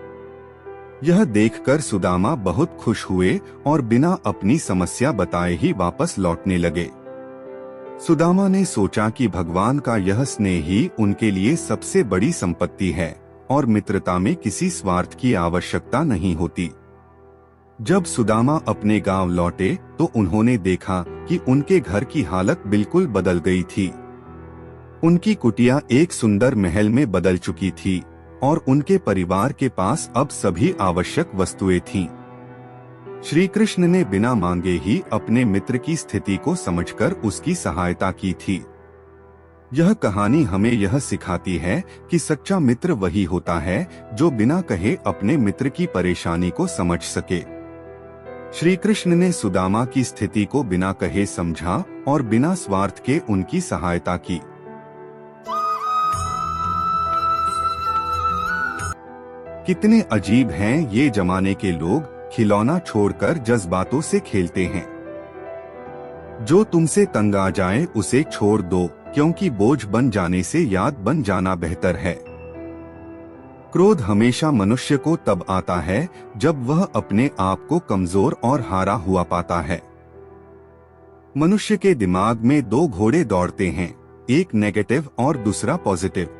यह देखकर सुदामा बहुत खुश हुए और बिना अपनी समस्या बताए ही वापस लौटने लगे। सुदामा ने सोचा कि भगवान का यह स्नेह ही उनके लिए सबसे बड़ी संपत्ति है और मित्रता में किसी स्वार्थ की आवश्यकता नहीं होती। जब सुदामा अपने गांव लौटे तो उन्होंने देखा कि उनके घर की हालत बिल्कुल बदल गई थी। उनकी कुटिया एक सुंदर महल में बदल चुकी थी और उनके परिवार के पास अब सभी आवश्यक वस्तुएं थीं। श्री कृष्ण ने बिना मांगे ही अपने मित्र की स्थिति को समझकर उसकी सहायता की थी। यह कहानी हमें यह सिखाती है कि सच्चा मित्र वही होता है जो बिना कहे अपने मित्र की परेशानी को समझ सके। श्री कृष्ण ने सुदामा की स्थिति को बिना कहे समझा और बिना स्वार्थ के उनकी सहायता की। कितने अजीब हैं ये जमाने के लोग, खिलौना छोड़कर जज्बातों से खेलते हैं। जो तुमसे तंग आ जाए उसे छोड़ दो, क्योंकि बोझ बन जाने से याद बन जाना बेहतर है। क्रोध हमेशा मनुष्य को तब आता है जब वह अपने आप को कमजोर और हारा हुआ पाता है। मनुष्य के दिमाग में 2 घोड़े दौड़ते हैं, एक नेगेटिव और दूसरा पॉजिटिव।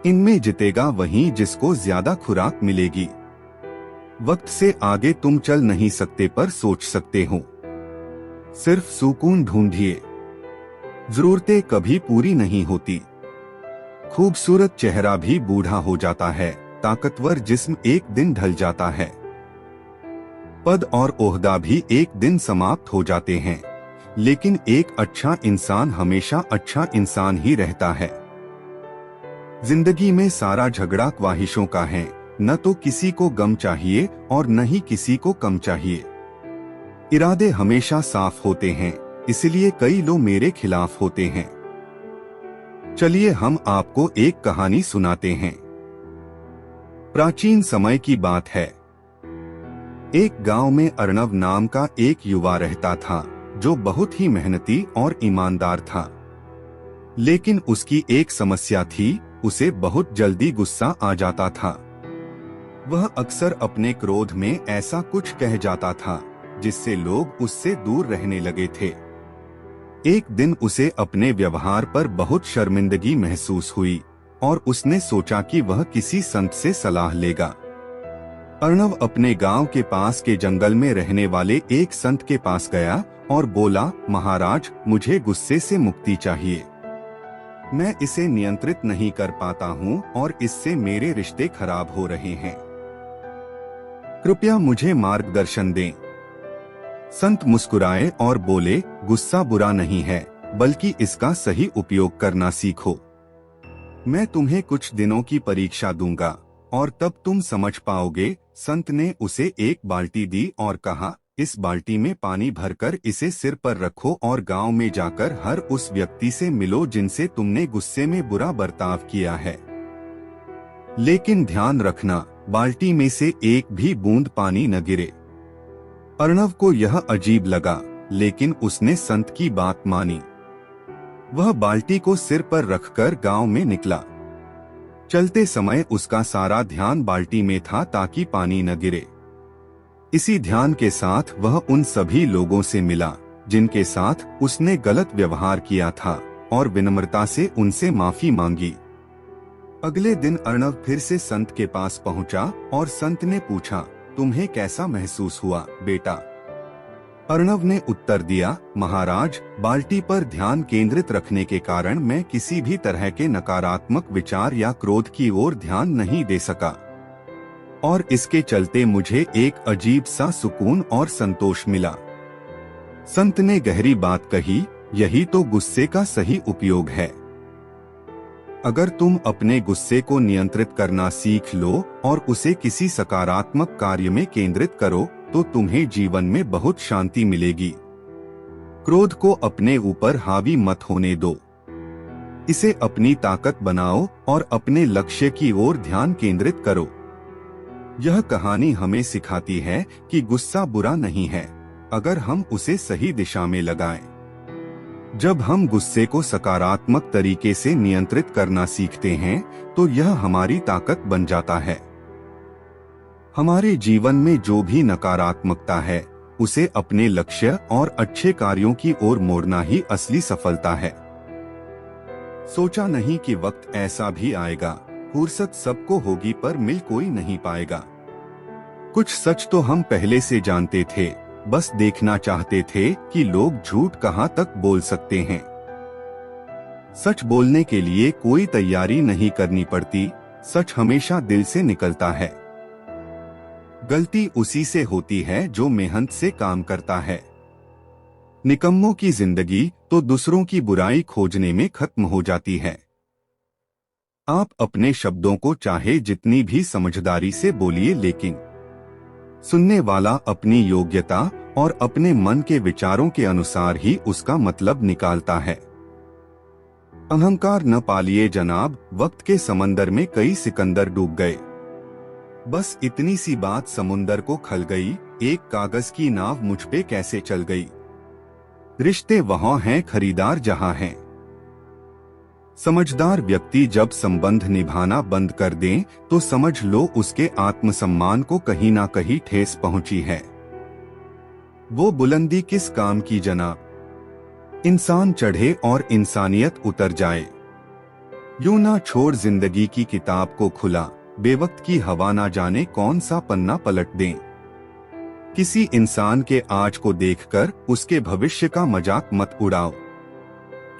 इनमें जीतेगा वही जिसको ज्यादा खुराक मिलेगी। वक्त से आगे तुम चल नहीं सकते पर सोच सकते हो। सिर्फ सुकून ढूंढिए। जरूरतें कभी पूरी नहीं होती। खूबसूरत चेहरा भी बूढ़ा हो जाता है, ताकतवर जिस्म एक दिन ढल जाता है। पद और ओहदा भी एक दिन समाप्त हो जाते हैं, लेकिन एक अच्छा इंसान हमेशा अच्छा इंसान ही रहता है। जिंदगी में सारा झगड़ा ख्वाहिशों का है, न तो किसी को गम चाहिए और न ही किसी को कम चाहिए। इरादे हमेशा साफ होते हैं, इसलिए कई लोग मेरे खिलाफ होते हैं। चलिए हम आपको एक कहानी सुनाते हैं। प्राचीन समय की बात है। एक गांव में अर्णव नाम का एक युवा रहता था, जो बहुत ही मेहनती और ईमानदार था। लेकिन उसकी एक समस्या थी, उसे बहुत जल्दी गुस्सा आ जाता था। वह अक्सर अपने क्रोध में ऐसा कुछ कह जाता था जिससे लोग उससे दूर रहने लगे थे। एक दिन उसे अपने व्यवहार पर बहुत शर्मिंदगी महसूस हुई और उसने सोचा कि वह किसी संत से सलाह लेगा। अर्णव अपने गांव के पास के जंगल में रहने वाले एक संत के पास गया और बोला, महाराज, मुझे गुस्से से मुक्ति चाहिए। मैं इसे नियंत्रित नहीं कर पाता हूँ और इससे मेरे रिश्ते खराब हो रहे हैं। कृपया मुझे मार्गदर्शन दें। संत मुस्कुराए और बोले, गुस्सा बुरा नहीं है, बल्कि इसका सही उपयोग करना सीखो। मैं तुम्हें कुछ दिनों की परीक्षा दूंगा और तब तुम समझ पाओगे। संत ने उसे एक बाल्टी दी और कहा, इस बाल्टी में पानी भरकर इसे सिर पर रखो और गांव में जाकर हर उस व्यक्ति से मिलो जिनसे तुमने गुस्से में बुरा बर्ताव किया है। लेकिन ध्यान रखना, बाल्टी में से एक भी बूंद पानी न गिरे। अर्णव को यह अजीब लगा, लेकिन उसने संत की बात मानी। वह बाल्टी को सिर पर रखकर गांव में निकला। चलते समय उसका सारा ध्यान बाल्टी में था ताकि पानी न गिरे। इसी ध्यान के साथ वह उन सभी लोगों से मिला जिनके साथ उसने गलत व्यवहार किया था और विनम्रता से उनसे माफी मांगी। अगले दिन अर्णव फिर से संत के पास पहुंचा और संत ने पूछा, तुम्हें कैसा महसूस हुआ बेटा? अर्णव ने उत्तर दिया, महाराज, बाल्टी पर ध्यान केंद्रित रखने के कारण मैं किसी भी तरह के नकारात्मक विचार या क्रोध की ओर ध्यान नहीं दे सका और इसके चलते मुझे एक अजीब सा सुकून और संतोष मिला। संत ने गहरी बात कही, यही तो गुस्से का सही उपयोग है। अगर तुम अपने गुस्से को नियंत्रित करना सीख लो और उसे किसी सकारात्मक कार्य में केंद्रित करो तो तुम्हें जीवन में बहुत शांति मिलेगी। क्रोध को अपने ऊपर हावी मत होने दो। इसे अपनी ताकत बनाओ और अपने लक्ष्य की ओर ध्यान केंद्रित करो। यह कहानी हमें सिखाती है कि गुस्सा बुरा नहीं है, अगर हम उसे सही दिशा में लगाएं। जब हम गुस्से को सकारात्मक तरीके से नियंत्रित करना सीखते हैं, तो यह हमारी ताकत बन जाता है। हमारे जीवन में जो भी नकारात्मकता है, उसे अपने लक्ष्य और अच्छे कार्यों की ओर मोड़ना ही असली सफलता है। सोचा नहीं कि वक्त ऐसा भी आएगा, फुर्सत सबको होगी पर मिल कोई नहीं पाएगा। कुछ सच तो हम पहले से जानते थे, बस देखना चाहते थे कि लोग झूठ कहां तक बोल सकते हैं। सच बोलने के लिए कोई तैयारी नहीं करनी पड़ती, सच हमेशा दिल से निकलता है। गलती उसी से होती है जो मेहनत से काम करता है। निकम्मों की जिंदगी तो दूसरों की बुराई खोजने में खत्म हो जाती है। आप अपने शब्दों को चाहे जितनी भी समझदारी से बोलिए, लेकिन सुनने वाला अपनी योग्यता और अपने मन के विचारों के अनुसार ही उसका मतलब निकालता है। अहंकार न पालिए जनाब, वक्त के समंदर में कई सिकंदर डूब गए। बस इतनी सी बात समुंदर को खल गई, एक कागज की नाव मुझ पे कैसे चल गई। रिश्ते वहां हैं, खरीदार जहां हैं। समझदार व्यक्ति जब संबंध निभाना बंद कर दें, तो समझ लो उसके आत्मसम्मान को कहीं ना कहीं ठेस पहुंची है। वो बुलंदी किस काम की जनाब? इंसान चढ़े और इंसानियत उतर जाए। यूं ना छोड़ जिंदगी की किताब को खुला, बेवक्त की हवा ना जाने कौन सा पन्ना पलट दें। किसी इंसान के आज को देखकर उसके भविष्य का मजाक मत उड़ाओ,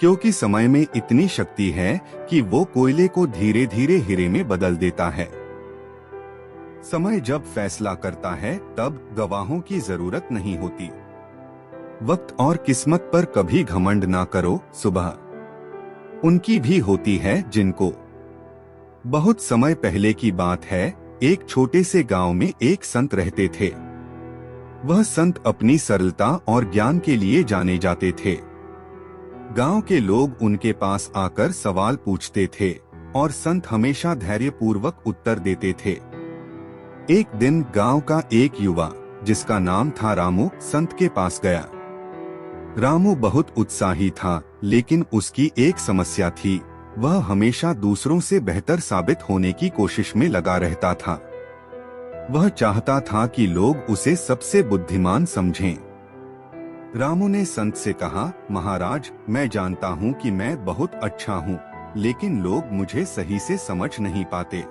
क्योंकि समय में इतनी शक्ति है कि वो कोयले को धीरे धीरे हीरे में बदल देता है। समय जब फैसला करता है, तब गवाहों की जरूरत नहीं होती। वक्त और किस्मत पर कभी घमंड ना करो, सुबह उनकी भी होती है जिनको। बहुत समय पहले की बात है, एक छोटे से गांव में एक संत रहते थे। वह संत अपनी सरलता और ज्ञान के लिए जाने जाते थे। गांव के लोग उनके पास आकर सवाल पूछते थे और संत हमेशा धैर्यपूर्वक उत्तर देते थे। एक दिन गांव का एक युवा, जिसका नाम था रामू, संत के पास गया। रामू बहुत उत्साही था, लेकिन उसकी एक समस्या थी, वह हमेशा दूसरों से बेहतर साबित होने की कोशिश में लगा रहता था। वह चाहता था कि लोग उसे सबसे बुद्धिमान समझें। रामू ने संत से कहा, महाराज, मैं जानता हूँ कि मैं बहुत अच्छा हूँ, लेकिन लोग मुझे सही से समझ नहीं पाते।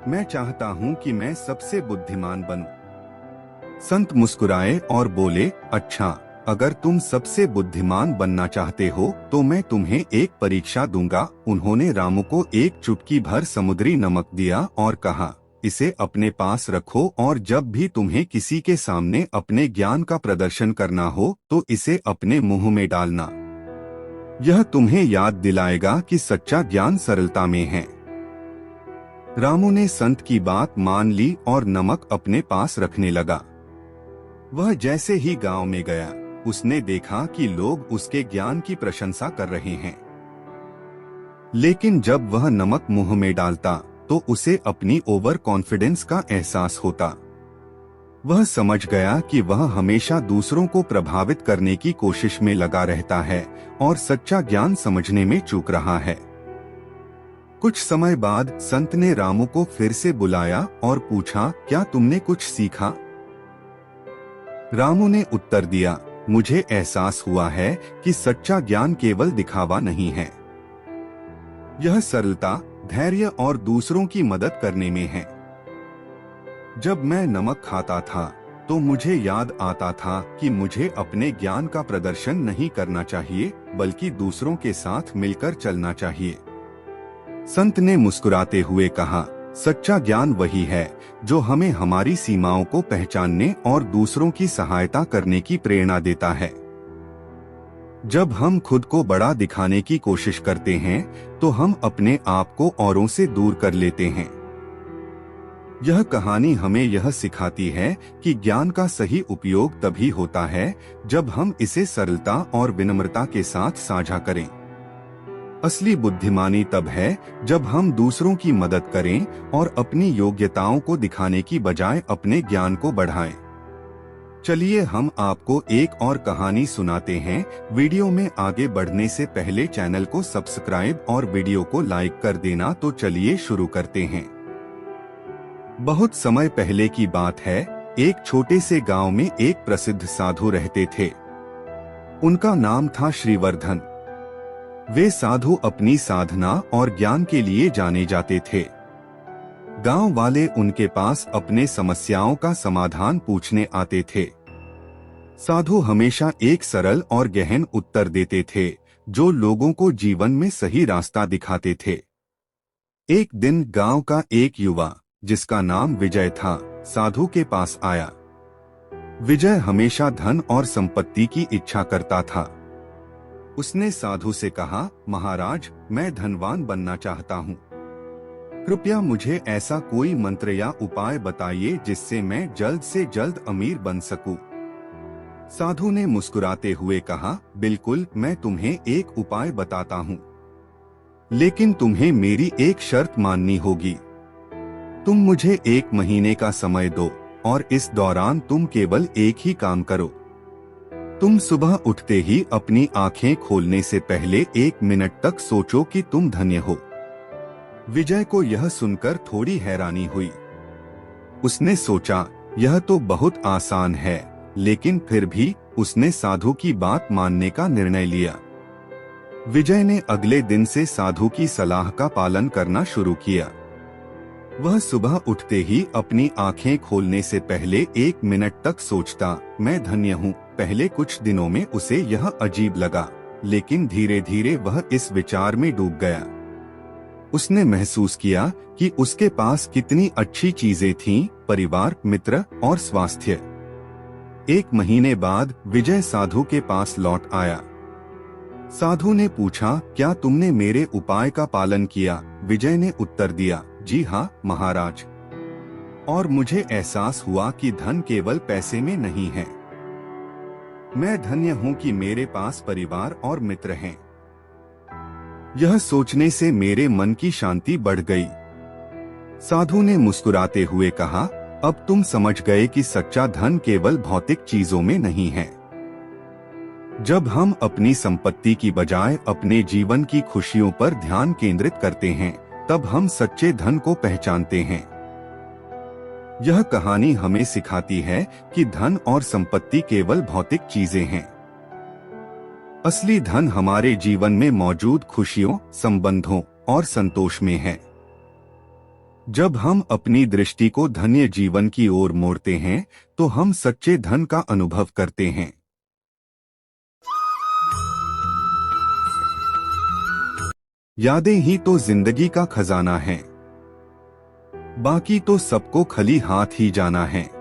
मैं चाहता हूँ कि मैं सबसे बुद्धिमान बनूं। संत मुस्कुराए और बोले, अच्छा, अगर तुम सबसे बुद्धिमान बनना चाहते हो तो मैं तुम्हें एक परीक्षा दूंगा। उन्होंने रामू को एक चुटकी भर समुद्री नमक दिया और कहा, इसे अपने पास रखो और जब भी तुम्हें किसी के सामने अपने ज्ञान का प्रदर्शन करना हो तो इसे अपने मुंह में डालना। यह तुम्हें याद दिलाएगा कि सच्चा ज्ञान सरलता में है। रामू ने संत की बात मान ली और नमक अपने पास रखने लगा। वह जैसे ही गांव में गया, उसने देखा कि लोग उसके ज्ञान की प्रशंसा कर रहे हैं। लेकिन जब वह नमक मुंह में डालता तो उसे अपनी ओवर कॉन्फिडेंस का एहसास होता। वह समझ गया कि वह हमेशा दूसरों को प्रभावित करने की कोशिश में लगा रहता है और सच्चा ज्ञान समझने में चूक रहा है। कुछ समय बाद संत ने रामू को फिर से बुलाया और पूछा, क्या तुमने कुछ सीखा? रामू ने उत्तर दिया, मुझे एहसास हुआ है कि सच्चा ज्ञान केवल दिखावा नहीं है। यह सरलता, धैर्य और दूसरों की मदद करने में है। जब मैं नमक खाता था तो मुझे याद आता था कि मुझे अपने ज्ञान का प्रदर्शन नहीं करना चाहिए, बल्कि दूसरों के साथ मिलकर चलना चाहिए। संत ने मुस्कुराते हुए कहा, सच्चा ज्ञान वही है जो हमें हमारी सीमाओं को पहचानने और दूसरों की सहायता करने की प्रेरणा देता है। जब हम खुद को बड़ा दिखाने की कोशिश करते हैं तो हम अपने आप को औरों से दूर कर लेते हैं। यह कहानी हमें यह सिखाती है कि ज्ञान का सही उपयोग तभी होता है जब हम इसे सरलता और विनम्रता के साथ साझा करें। असली बुद्धिमानी तब है जब हम दूसरों की मदद करें और अपनी योग्यताओं को दिखाने की बजाय अपने ज्ञान को बढ़ाएं। चलिए हम आपको एक और कहानी सुनाते हैं। वीडियो में आगे बढ़ने से पहले चैनल को सब्सक्राइब और वीडियो को लाइक कर देना। तो चलिए शुरू करते हैं। बहुत समय पहले की बात है, एक छोटे से गांव में एक प्रसिद्ध साधु रहते थे। उनका नाम था श्रीवर्धन। वे साधु अपनी साधना और ज्ञान के लिए जाने जाते थे। गांव वाले उनके पास अपने समस्याओं का समाधान पूछने आते थे। साधु हमेशा एक सरल और गहन उत्तर देते थे जो लोगों को जीवन में सही रास्ता दिखाते थे। एक दिन गांव का एक युवा जिसका नाम विजय था, साधु के पास आया। विजय हमेशा धन और संपत्ति की इच्छा करता था। उसने साधु से कहा, महाराज, मैं धनवान बनना चाहता हूँ। कृपया मुझे ऐसा कोई मंत्र या उपाय बताइए जिससे मैं जल्द से जल्द अमीर बन सकूं। साधु ने मुस्कुराते हुए कहा, बिल्कुल, मैं तुम्हें एक उपाय बताता हूँ, लेकिन तुम्हें मेरी एक शर्त माननी होगी। तुम मुझे 1 महीने का समय दो और इस दौरान तुम केवल एक ही काम करो। तुम सुबह उठते ही अपनी आंखें खोलने से पहले 1 मिनट तक सोचो कि तुम धन्य हो। विजय को यह सुनकर थोड़ी हैरानी हुई। उसने सोचा, यह तो बहुत आसान है, लेकिन फिर भी उसने साधु की बात मानने का निर्णय लिया। विजय ने अगले दिन से साधु की सलाह का पालन करना शुरू किया। वह सुबह उठते ही अपनी आंखें खोलने से पहले 1 मिनट तक सोचता, मैं धन्य हूँ। पहले कुछ दिनों में उसे यह अजीब लगा, लेकिन धीरे धीरे वह इस विचार में डूब गया। उसने महसूस किया कि उसके पास कितनी अच्छी चीजें थीं, परिवार, मित्र और स्वास्थ्य। 1 महीने बाद विजय साधु के पास लौट आया। साधु ने पूछा, क्या तुमने मेरे उपाय का पालन किया? विजय ने उत्तर दिया, जी हाँ महाराज, और मुझे एहसास हुआ कि धन केवल पैसे में नहीं है। मैं धन्य हूँ कि मेरे पास परिवार और मित्र हैं। यह सोचने से मेरे मन की शांति बढ़ गई। साधु ने मुस्कुराते हुए कहा, अब तुम समझ गए कि सच्चा धन केवल भौतिक चीजों में नहीं है। जब हम अपनी संपत्ति की बजाय अपने जीवन की खुशियों पर ध्यान केंद्रित करते हैं, तब हम सच्चे धन को पहचानते हैं। यह कहानी हमें सिखाती है कि धन और संपत्ति केवल भौतिक चीजें हैं। असली धन हमारे जीवन में मौजूद खुशियों, संबंधों और संतोष में है। जब हम अपनी दृष्टि को धन्य जीवन की ओर मोड़ते हैं, तो हम सच्चे धन का अनुभव करते हैं। यादें ही तो जिंदगी का खजाना है, बाकी तो सबको खाली हाथ ही जाना है।